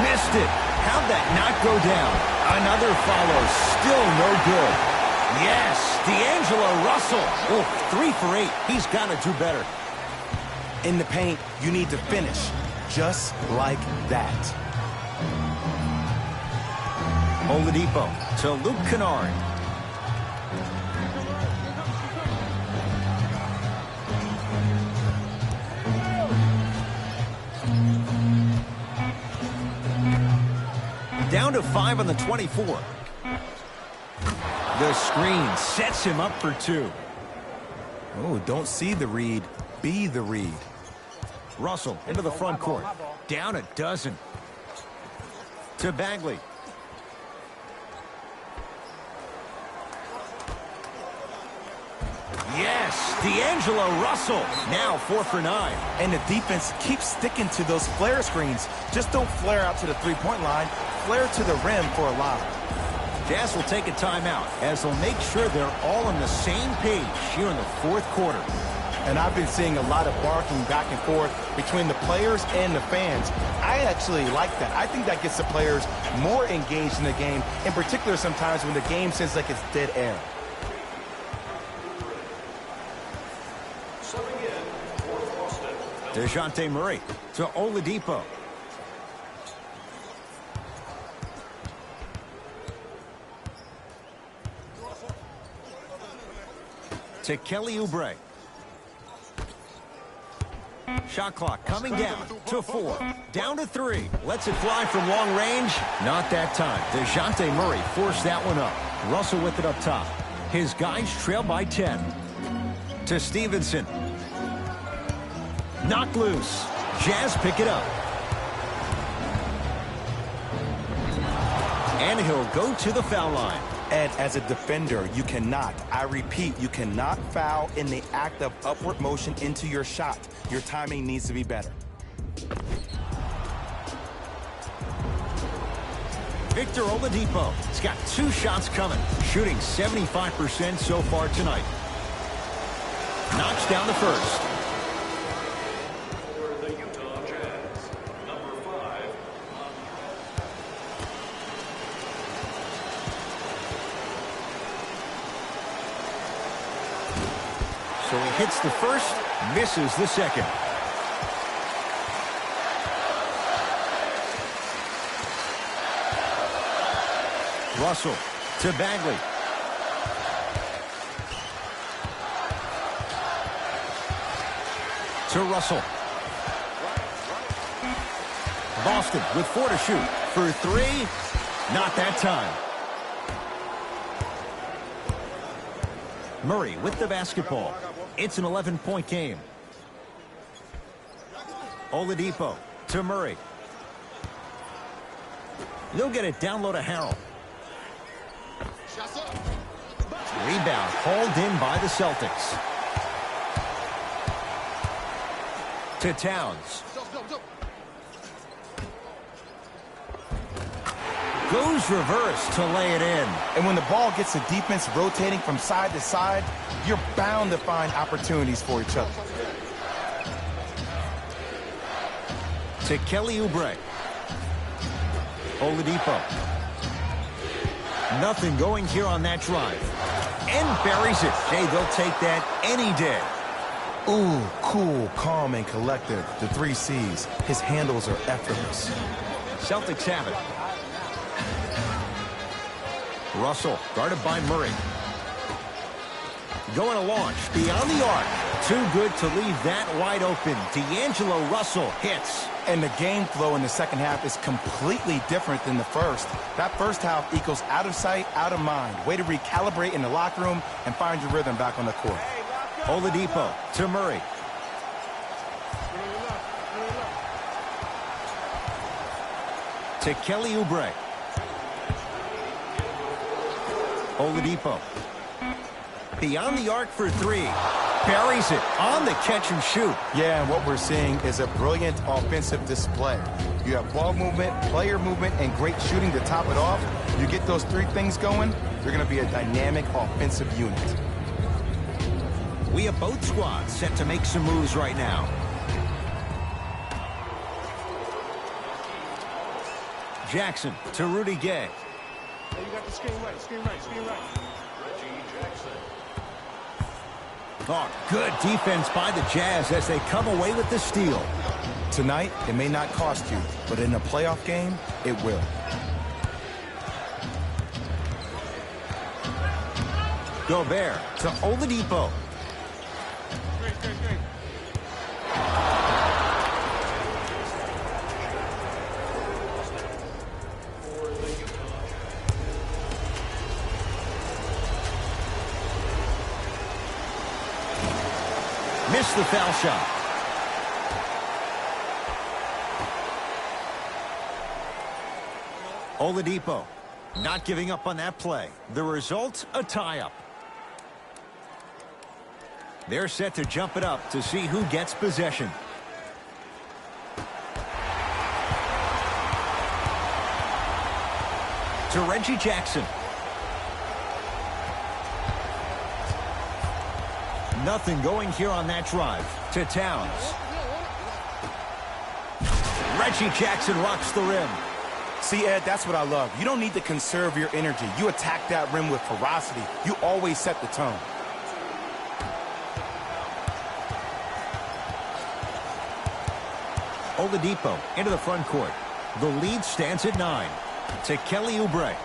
Missed it. How'd that not go down? Another follow. Still no good. Yes, D'Angelo Russell. Oh, 3 for 8. He's got to do better. In the paint, you need to finish just like that. Oladipo to Luke Kennard. Down to 5 on the 24. The screen sets him up for 2. Oh, don't see the read, be the read. Russell into the front court. Down a dozen. To Bagley. Yes, D'Angelo Russell. Now 4 for 9. And the defense keeps sticking to those flare screens. Just don't flare out to the three-point line. Flare to the rim for a lob. Jazz will take a timeout as they'll make sure they're all on the same page here in the 4th quarter. And I've been seeing a lot of barking back and forth between the players and the fans. I actually like that. I think that gets the players more engaged in the game, in particular sometimes when the game seems like it's dead air. DeJounte Murray to Oladipo. To Kelly Oubre. Shot clock coming down to 4. Down to 3. Lets it fly from long range. Not that time. DeJounte Murray forced that one up. Russell with it up top. His guys trail by 10. To Stevenson. Knocked loose. Jazz pick it up. And he'll go to the foul line. And as a defender, you cannot, I repeat, you cannot foul in the act of upward motion into your shot. Your timing needs to be better. Victor Oladipo. He's got 2 shots coming. Shooting 75% so far tonight. Knocks down the first. So he hits the first, misses the second. Russell to Bagley. To Russell. Boston with 4 to shoot. For 3, not that time. Murray with the basketball. It's an 11-point game. Oladipo to Murray. They'll get it down low to Harrell. Rebound hauled in by the Celtics. To Towns. Goes reverse to lay it in. And when the ball gets the defense rotating from side to side, you're bound to find opportunities for each other. To Kelly Oubre. Oladipo. Nothing going here on that drive. And buries it. Hey, they'll take that any day. Ooh, cool, calm, and collective. The 3 C's. His handles are effortless. Celtics have it. Russell guarded by Murray. Going to launch beyond the arc. Too good to leave that wide open. D'Angelo Russell hits. And the game flow in the second half is completely different than the first. That first half equals out of sight, out of mind. Way to recalibrate in the locker room and find your rhythm back on the court. Oladipo to Murray. To Kelly Oubre. Oladipo. Beyond the arc for 3. Buries it on the catch and shoot. Yeah, and what we're seeing is a brilliant offensive display. You have ball movement, player movement, and great shooting to top it off. You get those three things going, you're going to be a dynamic offensive unit. We have both squads set to make some moves right now. Jackson to Rudy Gay. Hey, you got the screen right, screen right, screen right. Oh, good defense by the Jazz as they come away with the steal. Tonight, it may not cost you, but in a playoff game, it will. Gobert to Oladipo. Great, great, great. Missed the foul shot. Oladipo not giving up on that play. The result, a tie-up. They're set to jump it up to see who gets possession. To Reggie Jackson. Nothing going here on that drive. To Towns. Reggie Jackson rocks the rim. See, Ed, that's what I love. You don't need to conserve your energy. You attack that rim with ferocity. You always set the tone. Oladipo into the front court. The lead stands at 9. To Kelly Oubre.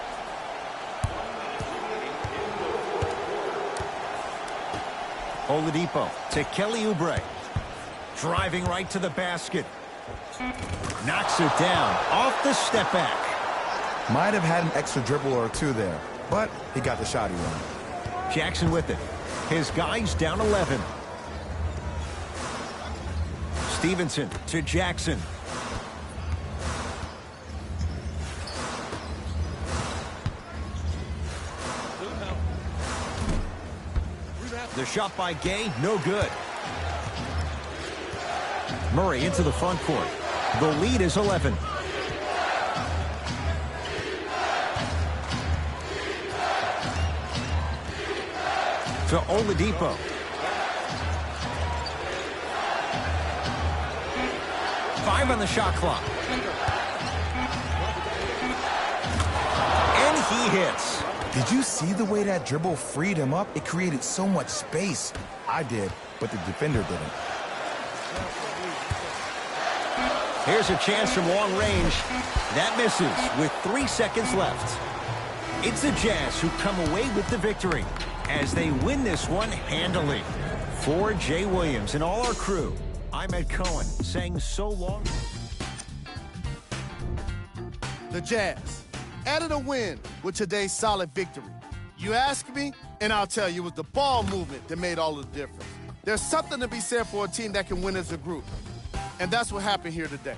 Oladipo to Kelly Oubre. Driving right to the basket. Knocks it down off the step back. Might have had an extra dribble or two there, but he got the shot he wanted. Jackson with it. His guys down 11. Stevenson to Jackson. The shot by Gay, no good. Murray into the front court. The lead is 11. To Oladipo. Five on the shot clock. And he hits. Did you see the way that dribble freed him up? It created so much space. I did, but the defender didn't. Here's a chance from long range. That misses with 3 seconds left. It's the Jazz who come away with the victory as they win this one handily. For Jay Williams and all our crew, I'm Ed Cohen saying so long. The Jazz added a win with today's solid victory. You ask me, and I'll tell you, it was the ball movement that made all the difference. There's something to be said for a team that can win as a group, and that's what happened here today.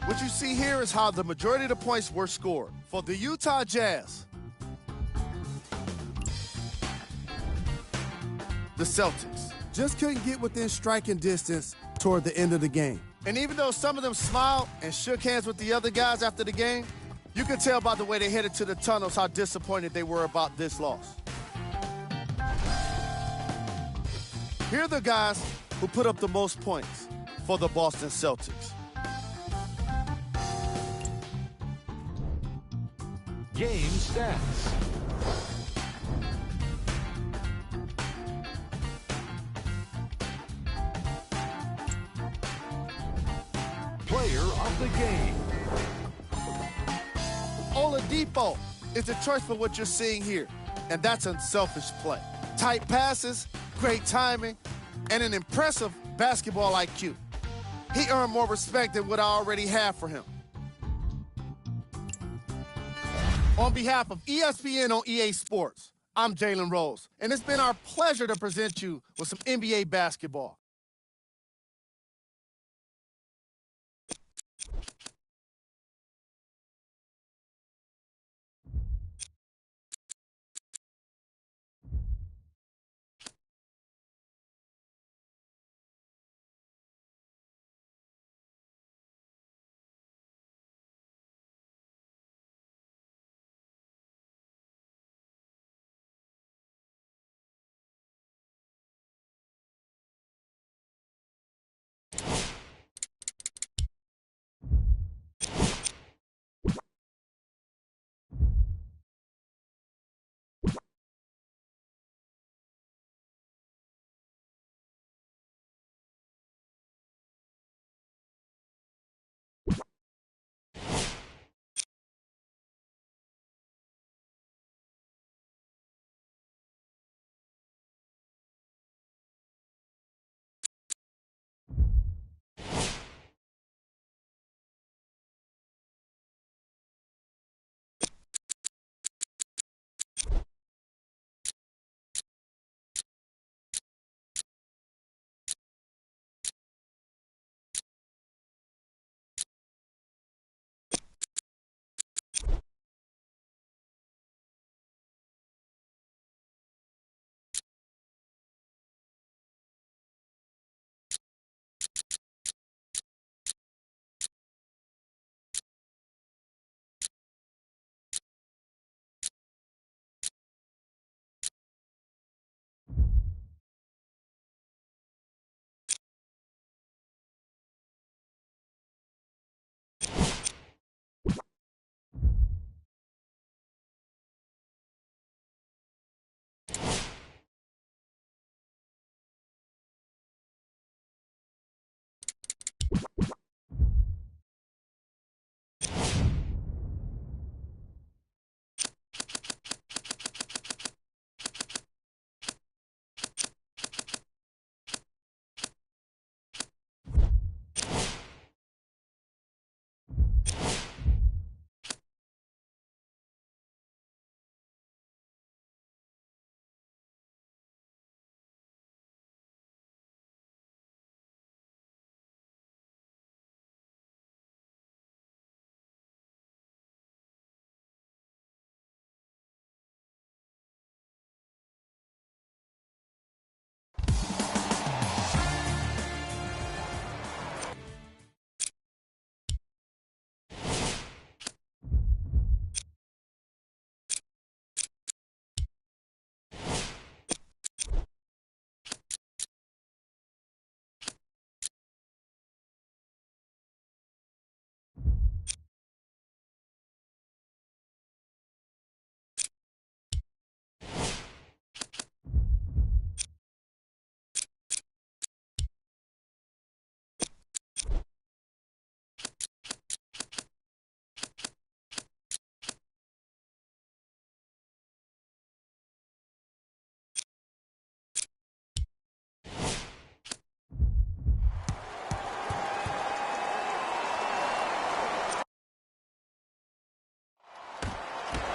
What you see here is how the majority of the points were scored. For the Utah Jazz, the Celtics just couldn't get within striking distance toward the end of the game. And even though some of them smiled and shook hands with the other guys after the game, you could tell by the way they headed to the tunnels how disappointed they were about this loss. Here are the guys who put up the most points for the Boston Celtics. Game stats. Player of the game. Oladipo is the choice for what you're seeing here, and that's unselfish play. Tight passes, great timing, and an impressive basketball IQ. He earned more respect than what I already have for him. On behalf of ESPN on EA Sports, I'm Jalen Rose, and it's been our pleasure to present you with some NBA basketball.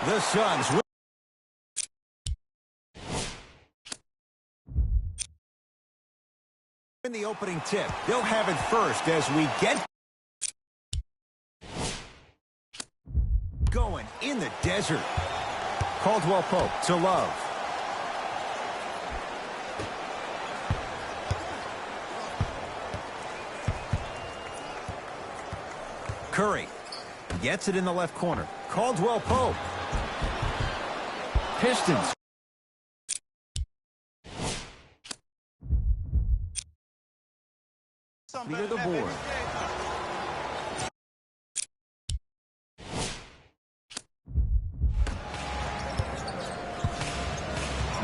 The Suns win. In the opening tip, they'll have it first as we get going in the desert. Caldwell Pope to Love. Curry gets it in the left corner. Caldwell Pope. Pistons. Near the board.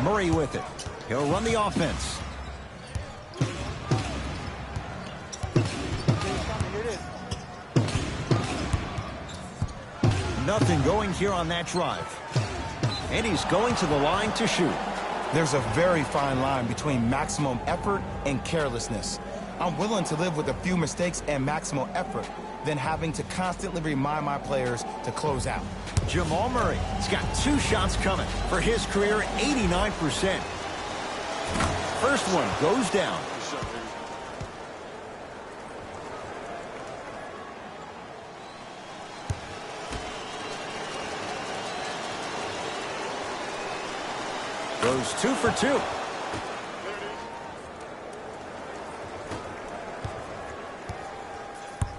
Murray with it. He'll run the offense. Nothing going here on that drive. And he's going to the line to shoot. There's a very fine line between maximum effort and carelessness. I'm willing to live with a few mistakes and maximum effort than having to constantly remind my players to close out. Jamal Murray has got 2 shots coming for his career 89%. First one goes down. Goes 2 for 2.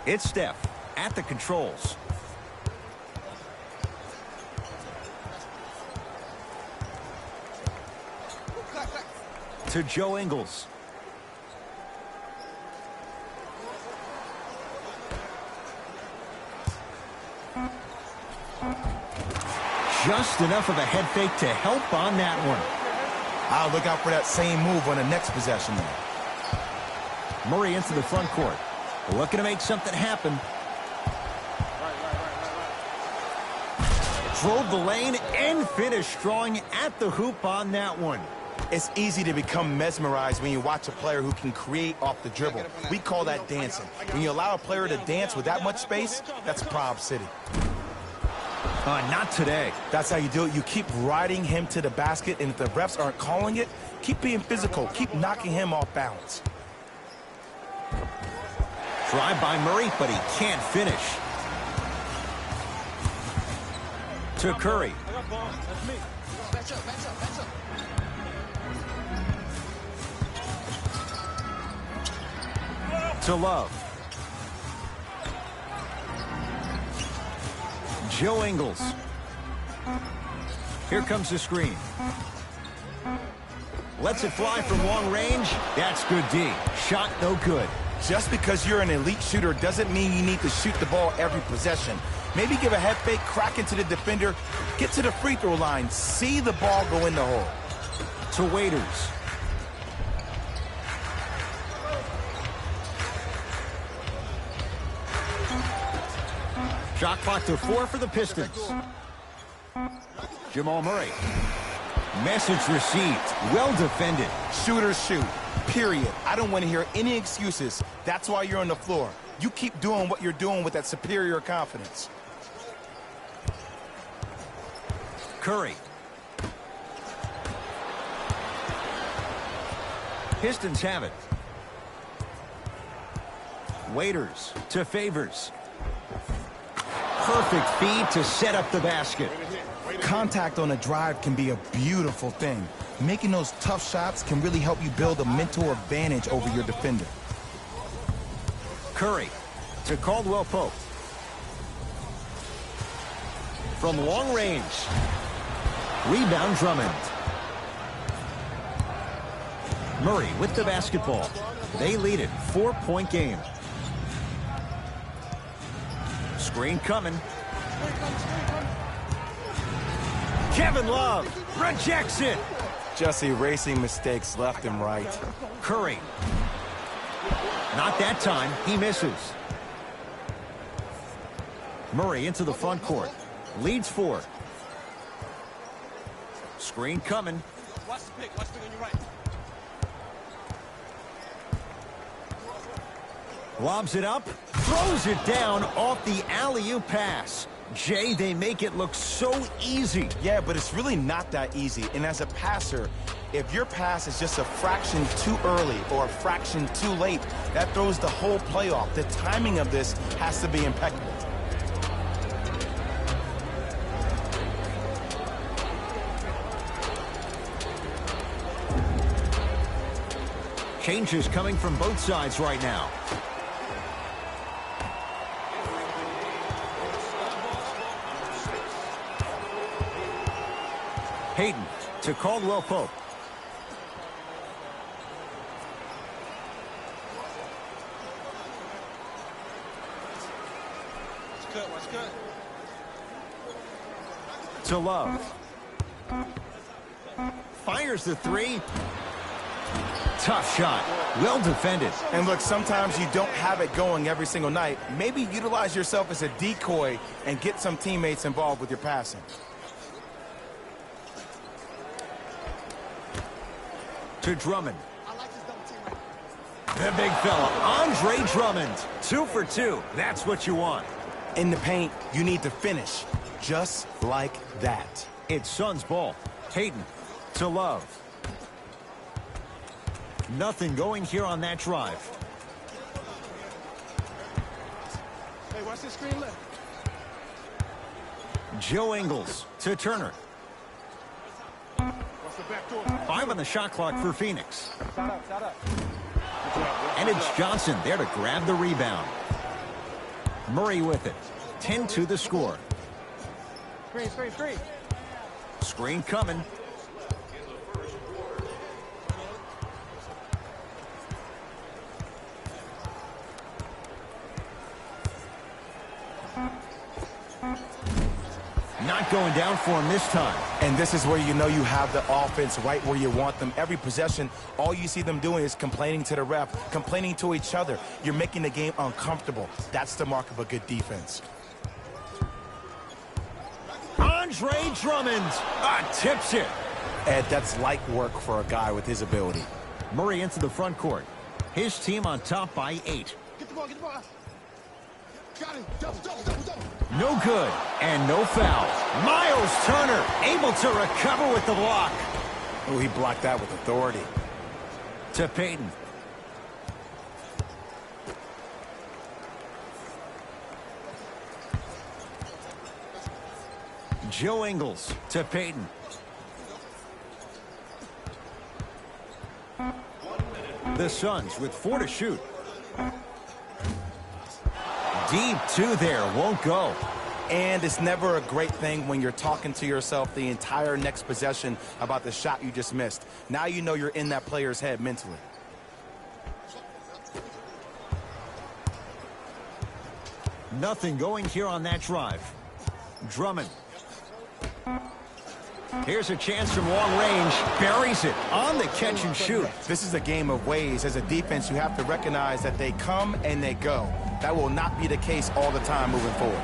It's Steph at the controls. To Joe Ingles. Just enough of a head fake to help on that one. I'll look out for that same move on the next possession there. Murray into the front court. Looking to make something happen. Drove the lane and finished strong at the hoop on that one. It's easy to become mesmerized when you watch a player who can create off the dribble. We call that dancing. When you allow a player to dance with that much space, that's Prob City. Not today. That's how you do it. You keep riding him to the basket, and if the refs aren't calling it, keep being physical. Keep knocking him off balance. Drive by Murray, but he can't finish. To Curry. To Love. Joe Ingles. Here comes the screen. Lets it fly from long range. That's good D. Shot no good. Just because you're an elite shooter doesn't mean you need to shoot the ball every possession. Maybe give a head fake, crack into the defender, get to the free throw line, see the ball go in the hole. To Waiters. Shot clock to 4 for the Pistons. Jamal Murray. Message received. Well defended. Shooters shoot. Period. I don't want to hear any excuses. That's why you're on the floor. You keep doing what you're doing with that superior confidence. Curry. Pistons have it. Waiters to Favors. Perfect feed to set up the basket. Contact on a drive can be a beautiful thing. Making those tough shots can really help you build a mental advantage over your defender. Curry to Caldwell Pope. From long range. Rebound Drummond. Murray with the basketball. They lead it. 4-point game. Screen coming. Kevin Love rejects it. Just erasing mistakes left and right. Curry. Not that time. He misses. Murray into the front court. Leads 4. Screen coming. Watch the pick on your right. Lobs it up. Throws it down off the alley-oop pass. Jay, they make it look so easy. Yeah, but it's really not that easy. And as a passer, if your pass is just a fraction too early or a fraction too late, that throws the whole play off. The timing of this has to be impeccable. Changes coming from both sides right now. Hayden to Caldwell Pope. Watch cut. To Love. Fires the three. Tough shot. Well defended. And look, sometimes you don't have it going every single night. Maybe utilize yourself as a decoy and get some teammates involved with your passing. To Drummond. The big fella, Andre Drummond. 2 for 2. That's what you want. In the paint, you need to finish just like that. It's Suns ball. Hayden to Love. Nothing going here on that drive. Hey, watch the screen left. Joe Ingles to Turner. Watch the back door. 5 on the shot clock for Phoenix. Shot up. And it's Johnson there to grab the rebound. Murray with it. 10-2 the score. Screen. Screen coming. Not going down for him this time. And this is where you know you have the offense right where you want them. Every possession, all you see them doing is complaining to the ref, complaining to each other. You're making the game uncomfortable. That's the mark of a good defense. Andre Drummond tips it. Ed, that's light work for a guy with his ability. Murray into the front court. His team on top by 8. Get the ball. Got him. Double. No good, and no foul. Miles Turner able to recover with the block. Oh, he blocked that with authority. To Payton. Joe Ingles to Payton. The Suns with 4 to shoot. Deep 2 there, won't go. And it's never a great thing when you're talking to yourself the entire next possession about the shot you just missed. Now you know you're in that player's head mentally. Nothing going here on that drive. Drummond. Here's a chance from long range. Buries it on the catch and shoot. This is a game of ways. As a defense, you have to recognize that they come and they go. That will not be the case all the time moving forward.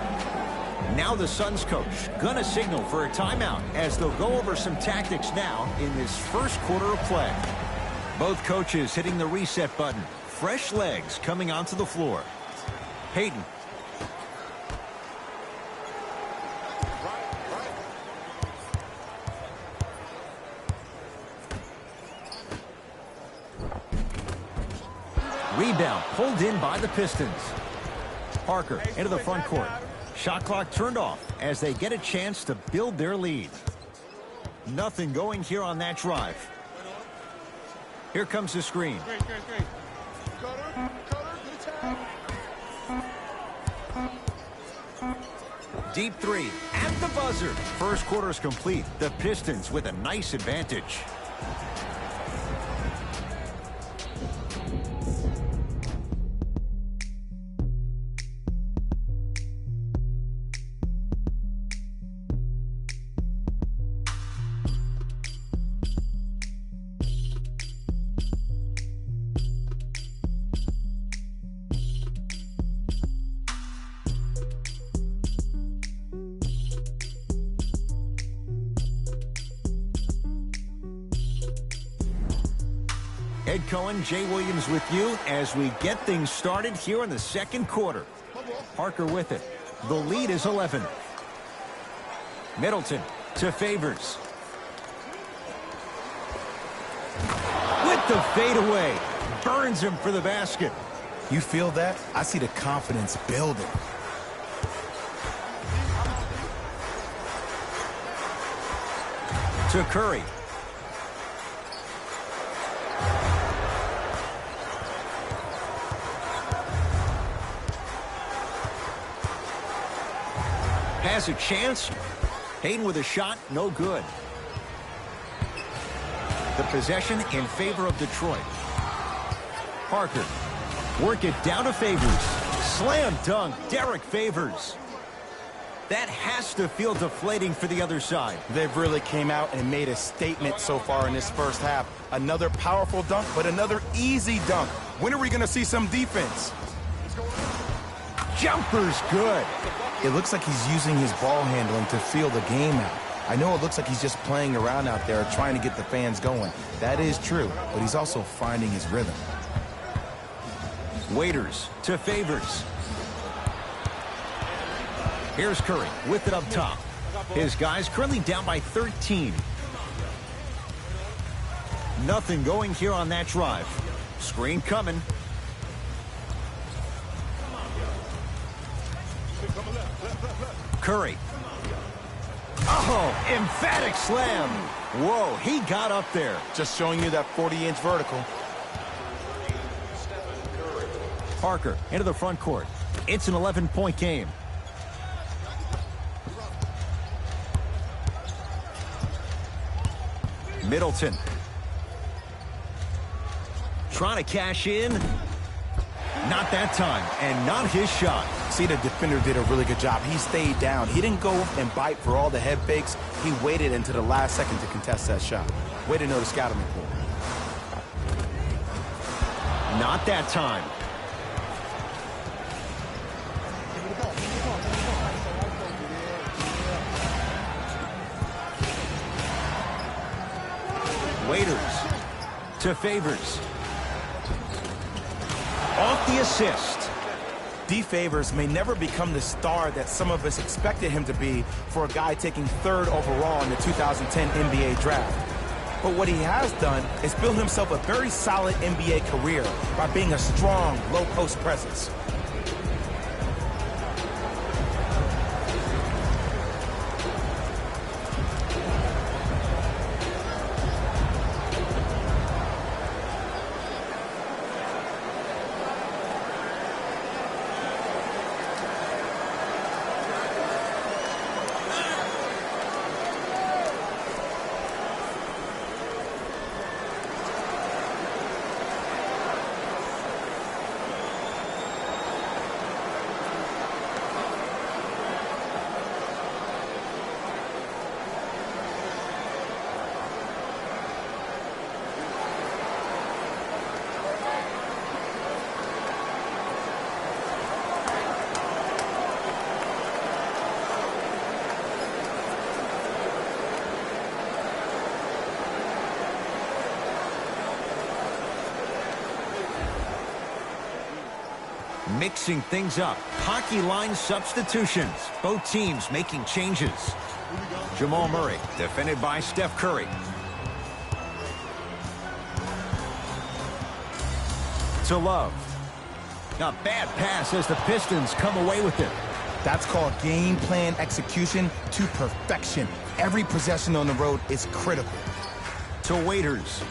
Now the Suns coach gonna signal for a timeout as they'll go over some tactics now in this first quarter of play. Both coaches hitting the reset button. Fresh legs coming onto the floor. Hayden. Rebound pulled in by the Pistons. Parker into the front court. Shot clock turned off as they get a chance to build their lead. Nothing going here on that drive. Here comes the screen. Deep 3 at the buzzer. First quarter is complete. The Pistons with a nice advantage. Ed Cohen, Jay Williams with you as we get things started here in the second quarter. Parker with it. The lead is 11. Middleton to Favors. With the fadeaway. Burns him for the basket. You feel that? I see the confidence building. To Curry. Has a chance. Hayden with a shot, no good. The possession in favor of Detroit. Parker. Work it down to Favors. Slam dunk, Derek Favors. That has to feel deflating for the other side. They've really came out and made a statement so far in this first half. Another powerful dunk, but another easy dunk. When are we going to see some defense? Jumper's good. It looks like he's using his ball handling to feel the game out. I know it looks like he's just playing around out there trying to get the fans going. That is true, but he's also finding his rhythm. Waiters to Favors. Here's Curry with it up top. His guys currently down by 13. Nothing going here on that drive. Screen coming. Curry. Oh, emphatic slam. Whoa, he got up there. Just showing you that 40-inch vertical. Parker into the front court. It's an 11-point game. Middleton. Trying to cash in. Not that time, and not his shot. See, the defender did a really good job. He stayed down. He didn't go and bite for all the head fakes. He waited until the last second to contest that shot. Way to know the scouting report. Not that time. Waiters to Favors. Off the assist. D. Favors may never become the star that some of us expected him to be for a guy taking 3rd overall in the 2010 NBA draft. But what he has done is build himself a very solid NBA career by being a strong, low-post presence. Mixing things up. Hockey line substitutions. Both teams making changes. Jamal Murray, defended by Steph Curry. To Love. A bad pass as the Pistons come away with it. That's called game plan execution to perfection. Every possession on the road is critical. To Waiters.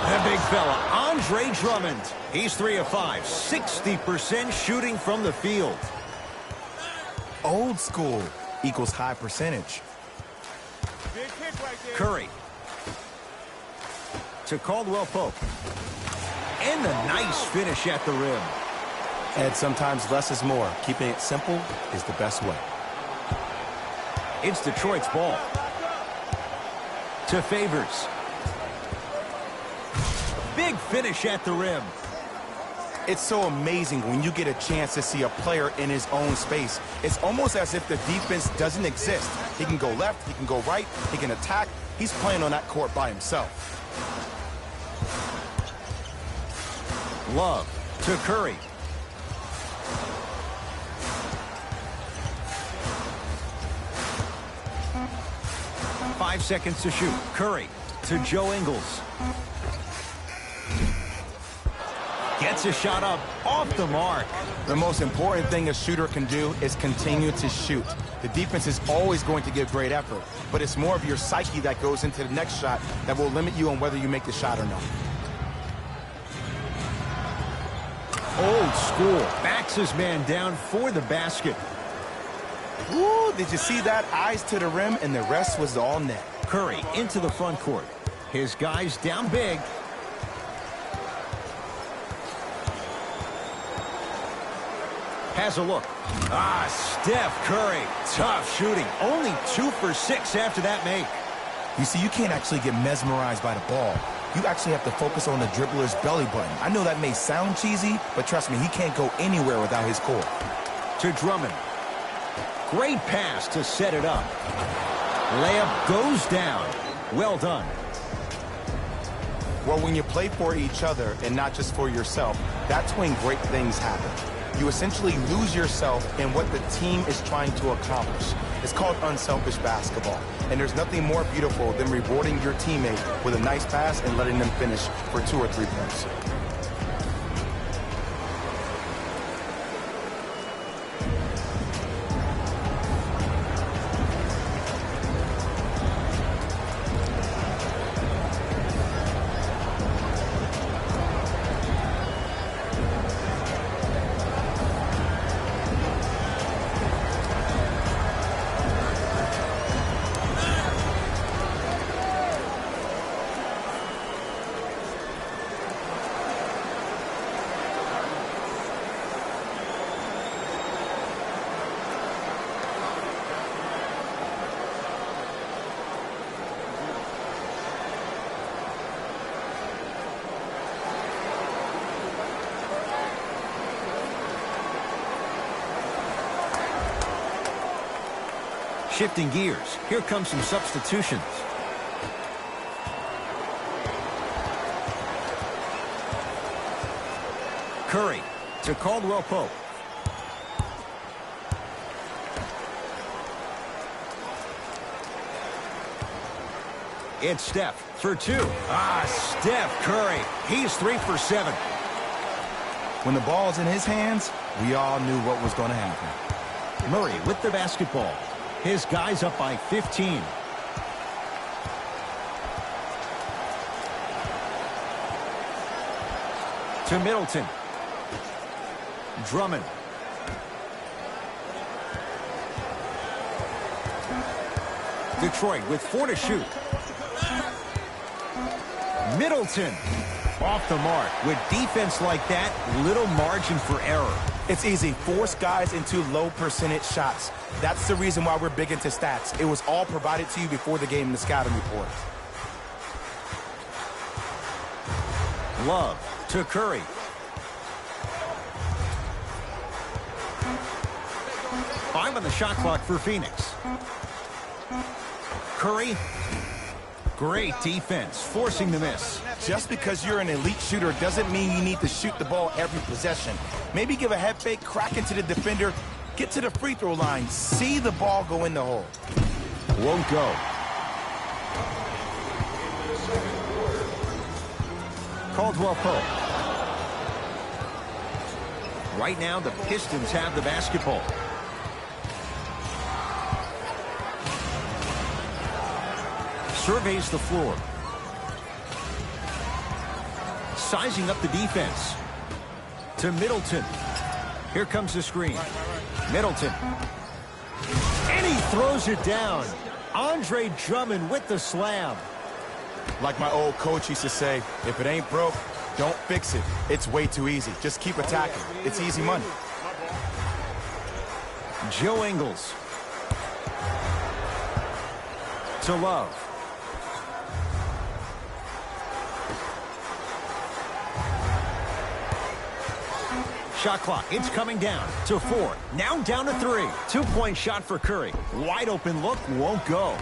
The big fella, Andre Drummond. He's 3 of 5, 60% shooting from the field. Old school equals high percentage. Big kick right there. Curry. To Caldwell Pope. And the nice finish at the rim. And sometimes less is more. Keeping it simple is the best way. It's Detroit's ball. To Favors. Big finish at the rim. It's so amazing when you get a chance to see a player in his own space. It's almost as if the defense doesn't exist. He can go left, he can go right, he can attack. He's playing on that court by himself. Love to Curry. 5 seconds to shoot. Curry to Joe Ingles. Gets a shot up off the mark. The most important thing a shooter can do is continue to shoot. The defense is always going to give great effort, but it's more of your psyche that goes into the next shot that will limit you on whether you make the shot or not. Old school. Backs his man down for the basket. Ooh, did you see that? Eyes to the rim, and the rest was all net. Curry into the front court. His guys down big. Has a look. Steph Curry. Tough shooting. Only 2 for 6 after that make. You see, you can't actually get mesmerized by the ball. You actually have to focus on the dribbler's belly button. I know that may sound cheesy, but trust me, he can't go anywhere without his core. To Drummond. Great pass to set it up. Layup goes down. Well done. Well, when you play for each other and not just for yourself, that's when great things happen. You essentially lose yourself in what the team is trying to accomplish. It's called unselfish basketball. And there's nothing more beautiful than rewarding your teammate with a nice pass and letting them finish for 2 or 3 points. Shifting gears. Here comes some substitutions. Curry to Caldwell Pope. It's Steph for 2. Steph Curry. He's 3 for 7. When the ball's in his hands, we all knew what was going to happen. Murray with the basketball. His guys up by 15. To Middleton. Drummond. Detroit with 4 to shoot. Middleton off the mark. With defense like that, little margin for error. It's easy. Force guys into low percentage shots. That's the reason why we're big into stats. It was all provided to you before the game in the scouting report. Love to Curry. Five on the shot clock for Phoenix. Curry. Great defense, forcing the miss. Just because you're an elite shooter doesn't mean you need to shoot the ball every possession. Maybe give a head fake, crack into the defender, get to the free throw line, see the ball go in the hole. Won't go. Caldwell Pope. Right now, the Pistons have the basketball. Surveys the floor. Sizing up the defense. To Middleton. Here comes the screen. Middleton. And he throws it down. Andre Drummond with the slam. Like my old coach used to say, if it ain't broke, don't fix it. It's way too easy. Just keep attacking. It's easy money. Joe Ingles. To Love. Shot clock, it's coming down to 4. Now down to 3. 2-point shot for Curry. Wide open look, won't go.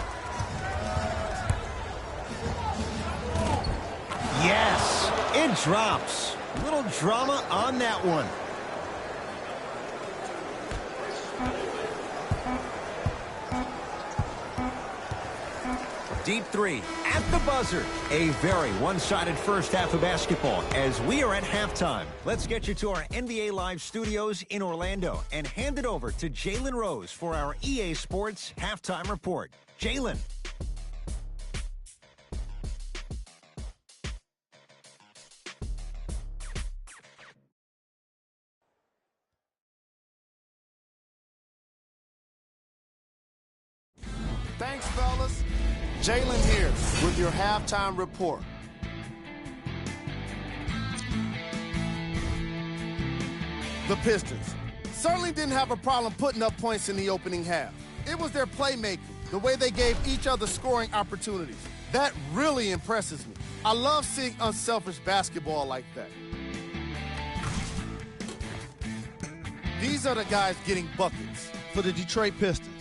Yes, it drops. Little drama on that one. deep three at the buzzer. A very one-sided first half of basketball as we are at halftime. Let's get you to our NBA Live studios in Orlando and hand it over to Jalen Rose for our EA Sports halftime report. Jalen. Thanks, fellas. Jalen here with your halftime report. The Pistons certainly didn't have a problem putting up points in the opening half. It was their playmaking, the way they gave each other scoring opportunities. That really impresses me. I love seeing unselfish basketball like that. These are the guys getting buckets for the Detroit Pistons.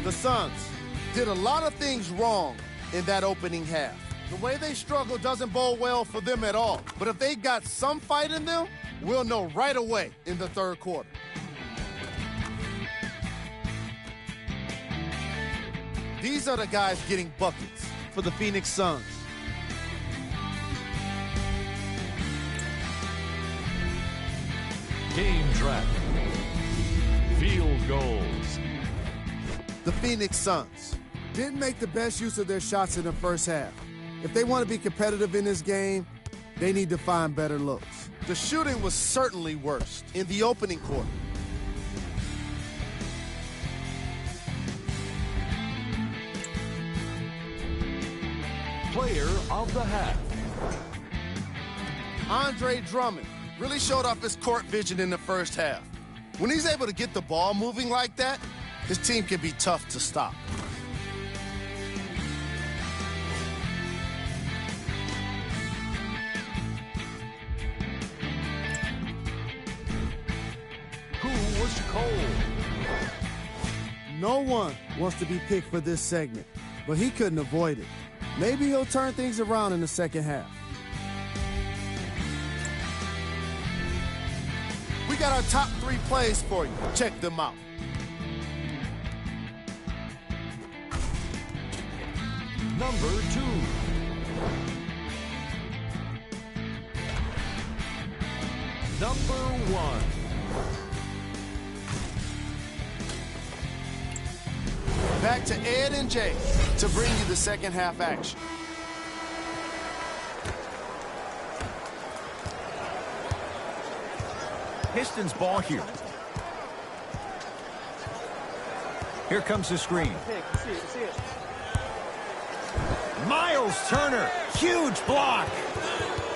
The Suns did a lot of things wrong in that opening half. The way they struggle doesn't bode well for them at all. But if they got some fight in them, we'll know right away in the third quarter. These are the guys getting buckets for the Phoenix Suns. Game track. Field goals. The Phoenix Suns didn't make the best use of their shots in the first half. If they want to be competitive in this game, they need to find better looks. The shooting was certainly worst in the opening quarter. Player of the half. Andre Drummond really showed off his court vision in the first half. When he's able to get the ball moving like that, his team can be tough to stop. Who was cold? No one wants to be picked for this segment, but he couldn't avoid it. Maybe he'll turn things around in the second half. We got our top 3 plays for you. Check them out. Number 2. Number 1. Back to Ed and Jay to bring you the second half action. Pistons ball here. Here comes the screen. Miles Turner, huge block.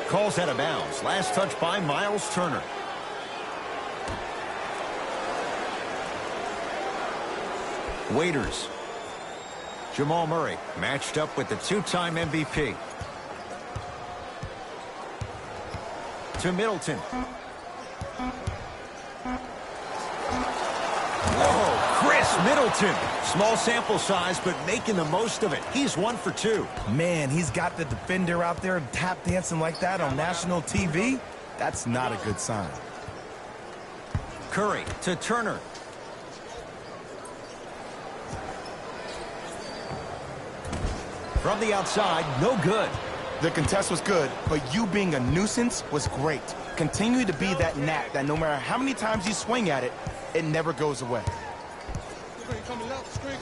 Calls out of bounds. Last touch by Miles Turner. Waiters. Jamal Murray matched up with the 2-time MVP. To Middleton. Whoa, Chris Middleton. Small sample size, but making the most of it. He's 1 for 2. Man, he's got the defender out there tap dancing like that on national TV. That's not a good sign. Curry to Turner. From the outside, no good. The contest was good, but you being a nuisance was great. Continue to be that gnat that no matter how many times you swing at it, it never goes away. Screen coming left, screen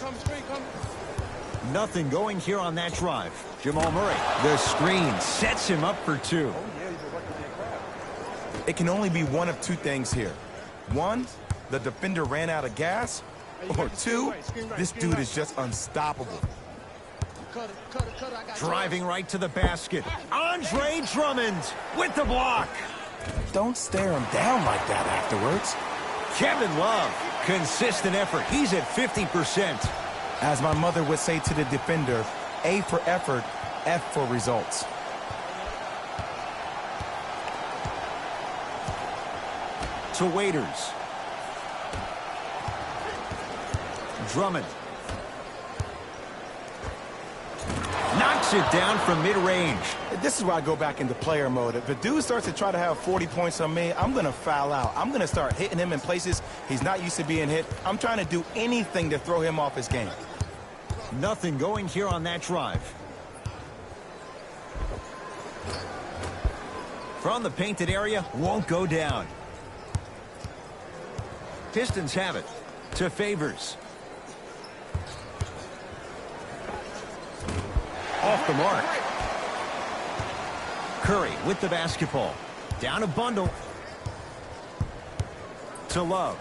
coming. Nothing going here on that drive. Jamal Murray, the screen sets him up for 2. It can only be one of 2 things here. 1, the defender ran out of gas, or 2, this dude is just unstoppable. Cut it, I got Driving right to the basket. Andre Drummond with the block. Don't stare him down like that afterwards. Kevin Love, consistent effort. He's at 50%. As my mother would say to the defender, A for effort, F for results. To Waiters. Drummond. Knocks it down from mid-range. This is why I go back into player mode. If the dude starts to try to have 40 points on me, I'm going to foul out. I'm going to start hitting him in places he's not used to being hit. I'm trying to do anything to throw him off his game. Nothing going here on that drive. From the painted area, won't go down. Pistons have it to Favors. Off the mark. Curry with the basketball. Down a bundle. To Love.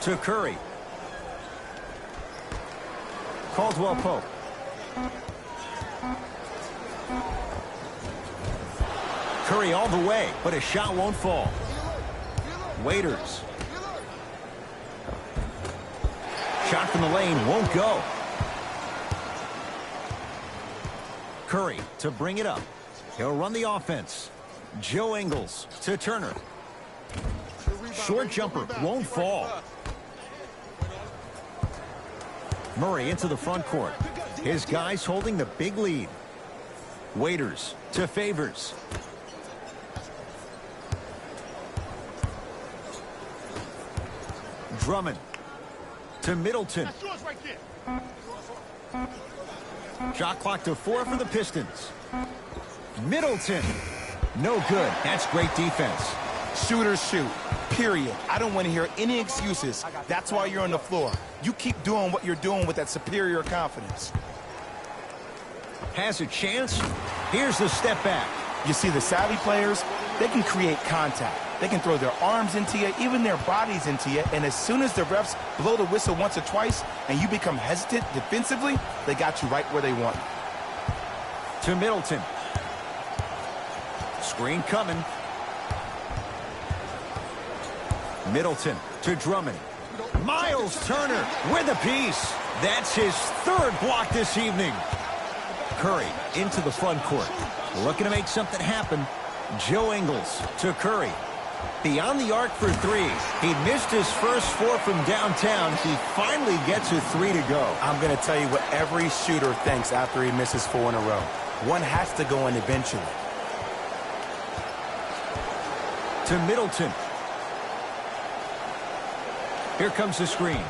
To Curry. Caldwell Pope. Curry all the way, but a shot won't fall. Waiters. Shot from the lane won't go. Curry to bring it up. He'll run the offense. Joe Ingles to Turner. Short jumper won't fall. Murray into the front court. His guys holding the big lead. Waiters to Favors. Drummond to Middleton. Shot clock to 4 for the Pistons. Middleton. No good. That's great defense. Shooters shoot, period. I don't want to hear any excuses. That's why you're on the floor. You keep doing what you're doing with that superior confidence. Has a chance. Here's the step back. You see, the savvy players, they can create contact. They can throw their arms into you, even their bodies into you, and as soon as the refs blow the whistle once or twice and you become hesitant defensively, they got you right where they want you. To Middleton. Screen coming. Middleton to Drummond. Miles Turner with a piece. That's his 3rd block this evening. Curry into the front court. Looking to make something happen. Joe Ingles to Curry. Beyond the arc for 3. He missed his first 4 from downtown. He finally gets a 3 to go. I'm going to tell you what every shooter thinks after he misses 4 in a row. One has to go in eventually. To Middleton. Here comes the screen.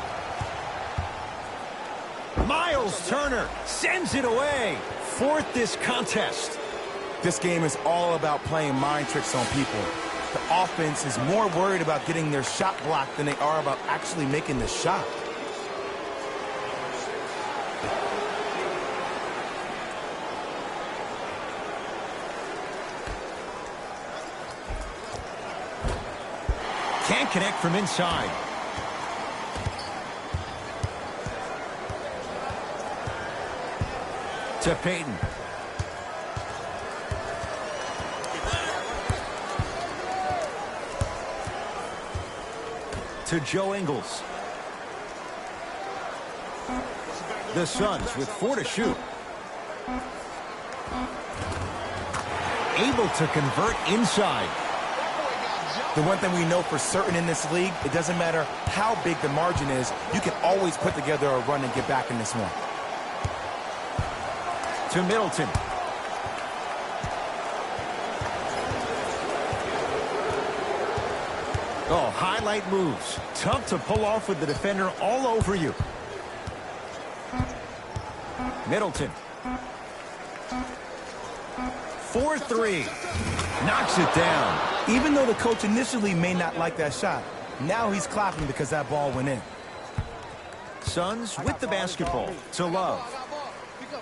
Miles Turner sends it away. 4th this contest. This game is all about playing mind tricks on people. The offense is more worried about getting their shot blocked than they are about actually making the shot. Can't connect from inside. To Payton. To Joe Ingles. The Suns with 4 to shoot. Able to convert inside. The one thing we know for certain in this league, it doesn't matter how big the margin is, you can always put together a run and get back in this one. To Middleton. Oh, highlight moves. Tough to pull off with the defender all over you. Middleton. 4-3. Knocks it down. Even though the coach initially may not like that shot, now he's clapping because that ball went in. Suns with the basketball to Love.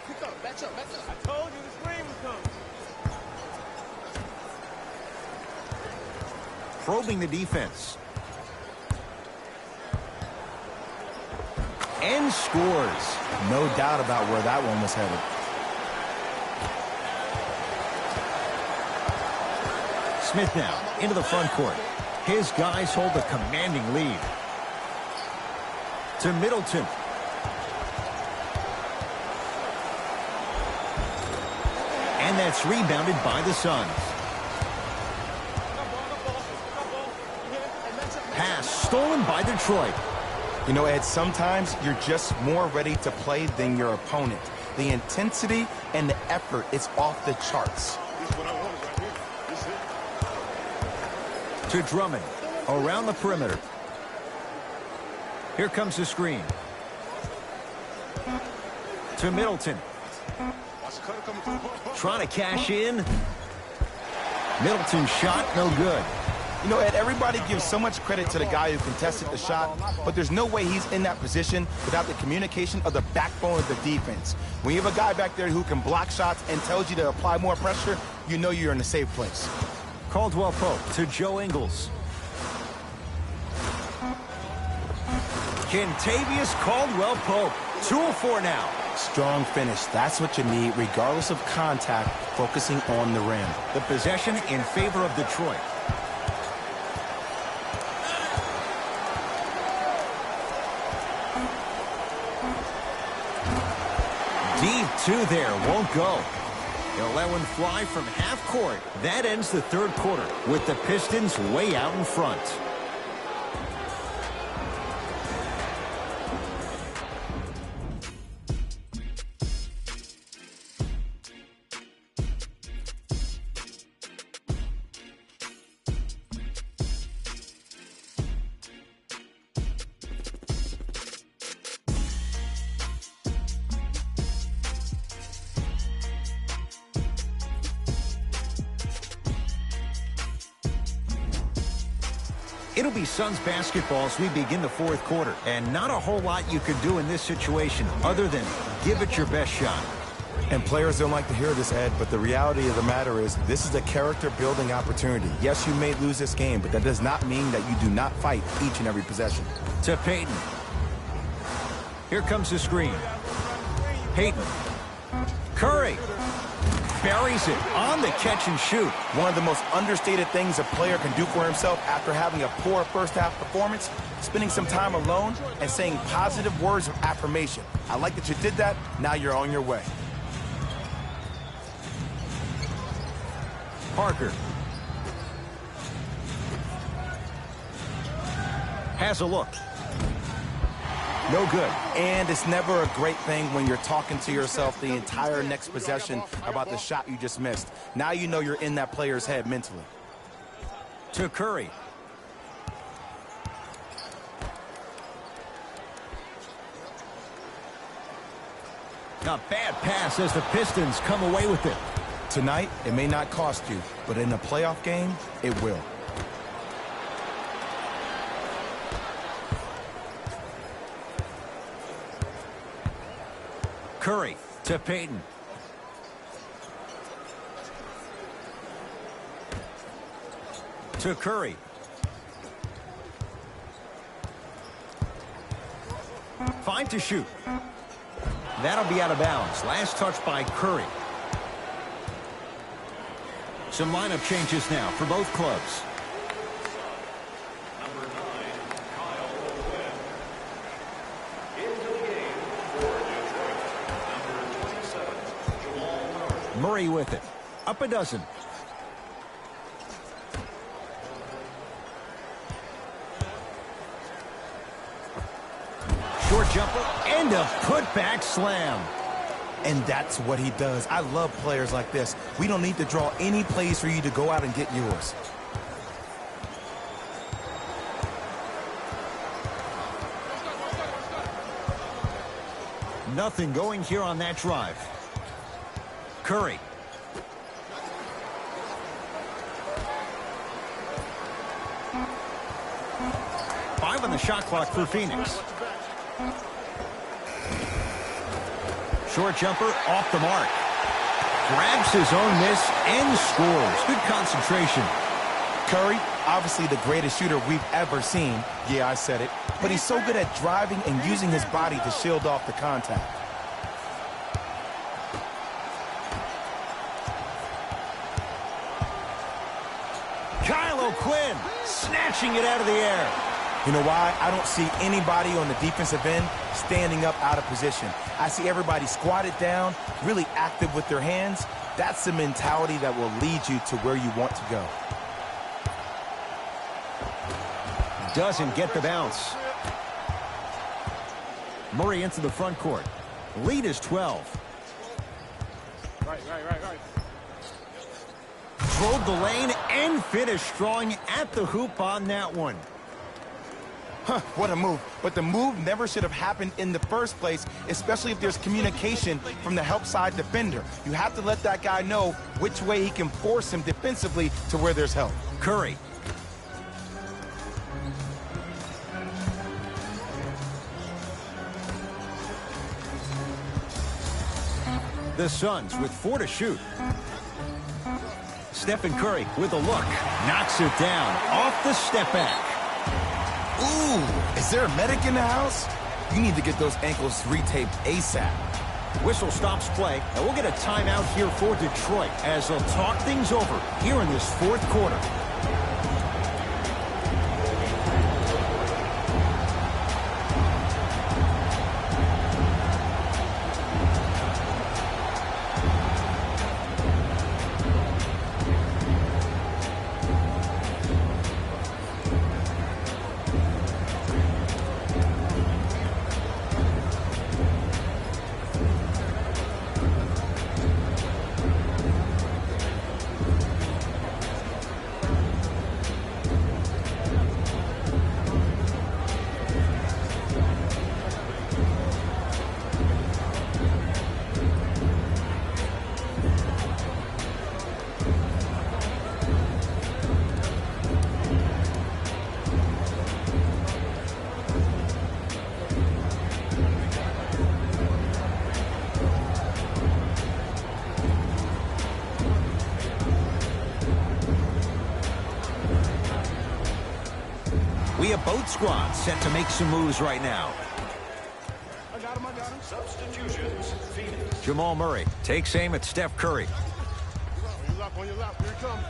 Pick up. Match up. I told you the screen was coming. Probing the defense. And scores. No doubt about where that one was headed. Smith now into the front court. His guys hold a commanding lead. To Middleton. And that's rebounded by the Suns. pass stolen by Detroit. You know, Ed, sometimes you're just more ready to play than your opponent. The intensity and the effort is off the charts. To Drummond, around the perimeter. Here comes the screen. To Middleton. Trying to cash in. Middleton's shot, no good. You know, Ed, everybody gives so much credit to the guy who contested the shot, but there's no way he's in that position without the communication of the backbone of the defense. When you have a guy back there who can block shots and tells you to apply more pressure, you know you're in a safe place. Caldwell Pope to Joe Ingles. Kentavious Caldwell Pope, 2 of 4 now. Strong finish. That's what you need, regardless of contact, focusing on the rim. The possession in favor of Detroit. Deep 2 there, won't go. He'll let one fly from half court. That ends the third quarter with the Pistons way out in front. It'll be Suns basketball as we begin the fourth quarter, and not a whole lot you could do in this situation other than give it your best shot. And players don't like to hear this, Ed, but the reality of the matter is this is a character-building opportunity. Yes, you may lose this game, but that does not mean that you do not fight each and every possession. To Payton. Here comes the screen. Payton. Curry. Buries it on the catch and shoot. One of the most understated things a player can do for himself after having a poor first-half performance, spending some time alone and saying positive words of affirmation. I like that you did that. Now you're on your way. Parker. Has a look. No good. And it's never a great thing when you're talking to yourself the entire next possession about the shot you just missed. Now you know you're in that player's head mentally. To Curry. A bad pass as the Pistons come away with it. Tonight, it may not cost you, but in a playoff game, it will. Curry to Payton. To Curry. Five to shoot. That'll be out of bounds. Last touch by Curry. Some lineup changes now for both clubs. Murray with it. Up a dozen. Short jumper and a putback slam. And that's what he does. I love players like this. We don't need to draw any plays for you to go out and get yours. Nothing going here on that drive. Curry. Five on the shot clock for Phoenix. Short jumper off the mark. Grabs his own miss and scores. Good concentration. Curry, obviously the greatest shooter we've ever seen. Yeah, I said it. But he's so good at driving and using his body to shield off the contact. Quinn snatching it out of the air. You know why? I don't see anybody on the defensive end standing up out of position. I see everybody squatted down, really active with their hands. That's the mentality that will lead you to where you want to go. Doesn't get the bounce. Murray into the front court. Lead is 12. Right. Drove the lane and finished strong at the hoop on that one. What a move. But the move never should have happened in the first place, especially if there's communication from the help side defender. You have to let that guy know which way he can force him defensively to where there's help. Curry. The Suns with 4 to shoot. Stephen Curry with a look. Knocks it down off the step back. Ooh, is there a medic in the house? You need to get those ankles retaped ASAP. Whistle stops play, and we'll get a timeout here for Detroit as they'll talk things over here in this fourth quarter. We have both squads set to make some moves right now. I got him. Substitutions, Phoenix. Jamal Murray takes aim at Steph Curry. On your lap. Here it comes.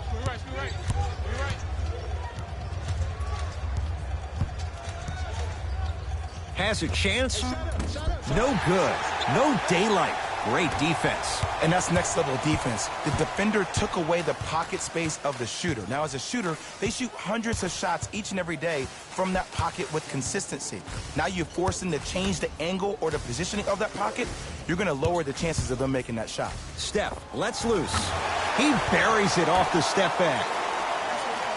Screw right. Has a chance. No good. No daylight. Great defense. And that's next level defense. The defender took away the pocket space of the shooter. Now, as a shooter, they shoot hundreds of shots each and every day from that pocket with consistency. Now you force them to change the angle or the positioning of that pocket, you're going to lower the chances of them making that shot. Steph lets loose. He buries it off the step back.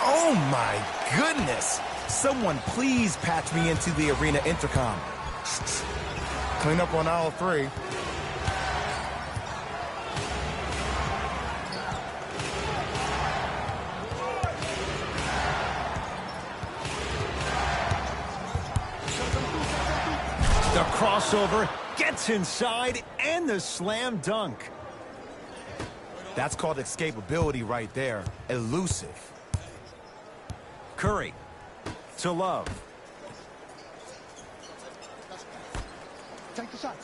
Oh, my goodness. Someone please patch me into the arena intercom. Clean up on aisle 3. The crossover gets inside and the slam dunk. That's called escapability right there. Elusive. Curry to Love. Take the shot.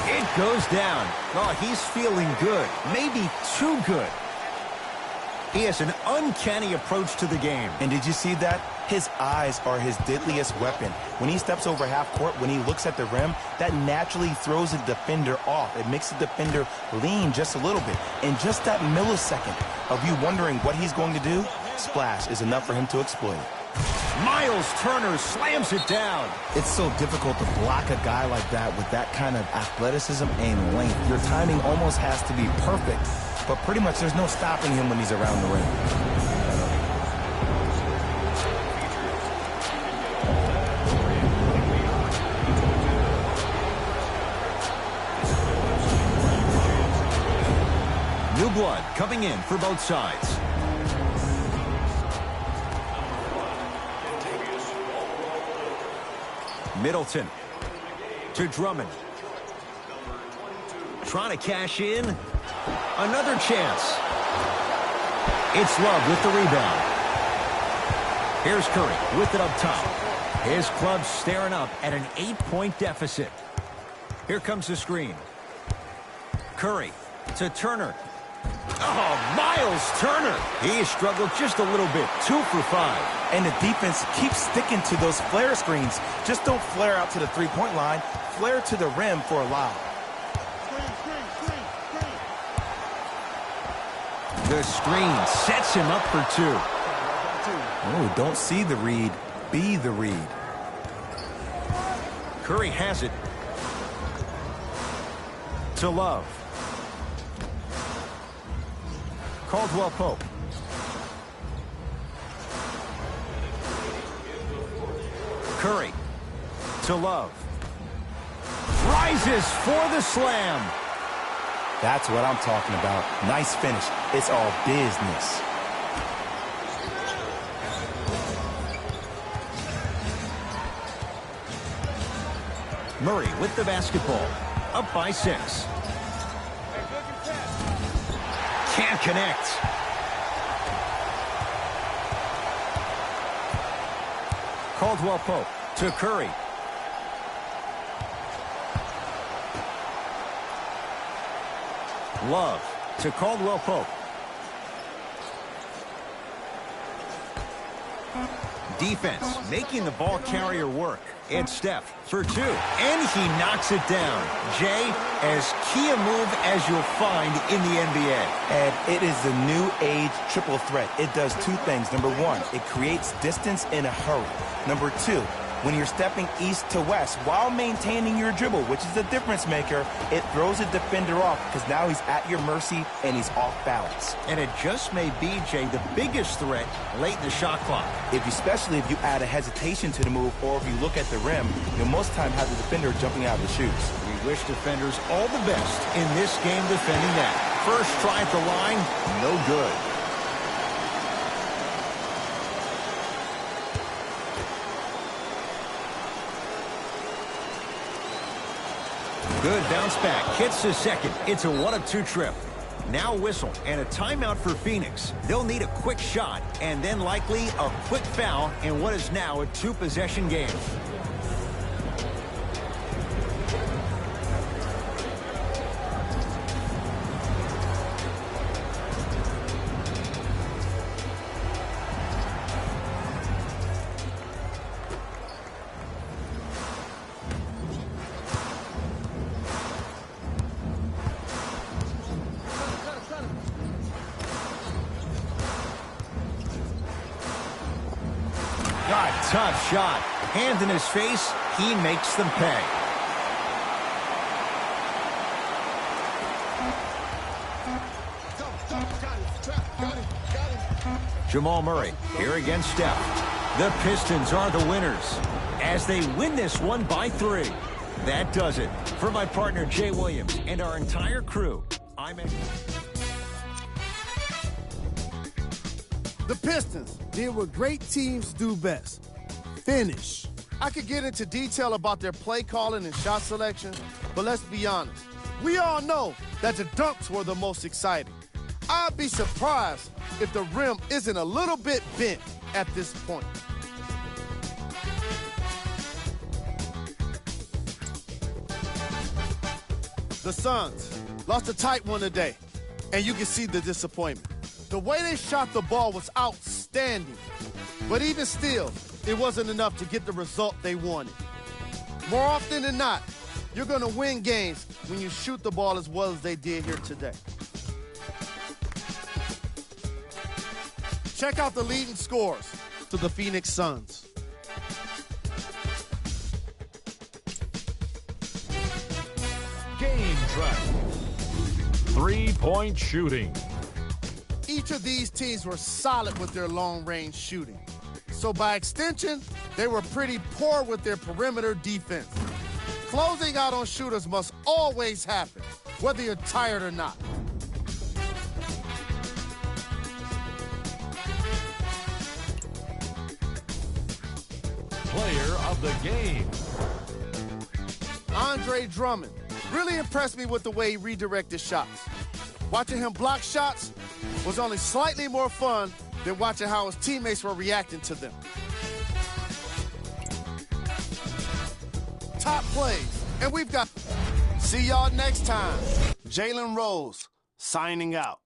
It goes down. Oh, he's feeling good. Maybe too good. He has an uncanny approach to the game. And did you see that? His eyes are his deadliest weapon. When he steps over half court, when he looks at the rim, that naturally throws the defender off. It makes the defender lean just a little bit. And just that millisecond of you wondering what he's going to do, splash is enough for him to exploit. Miles Turner slams it down. It's so difficult to block a guy like that with that kind of athleticism and length. Your timing almost has to be perfect, but pretty much there's no stopping him when he's around the rim. New blood coming in for both sides. Middleton to Drummond. Trying to cash in. Another chance. It's Love with the rebound. Here's Curry with it up top. His club staring up at an 8-point deficit. Here comes the screen. Curry to Turner. Oh, Miles Turner. He struggled just a little bit. 2 for 5. And the defense keeps sticking to those flare screens. Just don't flare out to the three-point line. Flare to the rim for a lob. The screen sets him up for 2. Oh, don't see the read. Be the read. Curry has it. To Love. Caldwell Pope. Curry. To Love. Rises for the slam. That's what I'm talking about. Nice finish. It's all business. Murray with the basketball. Up by 6. Can't connect. Caldwell Pope to Curry. Love to Caldwell Pope. Defense making the ball carrier work. It's Steph for 2. And he knocks it down. Jay, as key a move as you'll find in the NBA. And it is the new age triple threat. It does 2 things. Number 1, it creates distance in a hurry. Number 2, when you're stepping east to west while maintaining your dribble, which is a difference maker, it throws a defender off because now he's at your mercy and he's off balance. And it just may be, Jay, the biggest threat late in the shot clock. Especially if you add a hesitation to the move, or if you look at the rim, you'll most of the time have the defender jumping out of the shoes. We wish defenders all the best in this game defending that. First try at the line, no good. Good bounce back. Hits the second. It's a 1 of 2 trip. Now whistle and a timeout for Phoenix. They'll need a quick shot and then likely a quick foul in what is now a 2-possession game. Tough shot. Hand in his face. He makes them pay. Jamal Murray here against Steph. The Pistons are the winners as they win this one by 3. That does it. For my partner Jay Williams and our entire crew, I'm The Pistons did what great teams do best. Finish. I could get into detail about their play calling and shot selection, but let's be honest. We all know that the dunks were the most exciting. I'd be surprised if the rim isn't a little bit bent at this point. The Suns lost a tight one today, and you can see the disappointment. The way they shot the ball was outstanding, but even still, it wasn't enough to get the result they wanted. More often than not, you're going to win games when you shoot the ball as well as they did here today. Check out the leading scorers to the Phoenix Suns. Game track. 3-point shooting. Each of these teams were solid with their long-range shooting. So by extension, they were pretty poor with their perimeter defense. Closing out on shooters must always happen, whether you're tired or not. Player of the game. Andre Drummond really impressed me with the way he redirected shots. Watching him block shots was only slightly more fun than watching how his teammates were reacting to them. Top plays, and we've got... See y'all next time. Jalen Rose, signing out.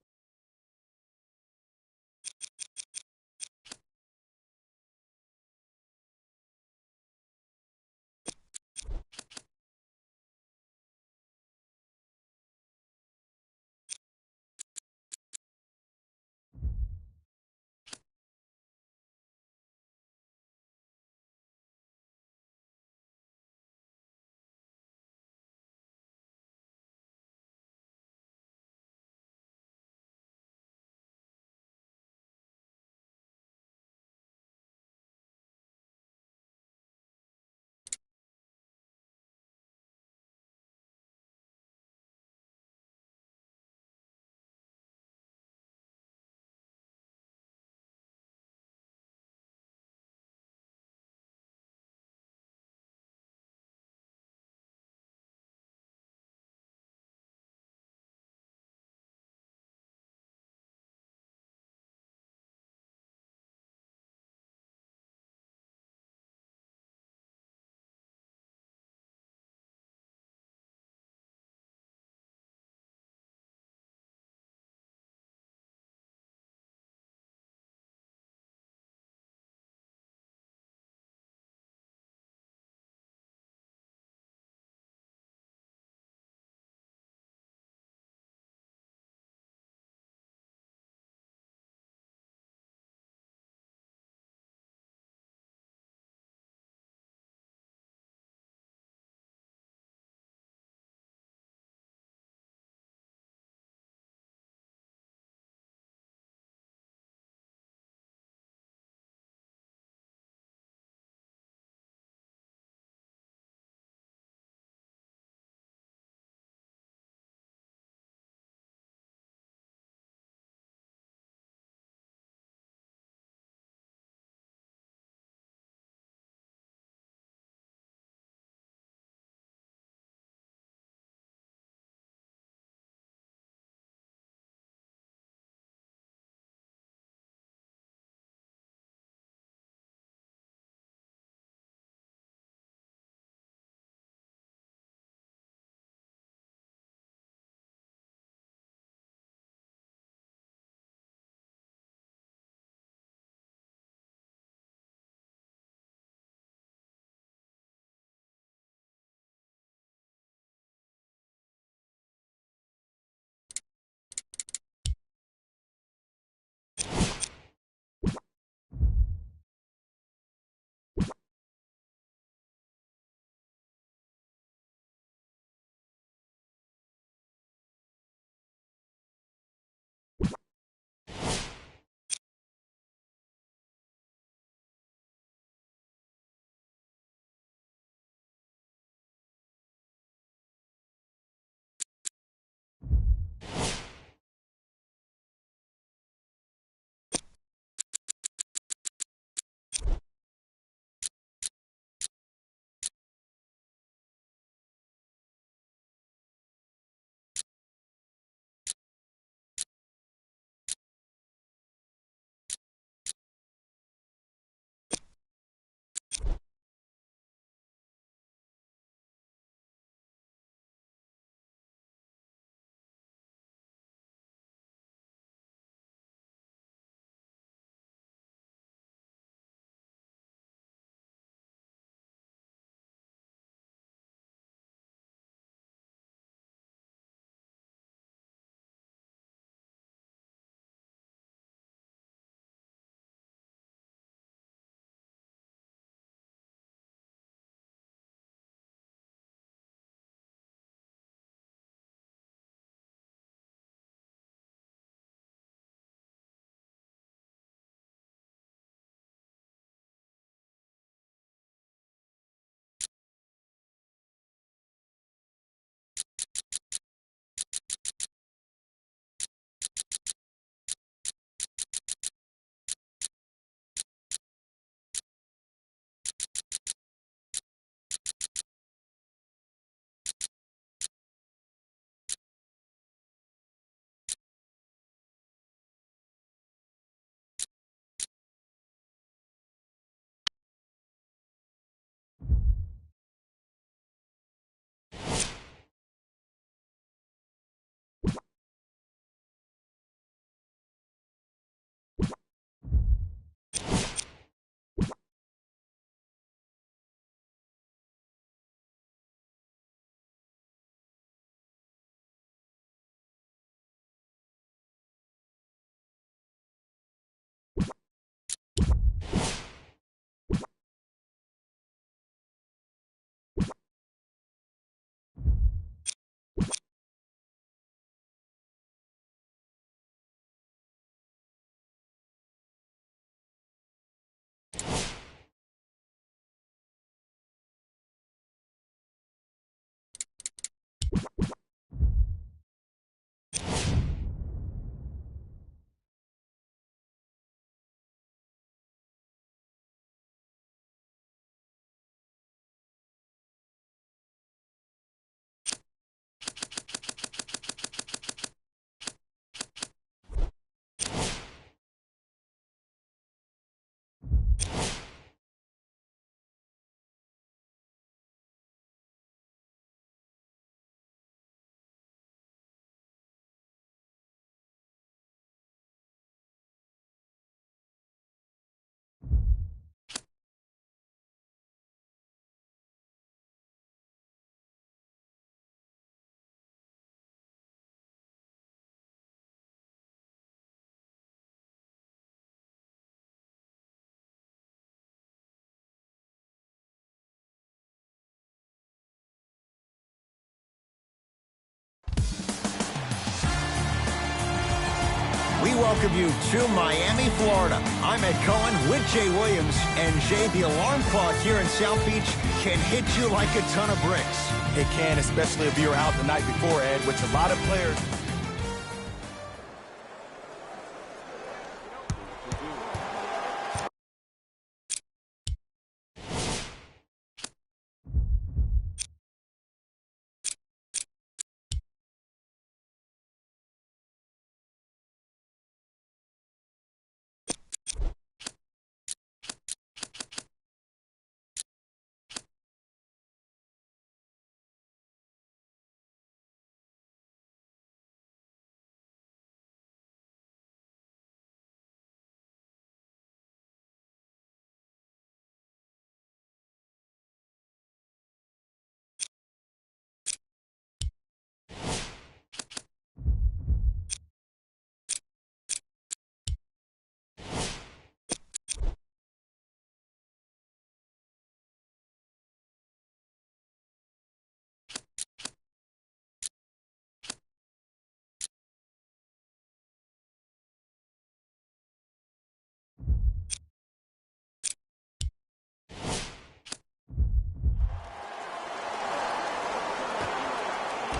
welcome you to Miami, Florida. I'm Ed Cohen with Jay Williams. And Jay, the alarm clock here in South Beach can hit you like a ton of bricks. It can, especially if you're out the night before, Ed, which a lot of players...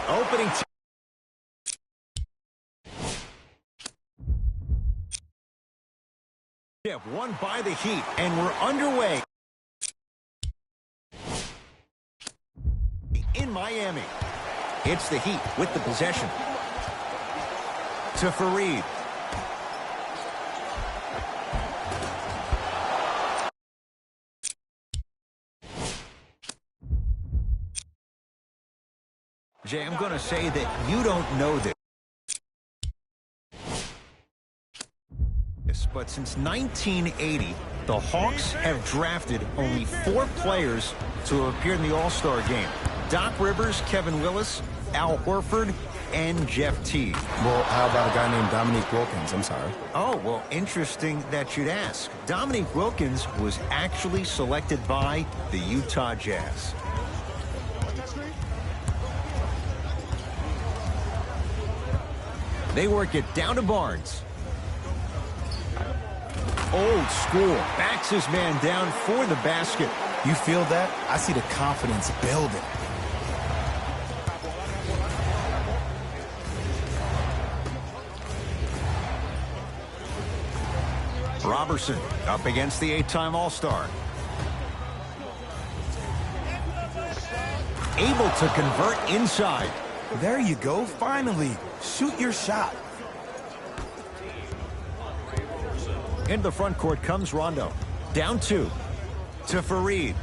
Opening tip won by the Heat, and we're underway in Miami. It's the Heat with the possession. To Fareed. Jay, I'm going to say that you don't know this, but since 1980, the Hawks have drafted only 4 players to appear in the All-Star game. Doc Rivers, Kevin Willis, Al Horford, and Jeff Teague. Well, how about a guy named Dominique Wilkins? I'm sorry. Oh, well, interesting that you'd ask. Dominique Wilkins was actually selected by the Utah Jazz. They work it down to Barnes. Old school. Backs his man down for the basket. You feel that? I see the confidence building. Robertson up against the 8-time All-Star. Able to convert inside. There you go, finally. Shoot your shot. Into the front court comes Rondo. Down 2 to Fareed.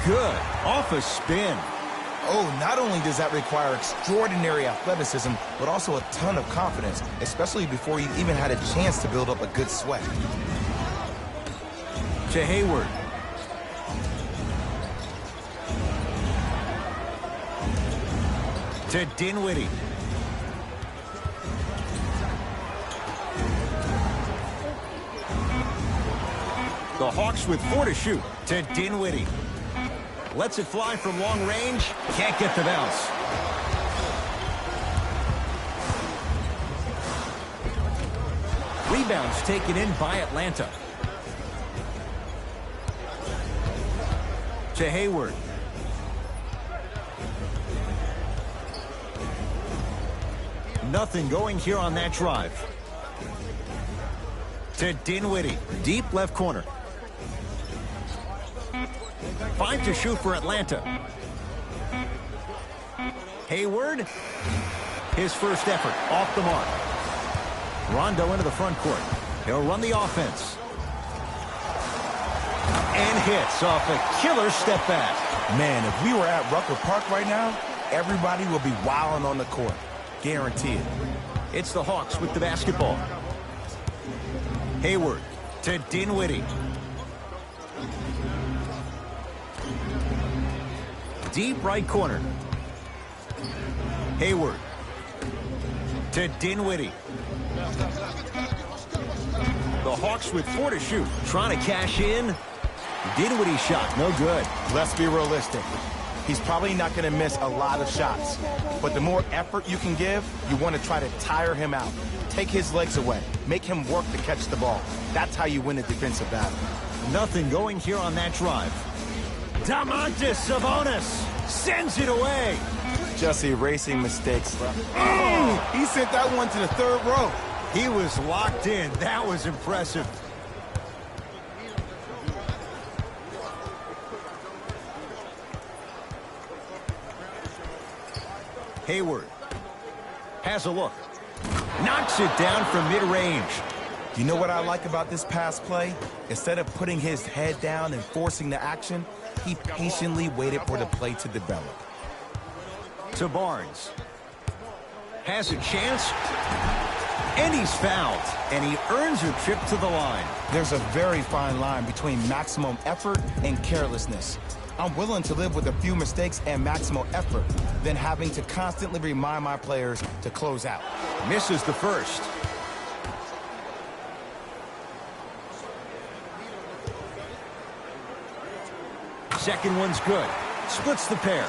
Good. Off a spin. Oh, not only does that require extraordinary athleticism, but also a ton of confidence, especially before you even had a chance to build up a good sweat. To Hayward. To Dinwiddie. The Hawks with 4 to shoot. To Dinwiddie. Lets it fly from long range. Can't get the bounce. Rebounds taken in by Atlanta. To Hayward. Nothing going here on that drive. To Dinwiddie. Deep left corner. 5 to shoot for Atlanta. Hayward. His first effort off the mark. Rondo into the front court. He'll run the offense. And hits off a killer step back. Man, if we were at Rucker Park right now, everybody will be wilding on the court. Guaranteed. It's the Hawks with the basketball. Hayward to Dinwiddie. Deep right corner. Hayward to Dinwiddie. The Hawks with 4 to shoot. Trying to cash in. Dinwiddie shot, no good. Let's be realistic. He's probably not going to miss a lot of shots. But the more effort you can give, you want to try to tire him out. Take his legs away. Make him work to catch the ball. That's how you win a defensive battle. Nothing going here on that drive. Domantas Sabonis sends it away. Just erasing mistakes. Oh, he sent that one to the third row. He was locked in. That was impressive. Hayward has a look. Knocks it down from mid-range. You know what I like about this pass play? Instead of putting his head down and forcing the action, he patiently waited for the play to develop. To Barnes. Has a chance. And he's fouled. And he earns a trip to the line. There's a very fine line between maximum effort and carelessness. I'm willing to live with a few mistakes and maximum effort than having to constantly remind my players to close out. Misses the first. Second one's good. Splits the pair.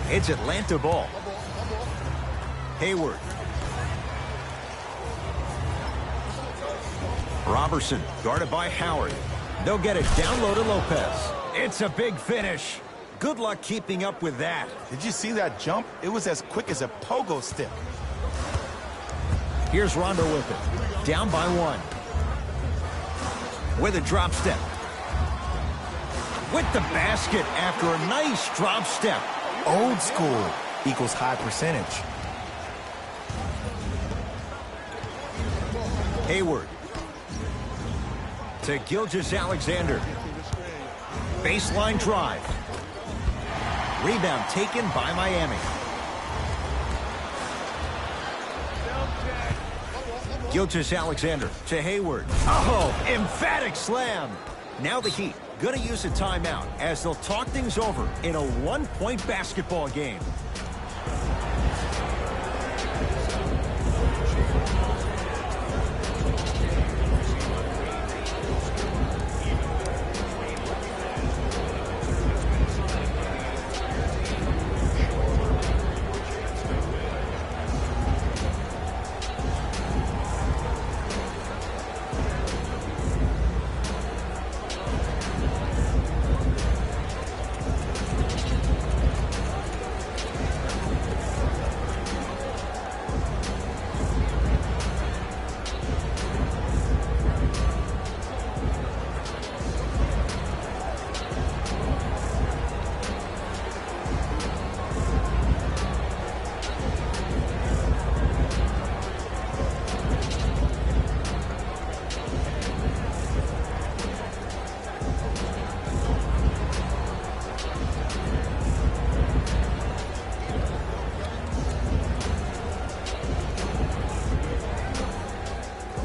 It's Atlanta ball. Hayward. Robertson guarded by Howard. They'll get it down low to Lopez. It's a big finish. Good luck keeping up with that. Did you see that jump? It was as quick as a pogo stick. Here's Rondo with it. Down by one. With a drop step. With the basket after a nice drop step. Old school equals high percentage. Hayward. To Gilgeous-Alexander. Baseline drive. Rebound taken by Miami. Gilgeous-Alexander to Hayward. Oh, emphatic slam. Now the Heat going to use a timeout as they'll talk things over in a one-point basketball game.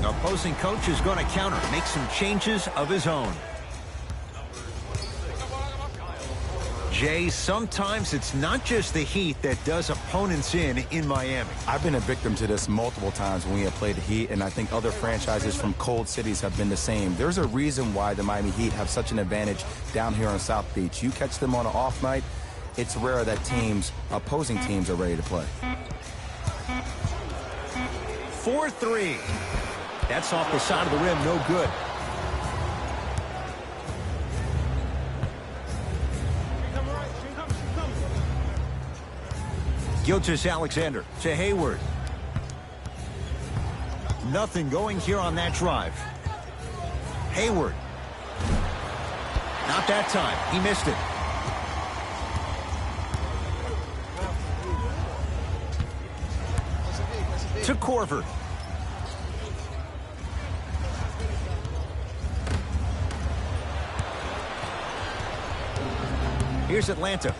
Opposing coach is going to counter, make some changes of his own. Jay, sometimes it's not just the Heat that does opponents in Miami. I've been a victim to this multiple times when we have played the Heat, and I think other franchises from cold cities have been the same. There's a reason why the Miami Heat have such an advantage down here on South Beach. You catch them on an off night, it's rare that opposing teams are ready to play. 4-3. That's off the side of the rim, no good. Gilgeous-Alexander to Hayward. Nothing going here on that drive. Hayward. Not that time. He missed it. To Korver. Here's Atlanta.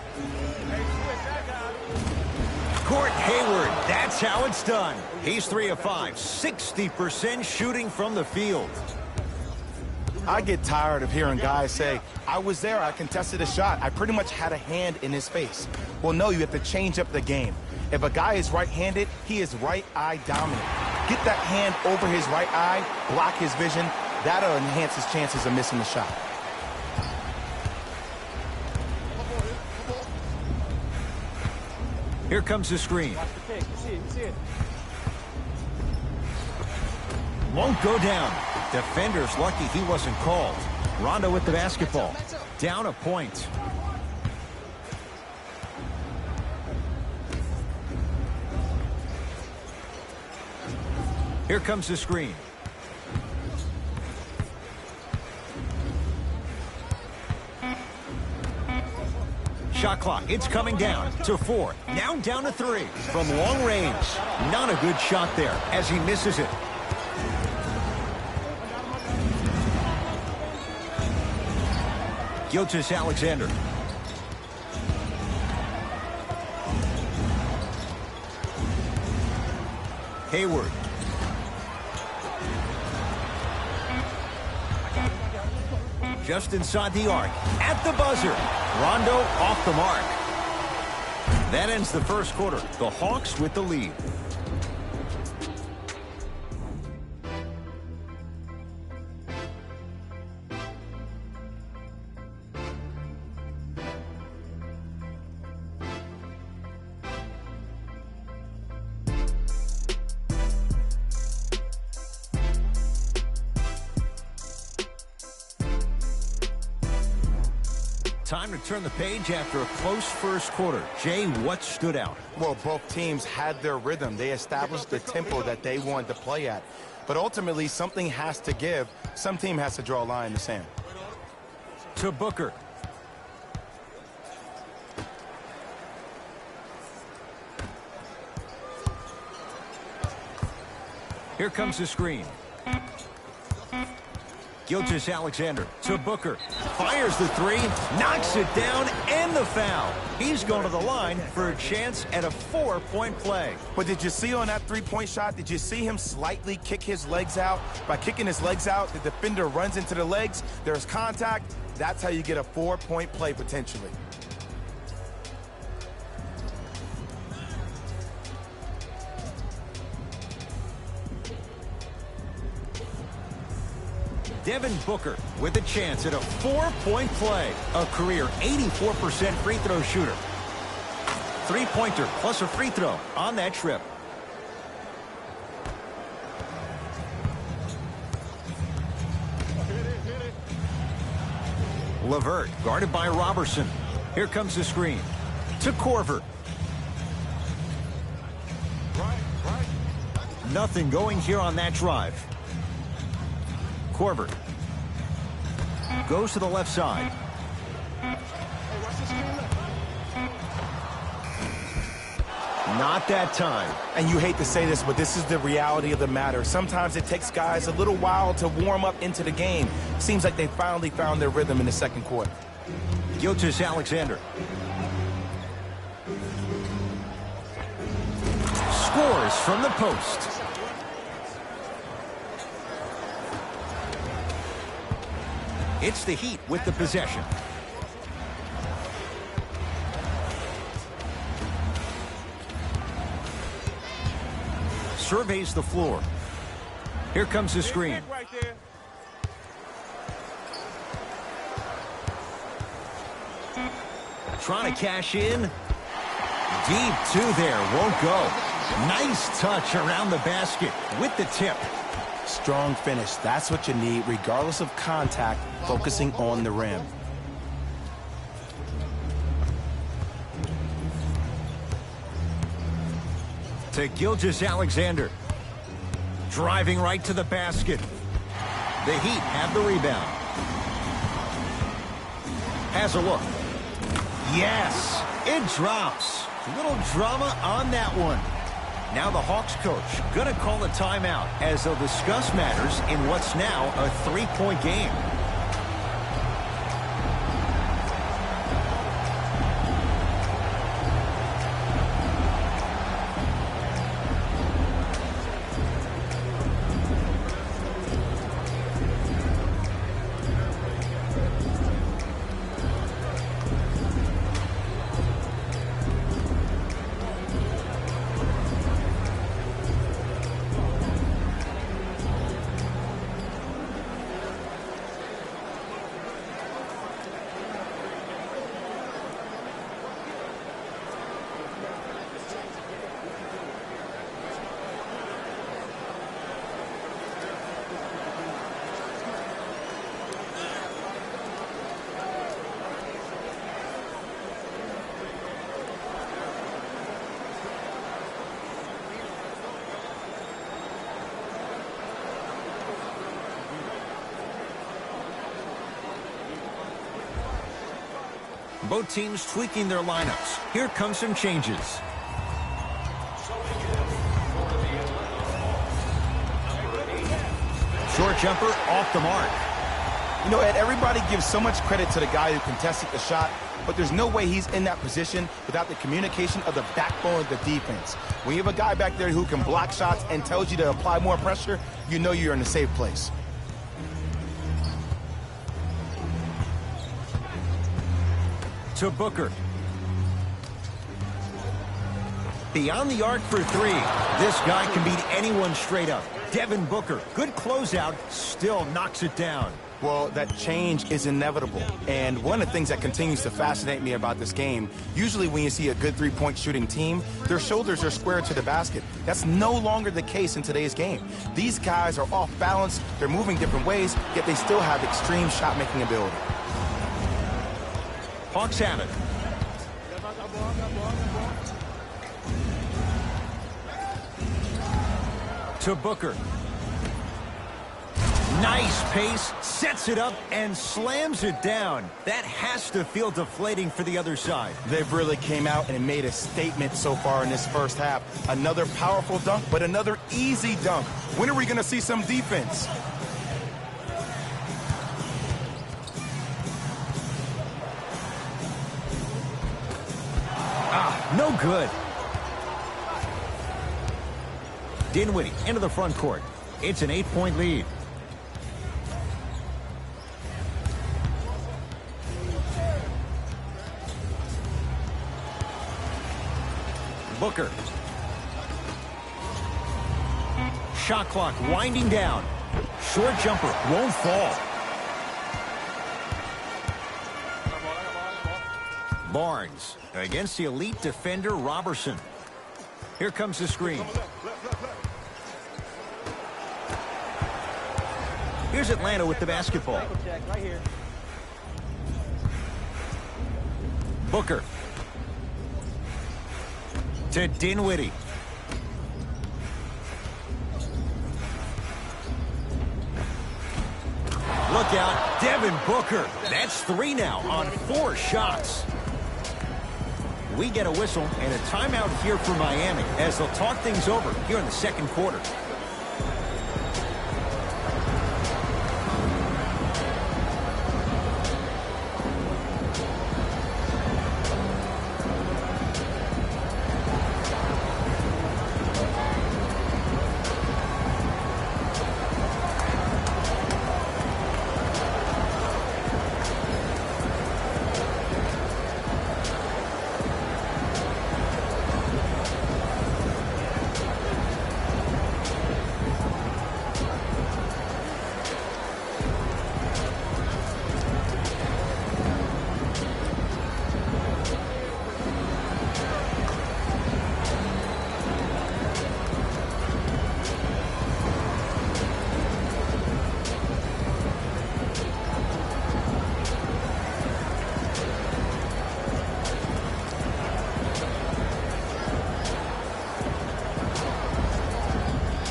Court Hayward, that's how it's done. He's 3 of 5, 60% shooting from the field. I get tired of hearing guys say, I was there, I contested a shot, I pretty much had a hand in his face. Well, no, you have to change up the game. If a guy is right-handed, he is right eye dominant. Get that hand over his right eye, block his vision. That'll enhance his chances of missing the shot. Here comes the screen. Watch the pick. You see it. You see it. Won't go down. Defender's lucky he wasn't called. Rondo with the basketball. Down a point. Here comes the screen. Shot clock, it's coming down to 4. Now down to 3. From long range. Not a good shot there as he misses it. Gilgeous-Alexander. Hayward. Just inside the arc. At the buzzer. Rondo off the mark. That ends the first quarter. The Hawks with the lead. Time to turn the page after a close first quarter. Jay, what stood out? Well, both teams had their rhythm. They established the tempo that they wanted to play at. But ultimately, something has to give. Some team has to draw a line in the sand. To Booker. Here comes the screen. Gilgeous-Alexander to Booker. Fires the 3, knocks it down, and the foul. He's going to the line for a chance at a 4-point play. But did you see on that three-point shot, did you see him slightly kick his legs out? By kicking his legs out, the defender runs into the legs. There's contact. That's how you get a 4-point play potentially. Devin Booker with a chance at a 4-point play. A career 84% free throw shooter. Three-pointer plus a free throw on that trip. LeVert guarded by Robertson. Here comes the screen. To Korver. Nothing going here on that drive. Korver goes to the left side. Not that time. And you hate to say this, but this is the reality of the matter. Sometimes it takes guys a little while to warm up into the game. Seems like they finally found their rhythm in the second quarter. Gilgeous-Alexander. Scores from the post. It's the Heat with the possession. Surveys the floor. Here comes the screen. Trying to cash in. Deep two there. Won't go. Nice touch around the basket with the tip. Strong finish. That's what you need, regardless of contact, focusing on the rim. To Gilgeous-Alexander. Driving right to the basket. The Heat have the rebound. Has a look. Yes, it drops. Little drama on that one. Now the Hawks coach going to call a timeout as they'll discuss matters in what's now a 3-point game. Both teams tweaking their lineups. Here comes some changes. Short jumper off the mark. You know, Ed, everybody gives so much credit to the guy who contested the shot, but there's no way he's in that position without the communication of the backbone of the defense. When you have a guy back there who can block shots and tells you to apply more pressure, you know you're in a safe place. To Booker. Beyond the arc for three. This guy can beat anyone straight up. Devin Booker, good closeout, still knocks it down. Well, that change is inevitable. And one of the things that continues to fascinate me about this game, usually when you see a good three-point shooting team, their shoulders are square to the basket. That's no longer the case in today's game. These guys are off balance, they're moving different ways, yet they still have extreme shot-making ability. Hawks have it. To Booker. Nice pace, sets it up, and slams it down. That has to feel deflating for the other side. They've really came out and made a statement so far in this first half. Another powerful dunk, but another easy dunk. When are we going to see some defense? No good. Dinwiddie into the front court. It's an 8-point lead. Booker. Shot clock winding down. Short jumper won't fall. Barnes against the elite defender Robertson. Here comes the screen. Here's Atlanta with the basketball. Booker. To Dinwiddie. Look out, Devin Booker. That's 3 now on 4 shots. We get a whistle and a timeout here for Miami as they'll talk things over here in the second quarter.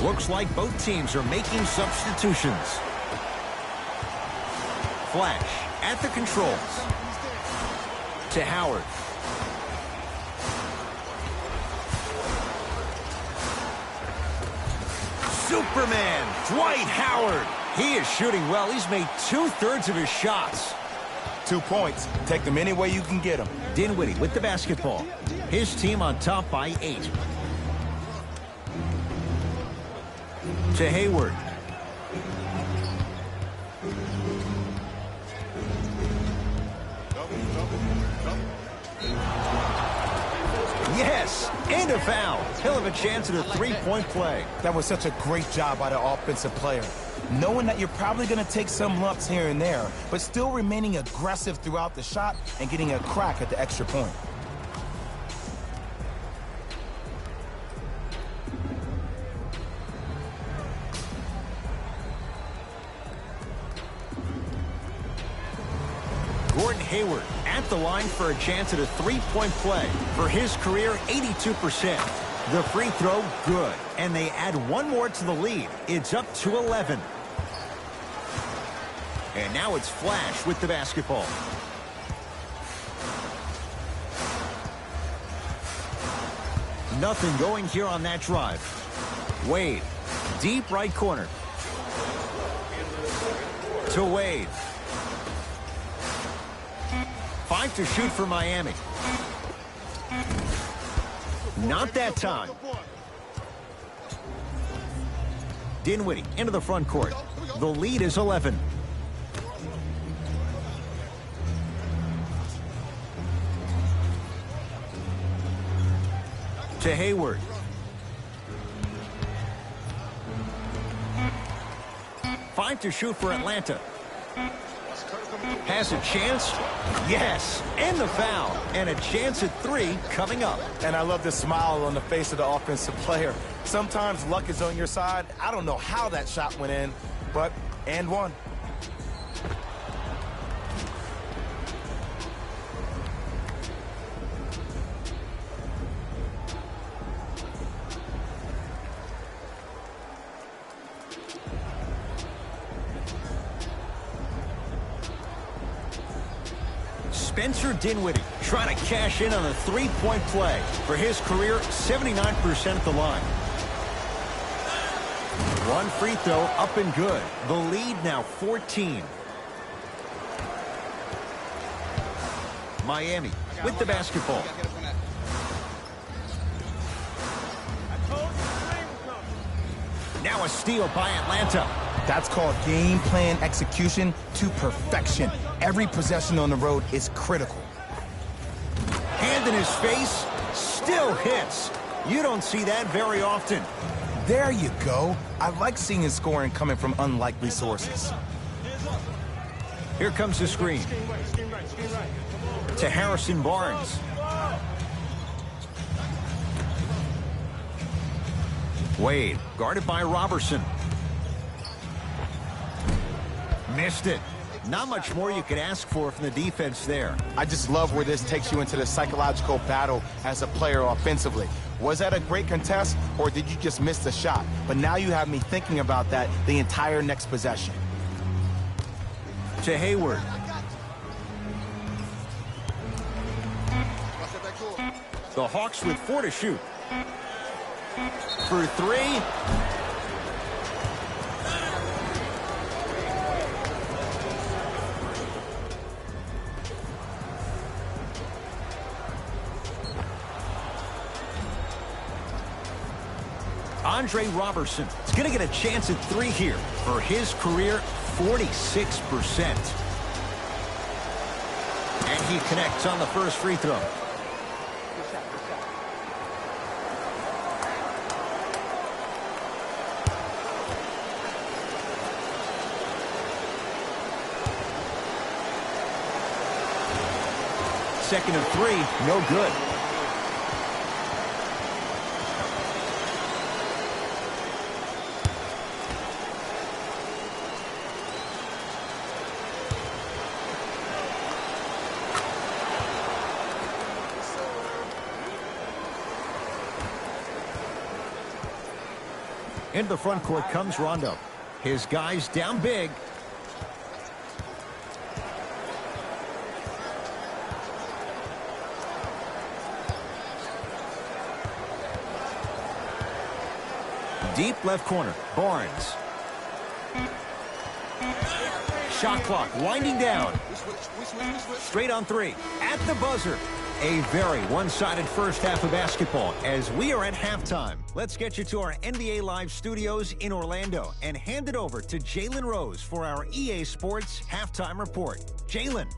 Looks like both teams are making substitutions. Flash at the controls. To Howard. Superman, Dwight Howard. He is shooting well. He's made 2/3 of his shots. 2 points. Take them any way you can get them. Dinwiddie with the basketball. His team on top by 8. To Hayward. Yes, and a foul. He'll have a chance at a 3-point play. That was such a great job by the offensive player. Knowing that you're probably going to take some lumps here and there, but still remaining aggressive throughout the shot and getting a crack at the extra point. Hayward at the line for a chance at a 3-point play. For his career, 82%. The free throw, good. And they add one more to the lead. It's up to 11. And now it's Flash with the basketball. Nothing going here on that drive. Wade, deep right corner. To Wade. 5 to shoot for Miami. Not that time. Dinwiddie into the front court. The lead is 11. To Hayward. Five to shoot for Atlanta. Has a chance? Yes. And the foul. And a chance at 3 coming up. And I love the smile on the face of the offensive player. Sometimes luck is on your side. I don't know how that shot went in, but and one. Spencer Dinwiddie trying to cash in on a three-point play. For his career, 79% at the line. One free throw up and good. The lead now 14. Miami with the basketball. Now a steal by Atlanta. That's called game plan execution to perfection. Every possession on the road is critical. Hand in his face, still hits. You don't see that very often. There you go. I like seeing his scoring coming from unlikely sources. Here comes the screen. To Harrison Barnes. Wade, guarded by Robertson. Missed it. Not much more you could ask for from the defense there. I just love where this takes you into the psychological battle as a player offensively. Was that a great contest, or did you just miss the shot? But now you have me thinking about that the entire next possession. To Hayward. The Hawks with 4 to shoot. For 3. Andre Robertson is going to get a chance at 3 here. For his career, 46%. And he connects on the first free throw. Second of 3, no good. Into the front court comes Rondo. His guys down big. Deep left corner, Barnes. Shot clock winding down. Straight on 3. At the buzzer. A very one-sided first half of basketball as we are at halftime. Let's get you to our NBA Live studios in Orlando and hand it over to Jalen Rose for our EA Sports halftime report. Jalen.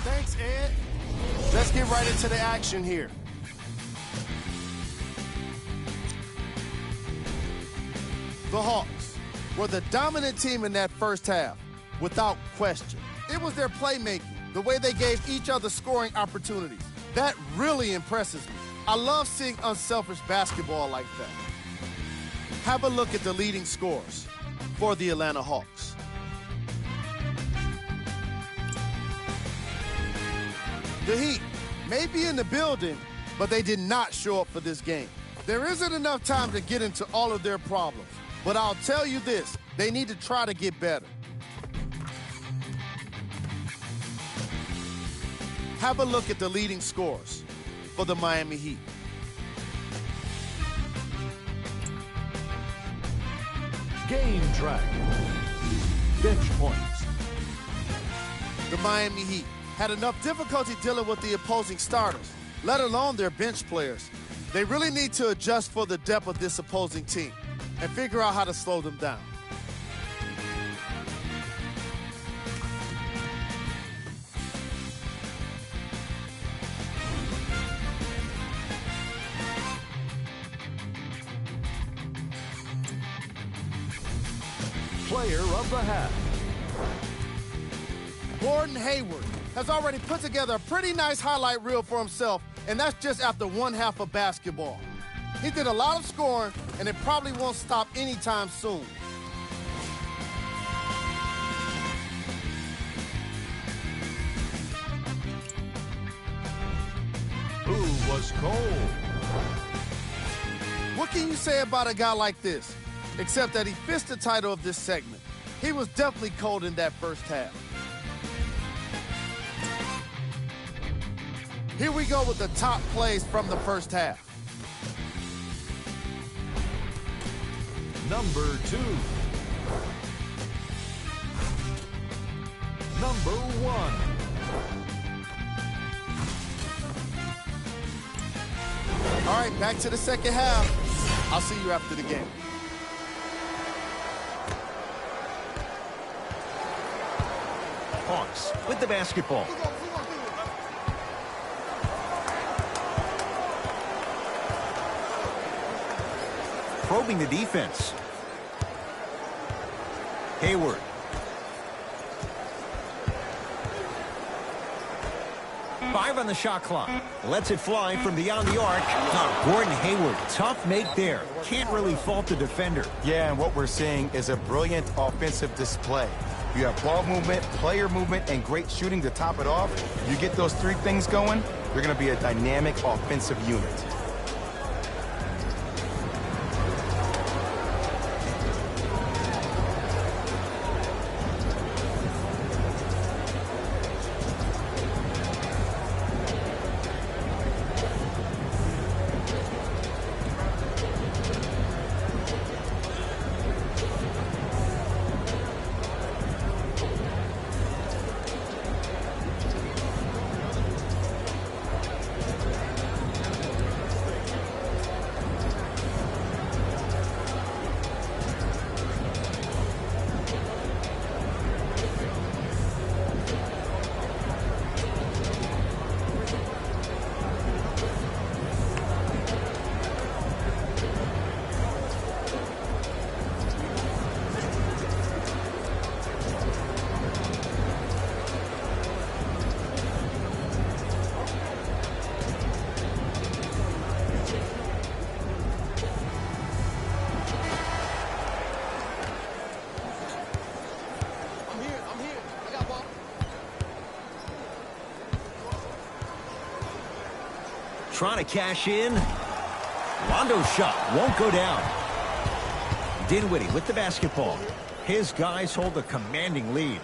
Thanks, Ed. Let's get right into the action here. The Hawks were the dominant team in that first half, without question. It was their playmaking, the way they gave each other scoring opportunities. That really impresses me. I love seeing unselfish basketball like that. Have a look at the leading scorers for the Atlanta Hawks. The Heat may be in the building, but they did not show up for this game. There isn't enough time to get into all of their problems. But I'll tell you this, They need to try to get better. Have a look at the leading scorers for the Miami Heat. Game track. Bench points. The Miami Heat had enough difficulty dealing with the opposing starters, let alone their bench players. They really need to adjust for the depth of this opposing team and figure out how to slow them down. Player of the half. Gordon Hayward has already put together a pretty nice highlight reel for himself, and that's just after one half of basketball. He did a lot of scoring, and it probably won't stop anytime soon. Who was cold? What can you say about a guy like this? Except that he fits the title of this segment. He was definitely cold in that first half. Here we go with the top plays from the first half. Number 2. Number 1. All right, back to the second half. I'll see you after the game. Hawks with the basketball. Probing the defense. Hayward. Five on the shot clock. Lets it fly from beyond the arc. Gordon Hayward, tough make there. Can't really fault the defender. Yeah, and what we're seeing is a brilliant offensive display. You have ball movement, player movement, and great shooting to top it off. You get those three things going, you're going to be a dynamic offensive unit. Trying to cash in. Londo's shot won't go down. Dinwiddie with the basketball. His guys hold a commanding lead.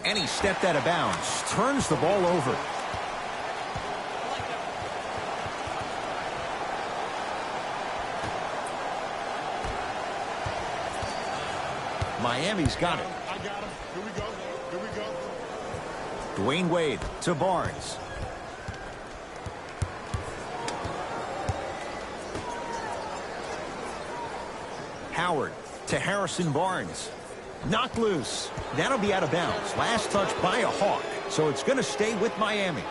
And he stepped out of bounds. Turns the ball over. Miami's got it. I got him. Here we go. Here we go. Dwayne Wade to Barnes. Howard to Harrison Barnes. Knocked loose. That'll be out of bounds. Last touch by a Hawk. So it's going to stay with Miami.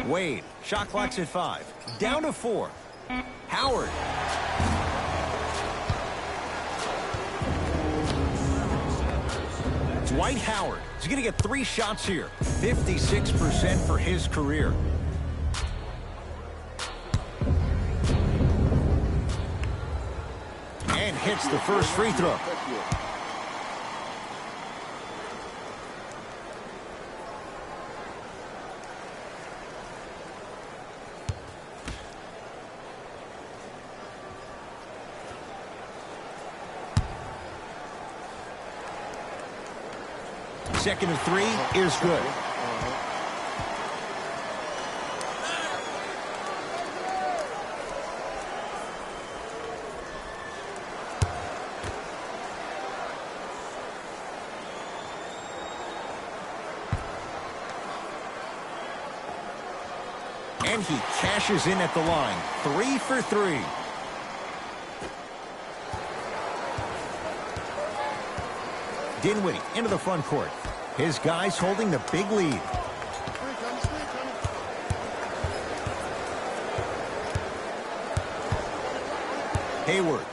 Wade. Shot clock's at 5. Down to 4. Howard. Dwight Howard is going to get 3 shots here. 56% for his career. And hits the first free throw. Second and 3 is good. And he cashes in at the line. 3 for 3. Dinwiddie into the front court. His guys holding the big lead. Hayward.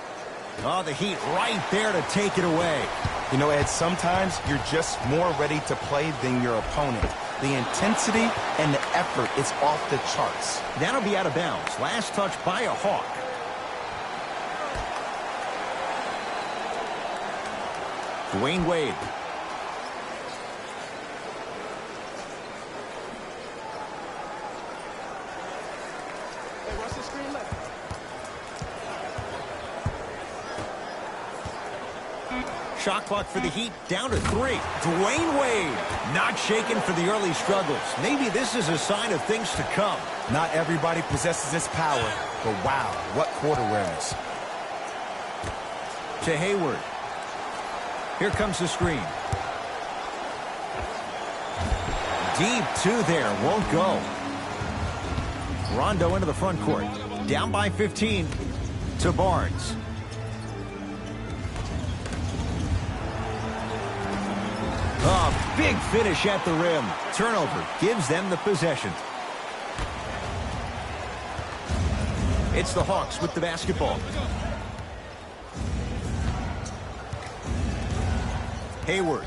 Oh, the Heat right there to take it away. You know, Ed, sometimes you're just more ready to play than your opponent. The intensity and the effort is off the charts. That'll be out of bounds. Last touch by a Hawk. Dwayne Wade. Hey, watch the screen left. Shot clock for the Heat down to 3. Dwayne Wade not shaken for the early struggles. Maybe this is a sign of things to come. Not everybody possesses this power, but wow, what court awareness. To Hayward. Here comes the screen. Deep 2 there, won't go. Rondo into the front court. Down by 15 to Barnes. Oh, big finish at the rim. Turnover gives them the possession. It's the Hawks with the basketball. Hayward.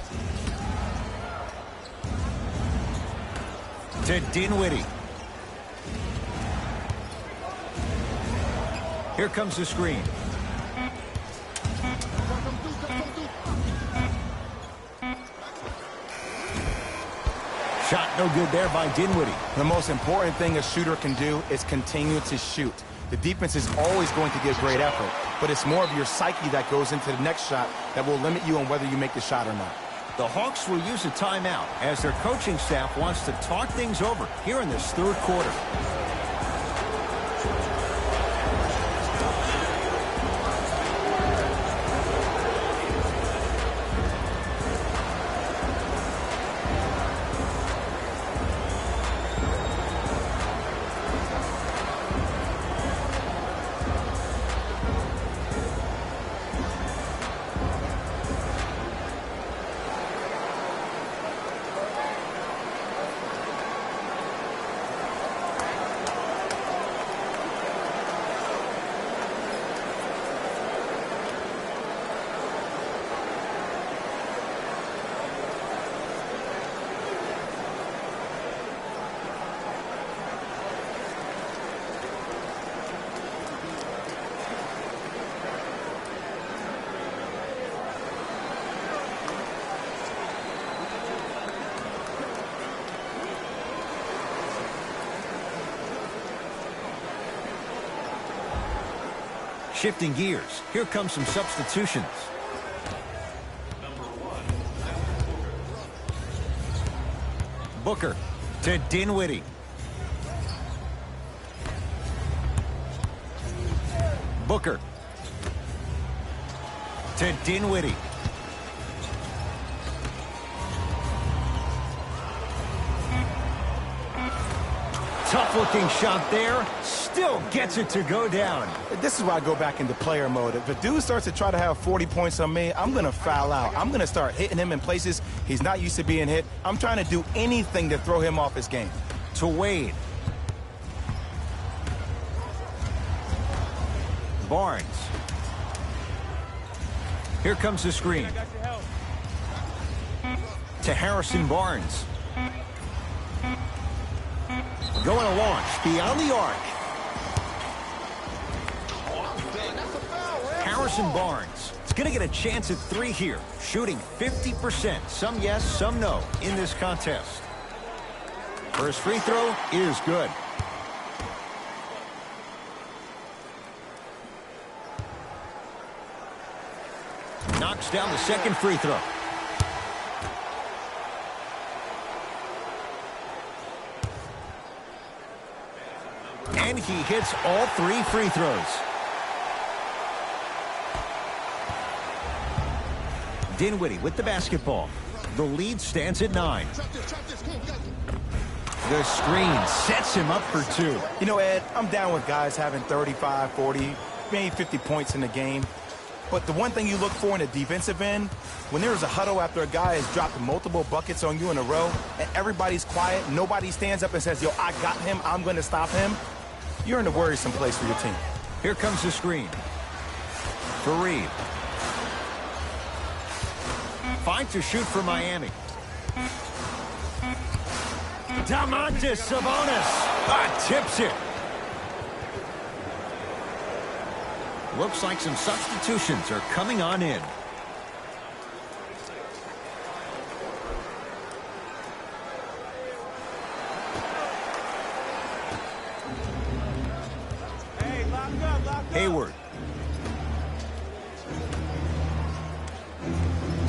To Dinwiddie. Here comes the screen. Shot no good there by Dinwiddie. The most important thing a shooter can do is continue to shoot. The defense is always going to give great effort, but it's more of your psyche that goes into the next shot that will limit you on whether you make the shot or not. The Hawks will use a timeout as their coaching staff wants to talk things over here in this third quarter. Shifting gears. Here comes some substitutions. Booker to Dinwiddie. Booker to Dinwiddie. Tough-looking shot there. Still gets it to go down. This is why I go back into player mode. If a dude starts to try to have 40 points on me, I'm going to foul out. I'm going to start hitting him in places he's not used to being hit. I'm trying to do anything to throw him off his game. To Wade. Barnes. Here comes the screen. To Harrison Barnes. Going to launch beyond the arc. Harrison Barnes is going to get a chance at 3 here, shooting 50%. Some yes, some no in this contest. First free throw is good. Knocks down the second free throw. And he hits all 3 free throws. Dinwiddie with the basketball. The lead stands at 9. The screen sets him up for 2. You know, Ed, I'm down with guys having 35, 40, maybe 50 points in the game. But the one thing you look for in a defensive end, when there's a huddle after a guy has dropped multiple buckets on you in a row, and everybody's quiet, nobody stands up and says, yo, I got him, I'm going to stop him, you're in a worrisome place for your team. Here comes the screen. Fareed. 5 to shoot for Miami. Domantas Sabonis tips it. Looks like some substitutions are coming on in. Hayward.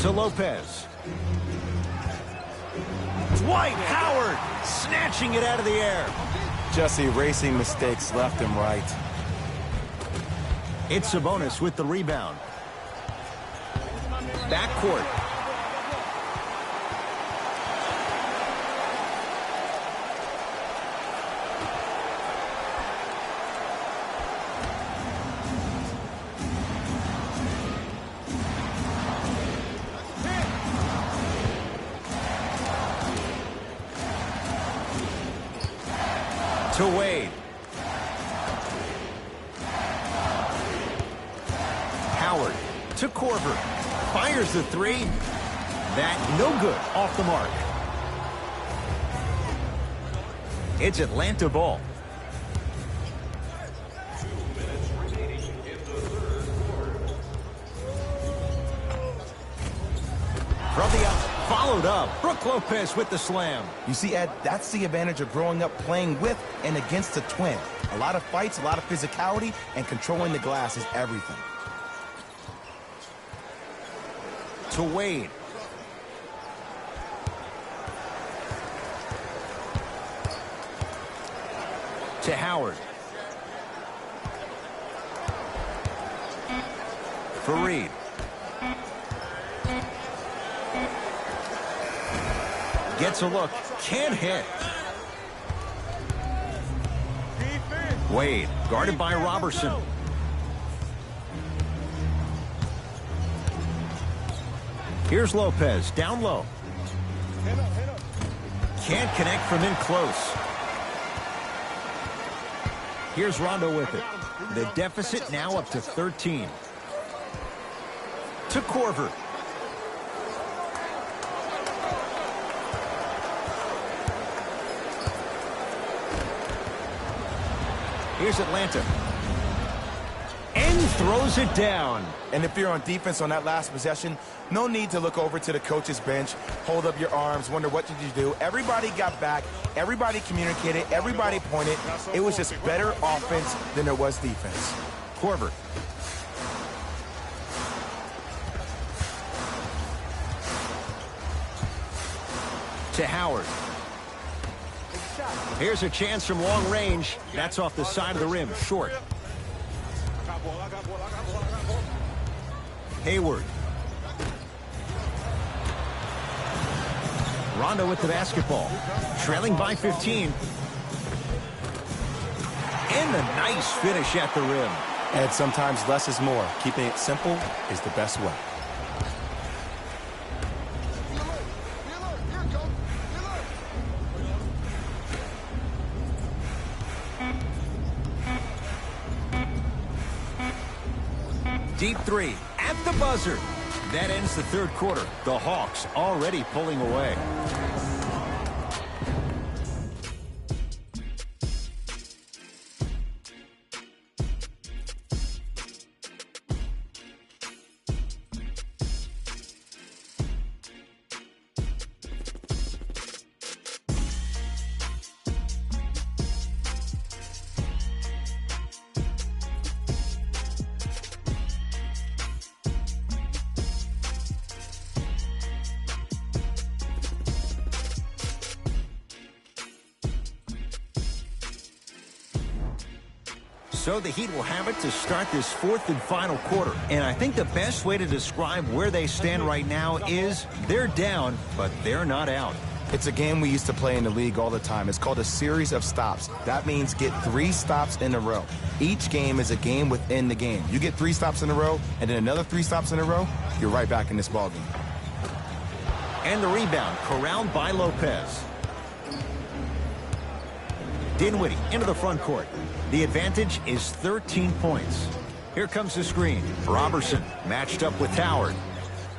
To Lopez. Dwight Howard snatching it out of the air. Just erasing mistakes left and right. It's Sabonis with the rebound. Backcourt. To Wade. Howard to Korver. Fires the 3. That no good, off the mark. It's Atlanta ball. From the up, followed up. Brook Lopez with the slam. You see, Ed, that's the advantage of growing up playing with and against a twin. A lot of fights, a lot of physicality, and controlling the glass is everything. To Wade. To Howard. Fareed. Gets a look. Can't hit. Wade, guarded by Robertson. Here's Lopez, down low. Can't connect from in close. Here's Rondo with it. The deficit now up to 13. To Korver. Here's Atlanta. And throws it down. And if you're on defense on that last possession, no need to look over to the coach's bench, hold up your arms, wonder what did you do. Everybody got back. Everybody communicated. Everybody pointed. It was just better offense than there was defense. Korver. To Howard. Here's a chance from long range. That's off the side of the rim, short. Hayward. Rondo with the basketball. Trailing by 15. And a nice finish at the rim. And sometimes less is more. Keeping it simple is the best way. Deep 3 at the buzzer. That ends the third quarter. The Hawks already pulling away. So the Heat will have it to start this fourth and final quarter. And I think the best way to describe where they stand right now is they're down, but they're not out. It's a game we used to play in the league all the time. It's called a series of stops. That means get 3 stops in a row. Each game is a game within the game. You get 3 stops in a row, and then another 3 stops in a row, you're right back in this ballgame. And the rebound corralled by Lopez. Dinwiddie into the front court. The advantage is 13 points. Here comes the screen. Robertson matched up with Howard.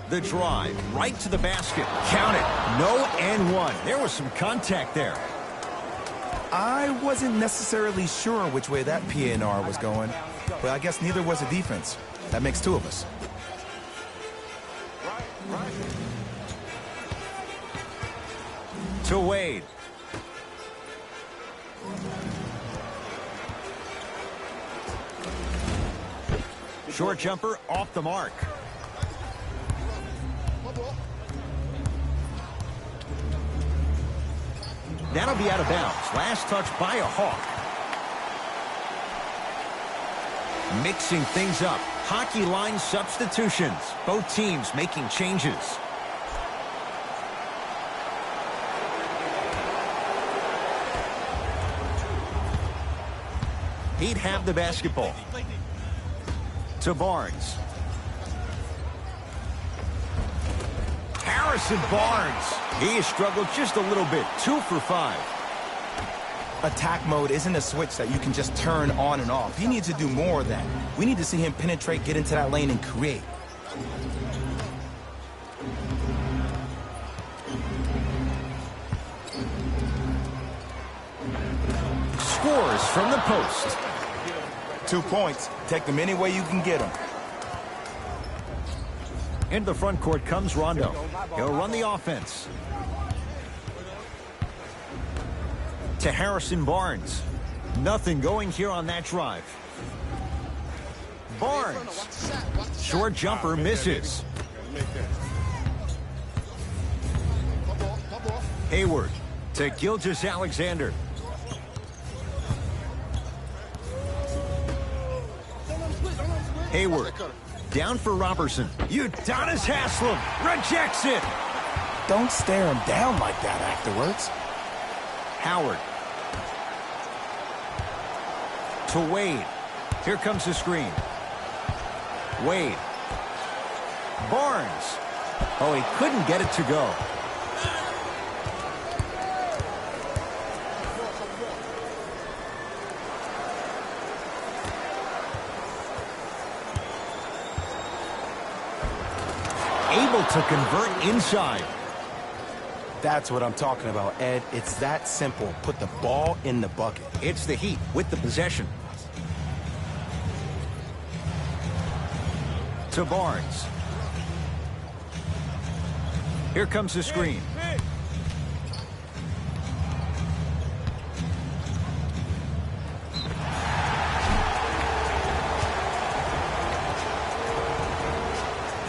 The drive right to the basket. Count it. No and one. There was some contact there. I wasn't necessarily sure which way that PNR was going, but I guess neither was the defense. That makes 2 of us. To Wade. Short jumper off the mark. That'll be out of bounds. Last touch by a Hawk. Mixing things up. Hockey line substitutions. Both teams making changes. He'd have the basketball. To Barnes. Harrison Barnes. He has struggled just a little bit. 2 for 5. Attack mode isn't a switch that you can just turn on and off. He needs to do more of that. We need to see him penetrate, get into that lane, and create. Scores from the post. 2 points. Take them any way you can get them. Into the front court comes Rondo. He'll run the offense. To Harrison Barnes. Nothing going here on that drive. Barnes. Short jumper misses. Hayward to Gilgeous-Alexander. Hayward. Down for Robertson. Udonis Haslem rejects it. Don't stare him down like that afterwards. Howard. To Wade. Here comes the screen. Wade. Barnes. Oh, he couldn't get it to go. Able to convert inside. That's what I'm talking about, Ed. It's that simple. Put the ball in the bucket. It's the Heat with the possession. To Barnes. Here comes the screen.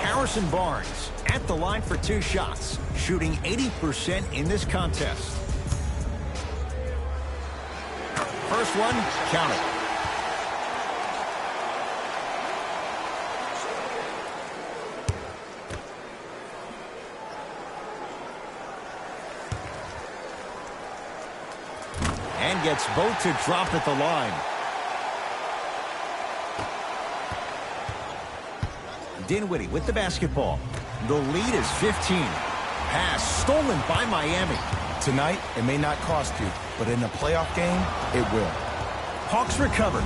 Harrison Barnes at the line for 2 shots, shooting 80% in this contest. First one, count it. And gets both to drop at the line. Dinwiddie with the basketball. The lead is 15. Pass stolen by Miami. Tonight, it may not cost you, but in a playoff game, it will. Hawks recover.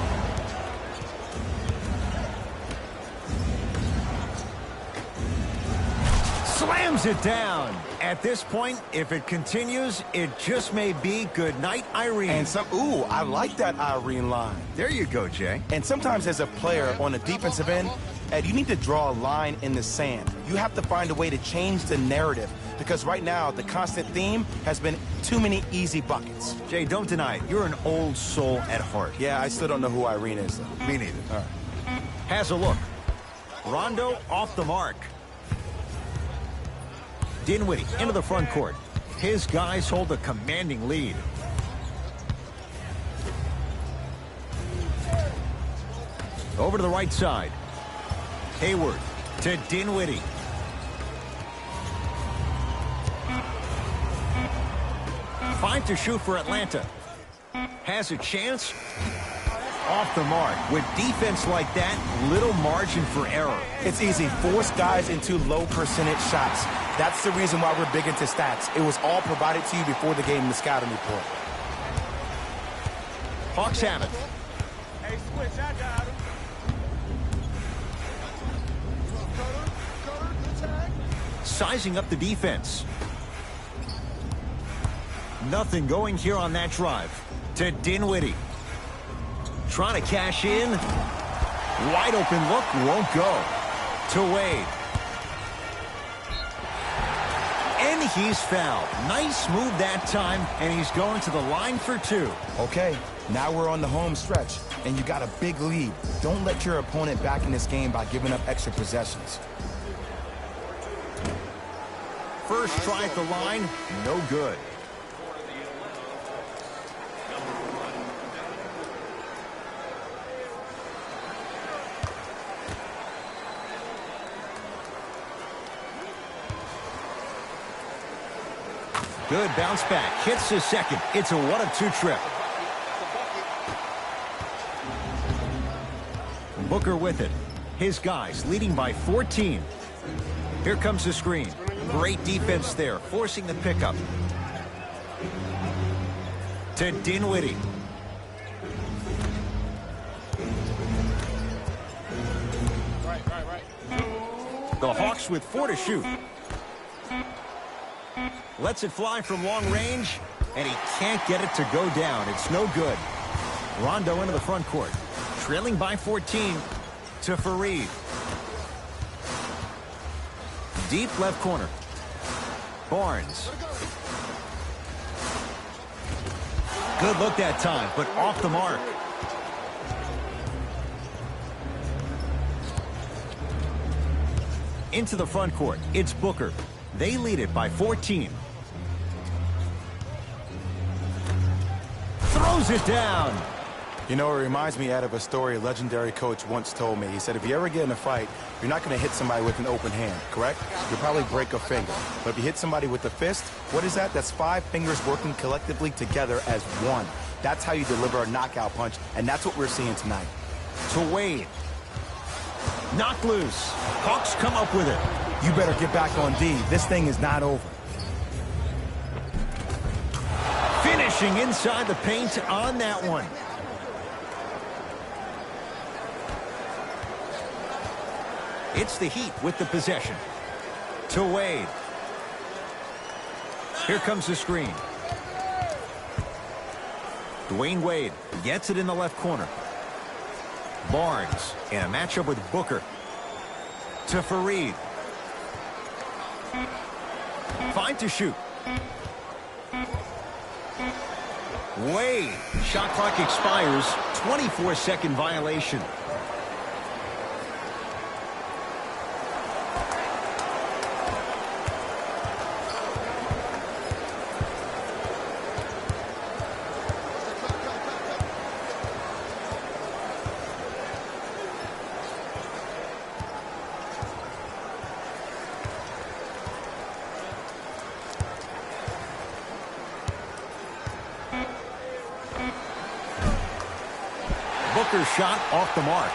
Slams it down. At this point, if it continues, it just may be good night, Irene. And ooh, I like that Irene line. There you go, Jay. And sometimes as a player on the defensive end, Ed, you need to draw a line in the sand. You have to find a way to change the narrative because right now the constant theme has been too many easy buckets. Jay, don't deny it. You're an old soul at heart. Yeah, I still don't know who Irene is, though. Me neither. All right. Has a look. Rondo off the mark. Dinwiddie into the front court. His guys hold a commanding lead. Over to the right side. Hayward to Dinwiddie. Five to shoot for Atlanta. Has a chance. Off the mark. With defense like that, little margin for error. It's easy. Force guys into low percentage shots. That's the reason why we're big into stats. It was all provided to you before the game in the scouting report. Hawks have it. Hey, switch, I got him. Cutter, good tag. Sizing up the defense. Nothing going here on that drive. To Dinwiddie. Trying to cash in. Wide open look, won't go. To Wade. And he's fouled. Nice move that time, and he's going to the line for two. Okay, now we're on the home stretch, and you got a big lead. Don't let your opponent back in this game by giving up extra possessions. First try at the line, no good. Good bounce back. Hits his second. It's a 1-of-2 trip. Booker with it. His guys leading by 14. Here comes the screen. Great defense there, forcing the pickup. To Dinwiddie. The Hawks with 4 to shoot. Lets it fly from long range, and he can't get it to go down. It's no good. Rondo into the front court. Trailing by 14 to Fareed. Deep left corner. Barnes. Good look that time, but off the mark. Into the front court. It's Booker. They lead it by 14. Throws it down. You know, it reminds me of a story a legendary coach once told me. He said, if you ever get in a fight, you're not going to hit somebody with an open hand, correct? You'll probably break a finger. But if you hit somebody with a fist, what is that? That's 5 fingers working collectively together as one. That's how you deliver a knockout punch, and that's what we're seeing tonight. To Wade. Knocked loose. Hawks come up with it. You better get back on D. This thing is not over. Finishing inside the paint on that one. It's the Heat with the possession. To Wade. Here comes the screen. Dwayne Wade gets it in the left corner. Barnes in a matchup with Booker. To Fareed. 5 to shoot. Wade. Shot clock expires. 24-second violation. Booker's shot off the mark.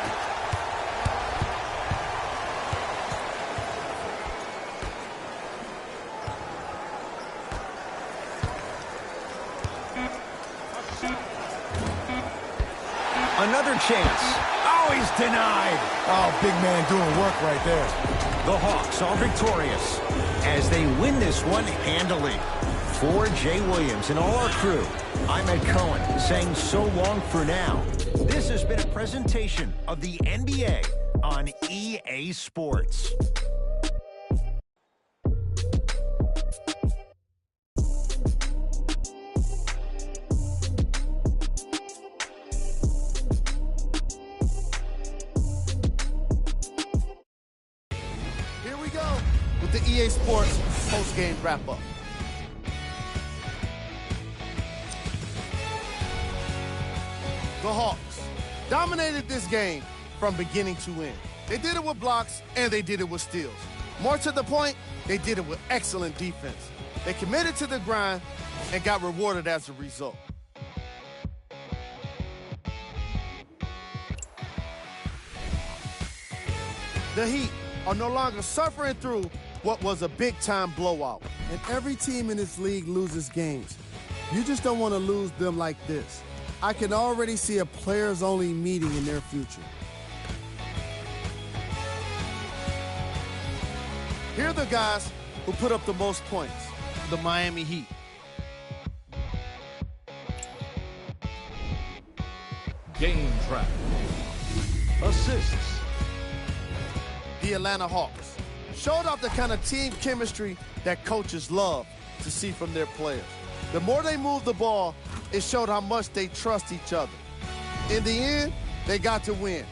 Another chance. Oh, he's denied. Oh, big man doing work right there. The Hawks are victorious as they win this one handily. For Jay Williams and all our crew, I'm Ed Cohen saying so long for now. This has been a presentation of the NBA on EA Sports. Here we go with the EA Sports post-game wrap-up. The Hawks dominated this game from beginning to end. They did it with blocks, and they did it with steals. More to the point, they did it with excellent defense. They committed to the grind and got rewarded as a result. The Heat are no longer suffering through what was a big-time blowout. And every team in this league loses games. You just don't want to lose them like this. I can already see a players-only meeting in their future. Here are the guys who put up the most points. The Miami Heat. Game track. Assists. The Atlanta Hawks showed off the kind of team chemistry that coaches love to see from their players. The more they moved the ball, it showed how much they trust each other. In the end, they got to win,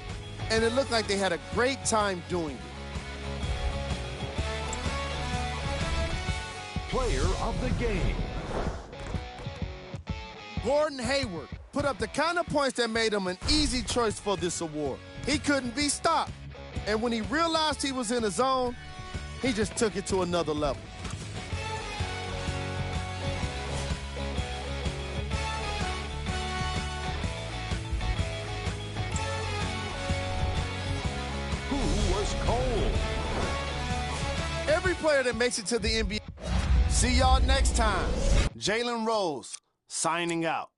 and it looked like they had a great time doing it. Player of the game. Gordon Hayward put up the kind of points that made him an easy choice for this award. He couldn't be stopped, and when he realized he was in a zone, he just took it to another level. Who was cold? Every player that makes it to the NBA. See y'all next time. Jalen Rose, signing out.